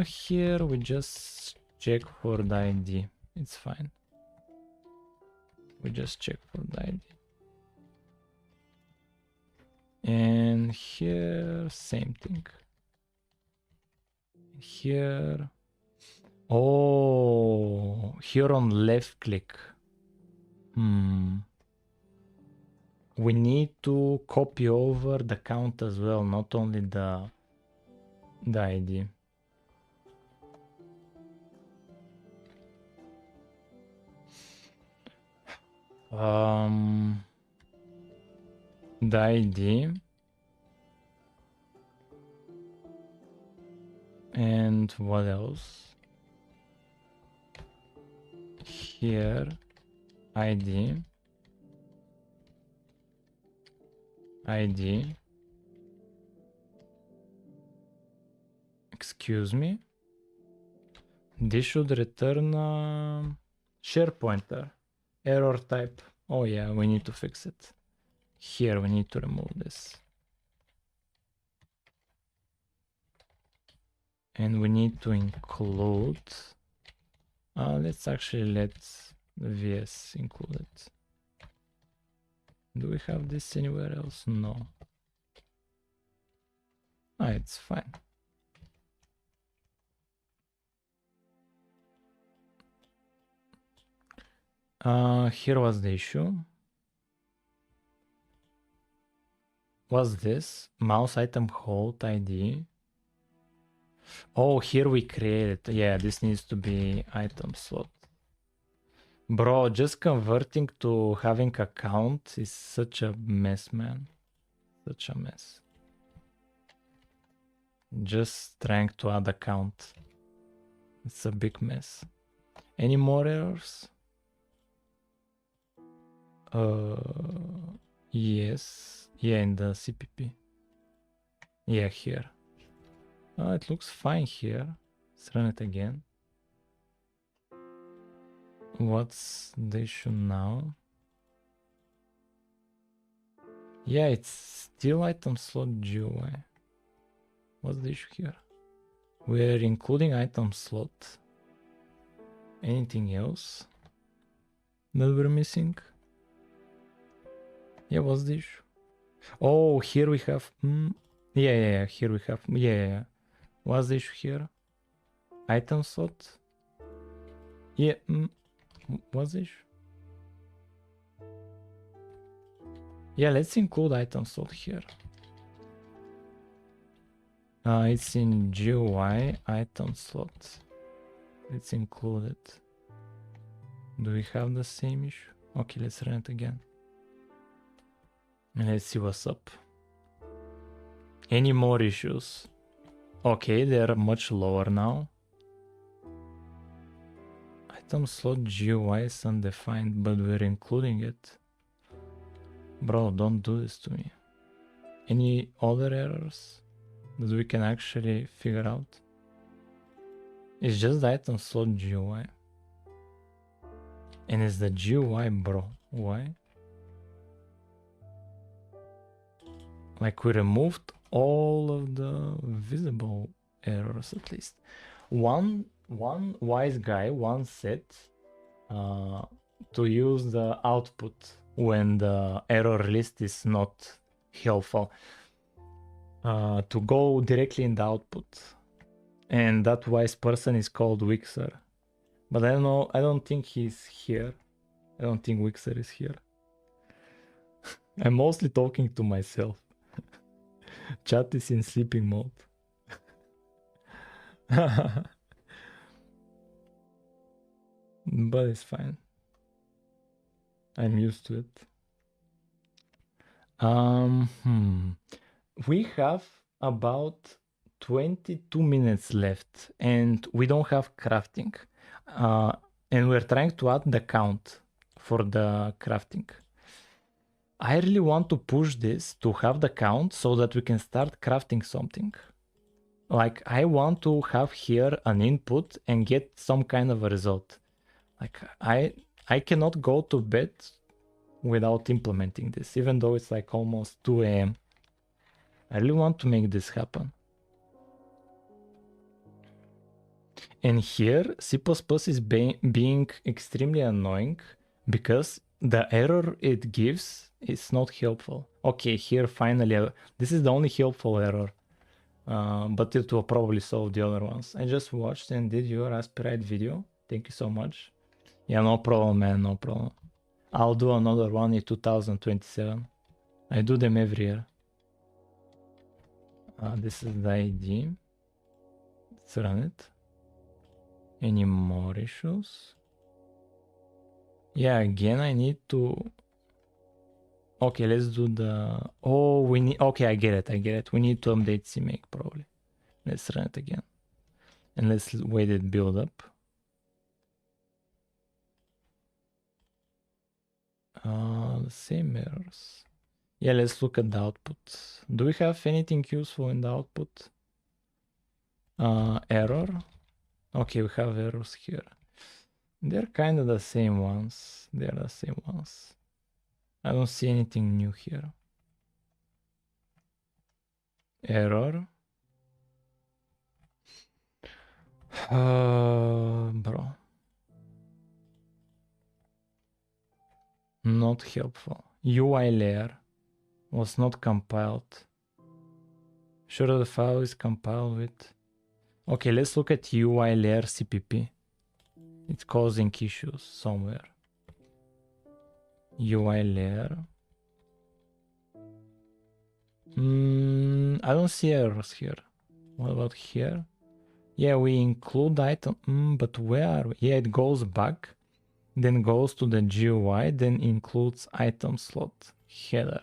Here we just check for the ID. It's fine. We just check for the ID. And here, same thing. Here. Oh, here on left click. We need to copy over the count as well, not only the ID. the ID. And what else? Here, ID. ID. Excuse me. This should return a share pointer. Error type. Oh yeah, we need to fix it. Here we need to remove this. And we need to include, let's actually let VS include it. Do we have this anywhere else? No. It's fine. Here was the issue. What's this? Mouse item hold ID. Oh, here we created. Yeah, this needs to be item slot. Bro, just converting to having account is such a mess, man. Such a mess. Just trying to add account. It's a big mess. Any more errors? Yes. Yeah, in the CPP. Yeah, here. It looks fine here. Let's run it again. What's the issue now? Yeah, it's still item slot GUI. What's the issue here? We're including item slot. Anything else that we're missing? Yeah, what's the issue? Oh, here we have... Yeah, here we have... Yeah. What's the issue here? Item slot? Yeah, what's the issue? Yeah, let's include item slot here. It's in GUI item slot. Let's include it. Do we have the same issue? Okay, let's run it again. And let's see what's up. Any more issues? Okay, they're much lower now. Item slot GUI is undefined, but we're including it. Bro, don't do this to me. Any other errors that we can actually figure out? It's just the item slot GUI. And it's the GUI, bro. Why? Like, we removed all of the visible errors, at least. One wise guy once said to use the output when the error list is not helpful. To go directly in the output. And that wise person is called Wixer. But I don't know, I don't think he's here. I don't think Wixer is here. I'm mostly talking to myself. Chat is in sleeping mode. But it's fine. I'm used to it. We have about 22 minutes left and we don't have crafting. And we're trying to add the count for the crafting. I really want to push this to have the count so that we can start crafting something. Like, I want to have here an input and get some kind of a result. Like, I cannot go to bed without implementing this, even though it's like almost 2 a.m. I really want to make this happen. And here, C++ is being extremely annoying because the error it gives is not helpful. Okay, here finally, this is the only helpful error, but it will probably solve the other ones. I just watched and did your Aspirite video. Thank you so much. Yeah, no problem, man, no problem. I'll do another one in 2027. I do them every year. This is the ID. Let's run it. Any more issues? Yeah, again, I need to Okay, let's do the... Oh, we need... Okay, I get it. We need to update CMake probably. Let's run it again. And let's wait it build up. The same errors. Yeah, let's look at the output. Do we have anything useful in the output? Error. Okay, we have errors here. They're kind of the same ones. I don't see anything new here. Error. Bro. Not helpful. UI layer was not compiled. Sure the file is compiled with... Okay, let's look at UI layer CPP. It's causing issues somewhere. UI layer. I don't see errors here. What about here? Yeah, we include item, but where are we? Yeah, it goes back, then goes to the GUI, then includes item slot header.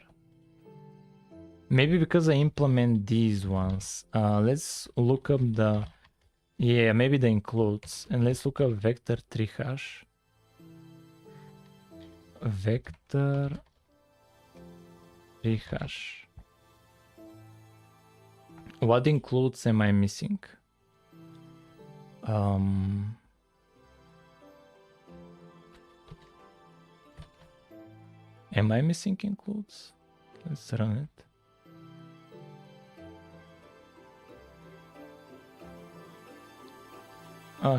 Maybe because I implement these ones. Let's look up the... Yeah, maybe the includes. And let's look up vector 3 hash. Vector 3 hash. What includes am I missing? Am I missing includes? Let's run it.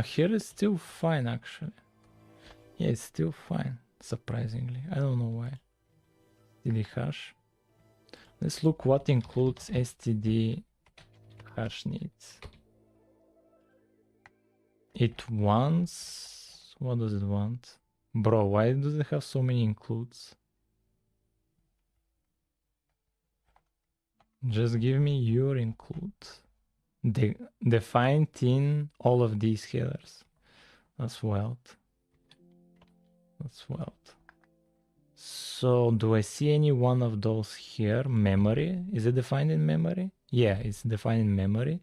Here it's still fine actually. Yeah, it's still fine, surprisingly. I don't know why. STD hash. Let's look what includes STD hash needs. It wants... What does it want? Bro, why does it have so many includes? Just give me your include. Defined in all of these headers. That's wild. That's wild. So do I see any one of those here? Memory? Is it defined in memory? Yeah, it's defined in memory.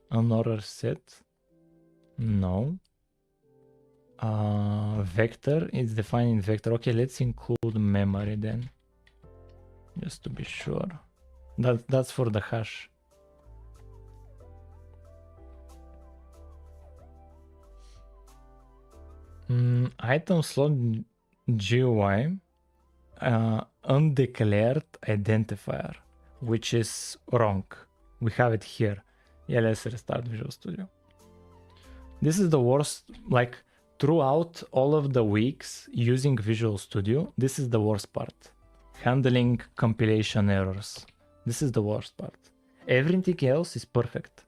Another set? No. Vector is defined in vector. Okay, let's include memory then. Just to be sure. That's for the hash. Item slot GUI undeclared identifier, which is wrong. We have it here. Yeah, let's restart Visual Studio. This is the worst, like throughout all of the weeks using Visual Studio, this is the worst part. Handling compilation errors. This is the worst part. Everything else is perfect.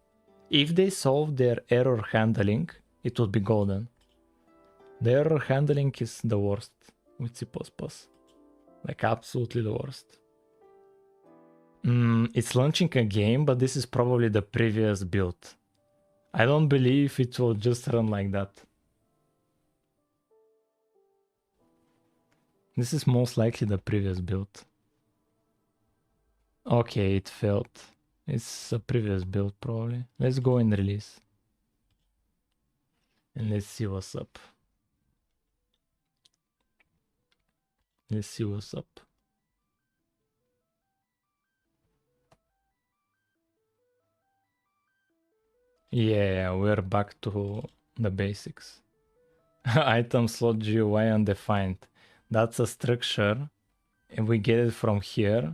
If they solve their error handling, it would be golden. The error handling is the worst with C++. Like absolutely the worst. It's launching a game, but this is probably the previous build. I don't believe it will just run like that. This is most likely the previous build. Okay, it failed. It's a previous build probably. Let's go and release. And let's see what's up. Let's see what's up. Yeah, we're back to the basics. Item slot GUI undefined. That's a structure and we get it from here.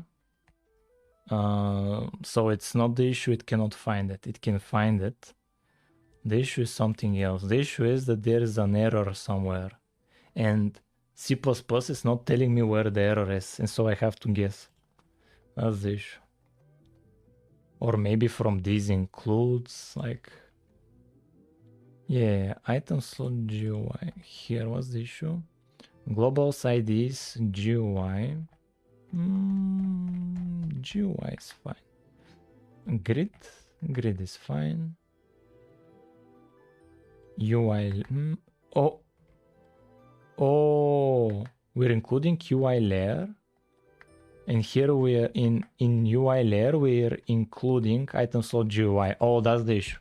So it's not the issue, it cannot find it. It can find it. The issue is something else. The issue is that there is an error somewhere. And C++ is not telling me where the error is. And so I have to guess. That's the issue. Or maybe from these includes, like... Yeah, item slot GUI. Here, what's the issue? Global IDs GUI. GUI is fine. Grid is fine. UI. Oh, we're including UI layer. And here we are in UI layer, we're including item slot GUI. Oh, that's the issue.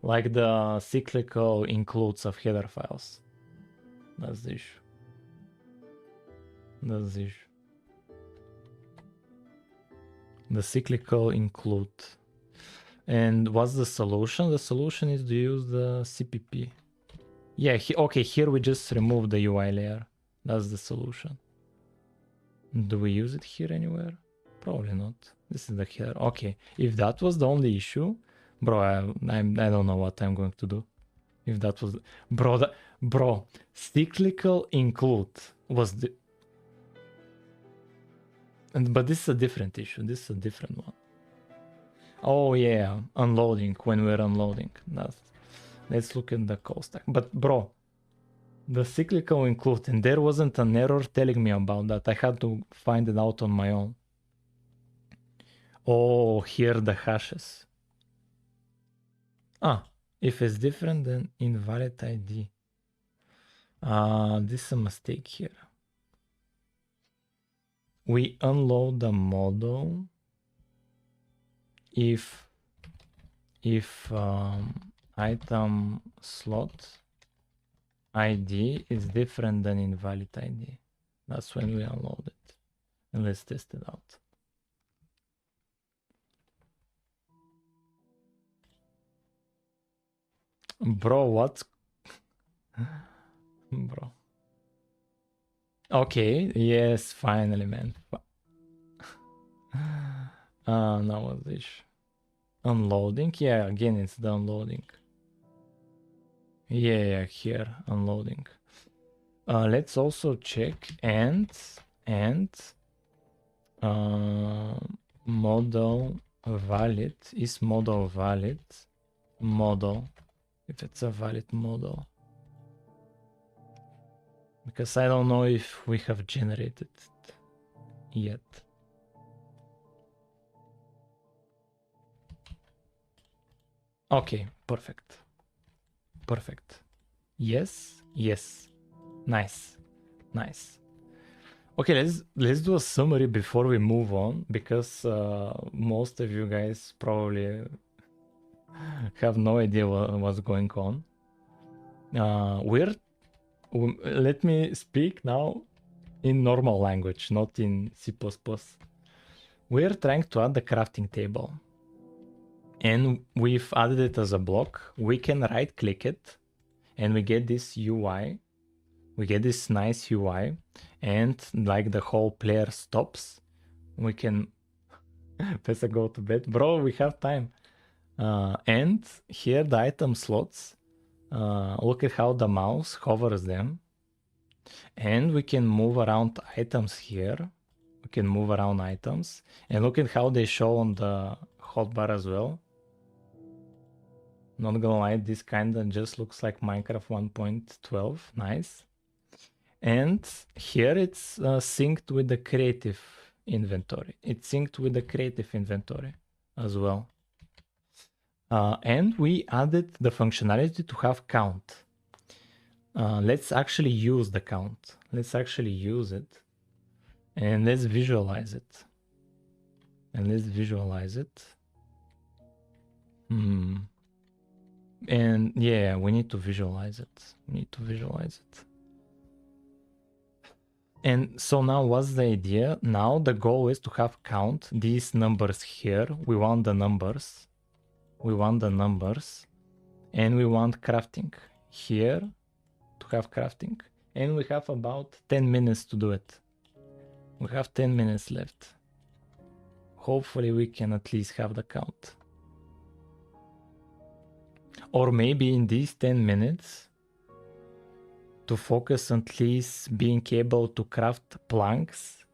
Like the cyclical includes of header files. That's the issue. That's the issue. The cyclical include. And what's the solution? The solution is to use the CPP. Yeah, okay, here we just remove the UI layer. That's the solution. Do we use it here anywhere? Probably not. This is the header. Okay, if that was the only issue, bro, I don't know what I'm going to do. If that was, bro, cyclical include was the, but this is a different issue. This is a different one. Oh yeah, unloading when we're unloading. Let's look at the call stack. But bro, the cyclical include, and there wasn't an error telling me about that. I had to find it out on my own. Oh, here the hashes. If it's different than invalid ID. This is a mistake here. We unload the model if item slot ID is different than invalid ID. That's when we unload it. And let's test it out. Bro, what? Bro. Okay, yes, finally, man. Now what's this? Unloading? Yeah, again, it's the unloading. Yeah, here, unloading. Let's also check and model valid. Is model valid? Model. If it's a valid model. Because I don't know if we have generated it yet. Okay, perfect. Perfect. Yes, yes. Nice. Nice. Okay, let's do a summary before we move on, because most of you guys probably have no idea what's going on. Let me speak now in normal language, not in C++. We're trying to add the crafting table, and we've added it as a block. We can right click it and we get this UI. We get this nice UI, and like the whole player stops. We can Pesa go to bed. Bro, we have time. And here the item slots. Look at how the mouse hovers them. And we can move around items here. We can move around items. And look at how they show on the hotbar as well. Not gonna lie, this kinda just looks like Minecraft 1.12. Nice. And here it's synced with the creative inventory. It's synced with the creative inventory as well. And we added the functionality to have count. Let's actually use the count. Let's actually use it. And let's visualize it. And yeah, we need to visualize it. And so now what's the idea? Now the goal is to have count these numbers here. We want the numbers. And we want crafting here to have crafting. And we have about 10 minutes to do it. We have 10 minutes left. Hopefully we can at least have the count. Or maybe in these 10 minutes to focus on at least being able to craft planks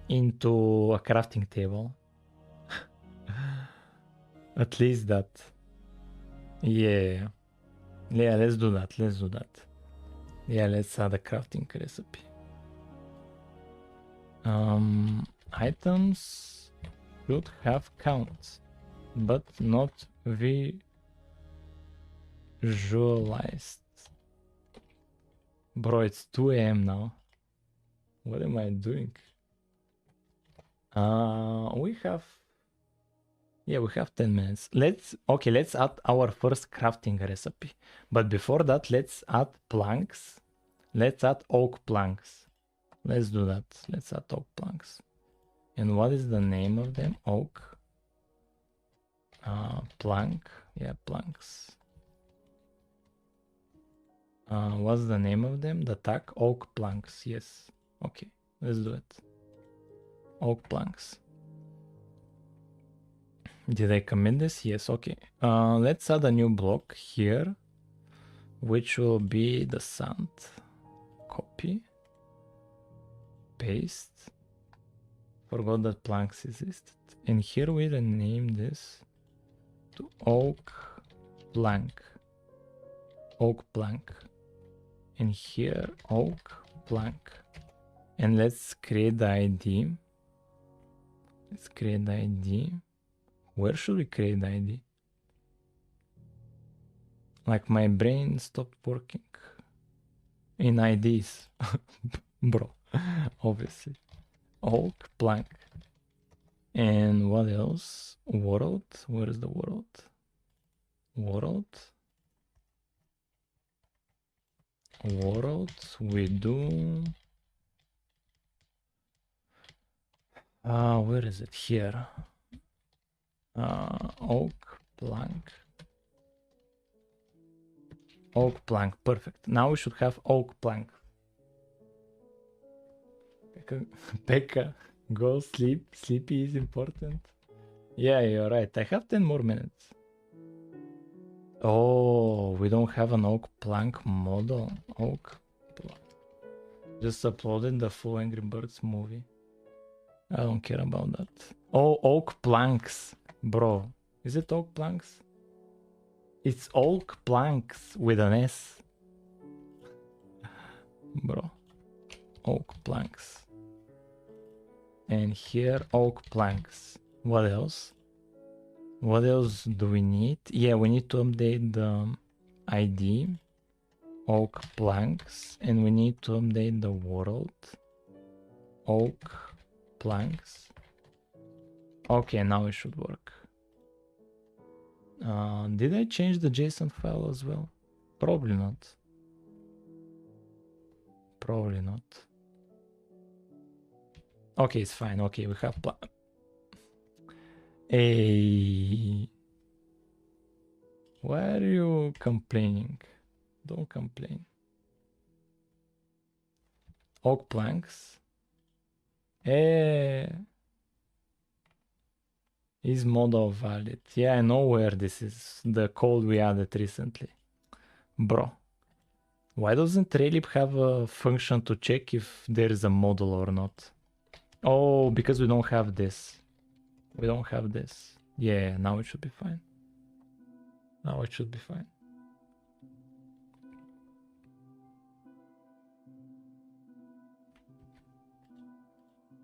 into a crafting table. At least that. Yeah, let's do that. Yeah, let's add a crafting recipe. Items should have counts, but not visualized. Bro, it's 2 AM now. What am I doing? We have, yeah, we have 10 minutes. Let's add our first crafting recipe. But before that, let's add planks. Let's add oak planks. Let's do that. Let's add oak planks. And what is the name of them? Oak. Plank. Yeah, planks. What's the name of them? The tag? Oak planks. Yes. Okay, let's do it. Oak planks. Did I commit this? Yes, okay. Let's add a new block here, which will be the sand. Copy. Paste. Forgot that planks existed. And here we rename this to oak plank. Oak plank. And here oak plank. And let's create the ID. Let's create the ID. Where should we create the ID? Like my brain stopped working. In IDs. Bro, obviously. Oak plank. And what else? World. Where is the world? World. World. We do. Where is it? Here. Oak plank. Oak plank. Perfect. Now we should have oak plank. Pekka, go sleep. Sleepy is important. Yeah, you're right. I have 10 more minutes. Oh, we don't have an oak plank model. Oak plank. Just uploaded the full Angry Birds movie. I don't care about that. Oh, oak planks. Bro, is it oak planks? It's oak planks with an S. Bro, oak planks. And here oak planks. What else? What else do we need? Yeah, we need to update the ID. Oak planks. And we need to update the world. Oak planks. Okay, now it should work. Did I change the JSON file as well? Probably not. Probably not. Okay, it's fine. Okay, we have Hey, why are you complaining? Don't complain. Oak planks. Is model valid? Yeah, I know where this is. The code we added recently. Bro, why doesn't Raylib have a function to check if there is a model or not? Oh, because we don't have this. We don't have this. Yeah, now it should be fine. Now it should be fine.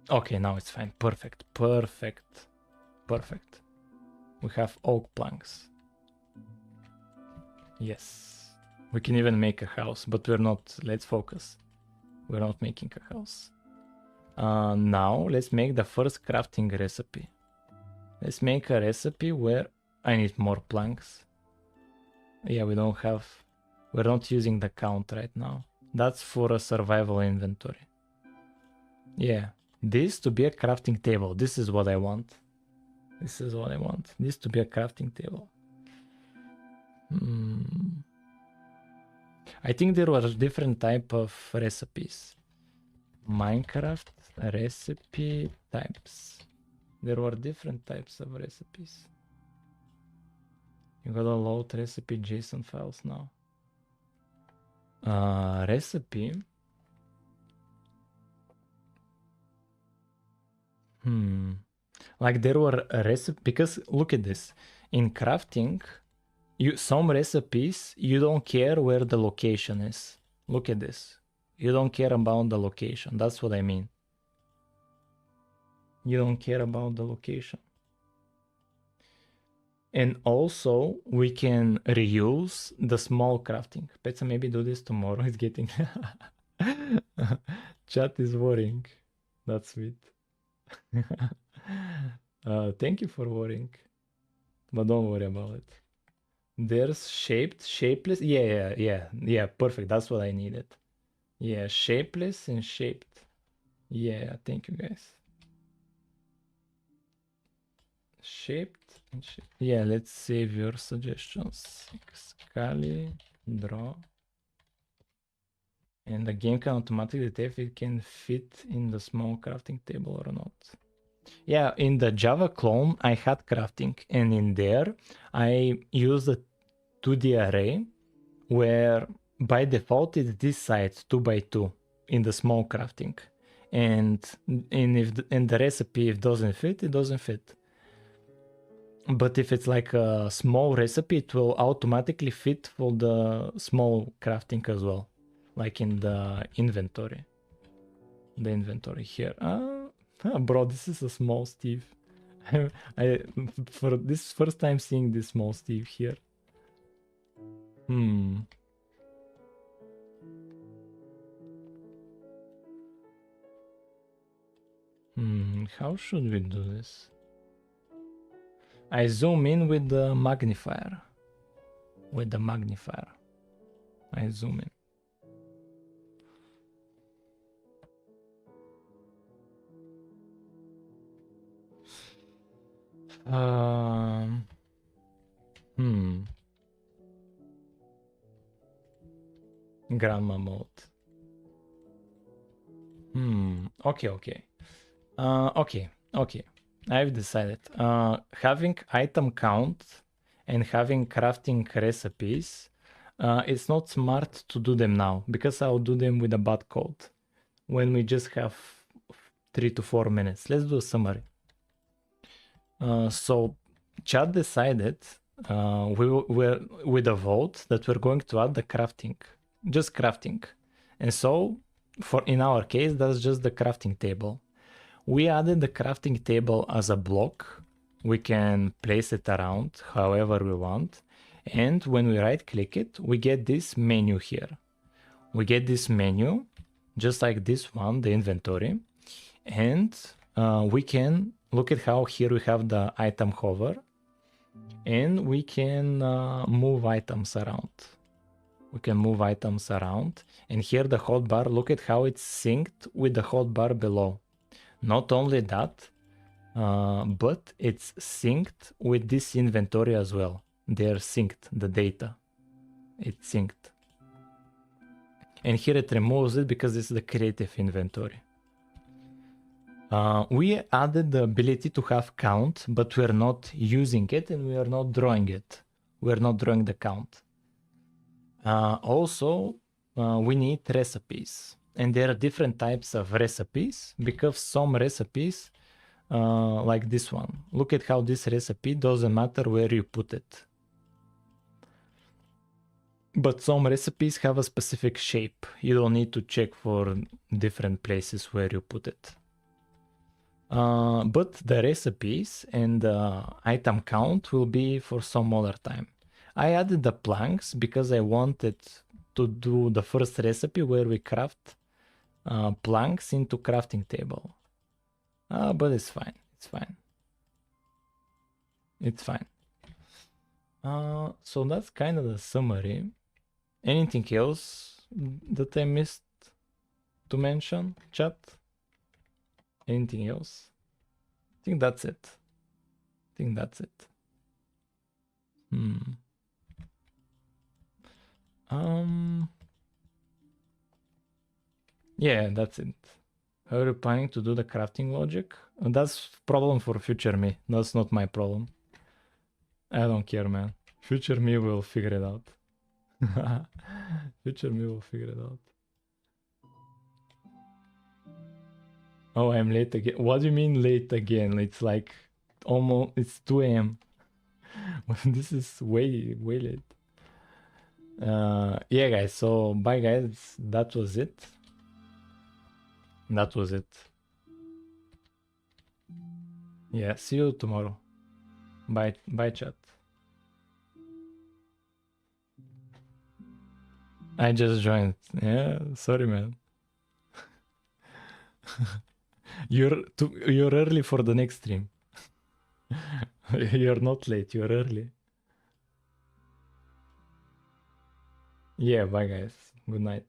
Okay, now it's fine. Perfect. Perfect. Perfect. We have oak planks. Yes. We can even make a house, but we're not. Let's focus. We're not making a house. Now let's make the first crafting recipe. Let's make a recipe where I need more planks. Yeah, we don't have. We're not using the count right now. That's for a survival inventory. Yeah. This to be a crafting table. This is what I want. This is what I want. This to be a crafting table. I think there were different type of recipes. Minecraft recipe types. There were different types of recipes. You gotta load recipe JSON files now. Recipe. Like there were a recipe, because look at this. In crafting, some recipes, you don't care where the location is. Look at this. You don't care about the location. That's what I mean. You don't care about the location. And also, we can reuse the small crafting. Let's maybe do this tomorrow. It's getting... Chat is worrying. That's sweet. Thank you for worrying, but don't worry about it. There's shaped, shapeless. Yeah. Perfect. That's what I needed. Yeah, shapeless and shaped. Yeah, thank you guys. Shaped and shaped. Yeah, let's save your suggestions. Scali, draw. And the game can automatically detect if it can fit in the small crafting table or not. Yeah, in the Java clone, I had crafting, and in there, I used a 2D array where by default it's this size 2 by 2 in the small crafting. And if in the recipe if it doesn't fit, it doesn't fit. But if it's like a small recipe, it will automatically fit for the small crafting as well, like in the inventory. The inventory here. Bro, this is a small Steve. I for this first time seeing this small Steve here. How should we do this? I zoom in with the magnifier. I zoom in. Grandma mode. Okay. Okay. I've decided. Having item count and having crafting recipes, it's not smart to do them now because I'll do them with a bad code when we just have 3 to 4 minutes. Let's do a summary. So chat decided we're with a vote that we're going to add the crafting, just crafting. And so for in our case, that's just the crafting table. We added the crafting table as a block. We can place it around however we want. And when we right click it, we get this menu here. We get this menu, just like this one, the inventory. And we can look at how here we have the item hover. And we can move items around. And here the hotbar, look at how it's synced with the hotbar below. Not only that, but it's synced with this inventory as well. They're synced, the data. It's synced. And here it removes it because it's the creative inventory. We added the ability to have count, but we're not using it and we are not drawing it. We're not drawing the count. Also, we need recipes. And there are different types of recipes because some recipes, like this one, look at how this recipe doesn't matter where you put it. But some recipes have a specific shape. You don't need to check for different places where you put it. But the recipes and the item count will be for some other time. I added the planks because I wanted to do the first recipe where we craft planks into crafting table. But it's fine. So that's kind of the summary. Anything else that I missed to mention, chat? Anything else? I think that's it. Yeah, that's it. How are you planning to do the crafting logic? That's problem for future me. That's not my problem. I don't care, man. Future me will figure it out. Future me will figure it out. Oh, I'm late again. What do you mean late again? It's like almost, it's 2 a.m. This is way late. Yeah, guys. So bye, guys. That was it. Yeah, see you tomorrow. Bye, chat. I just joined. Yeah, sorry, man. You're early for the next stream. You're not late, you're early. Yeah, bye guys. Good night.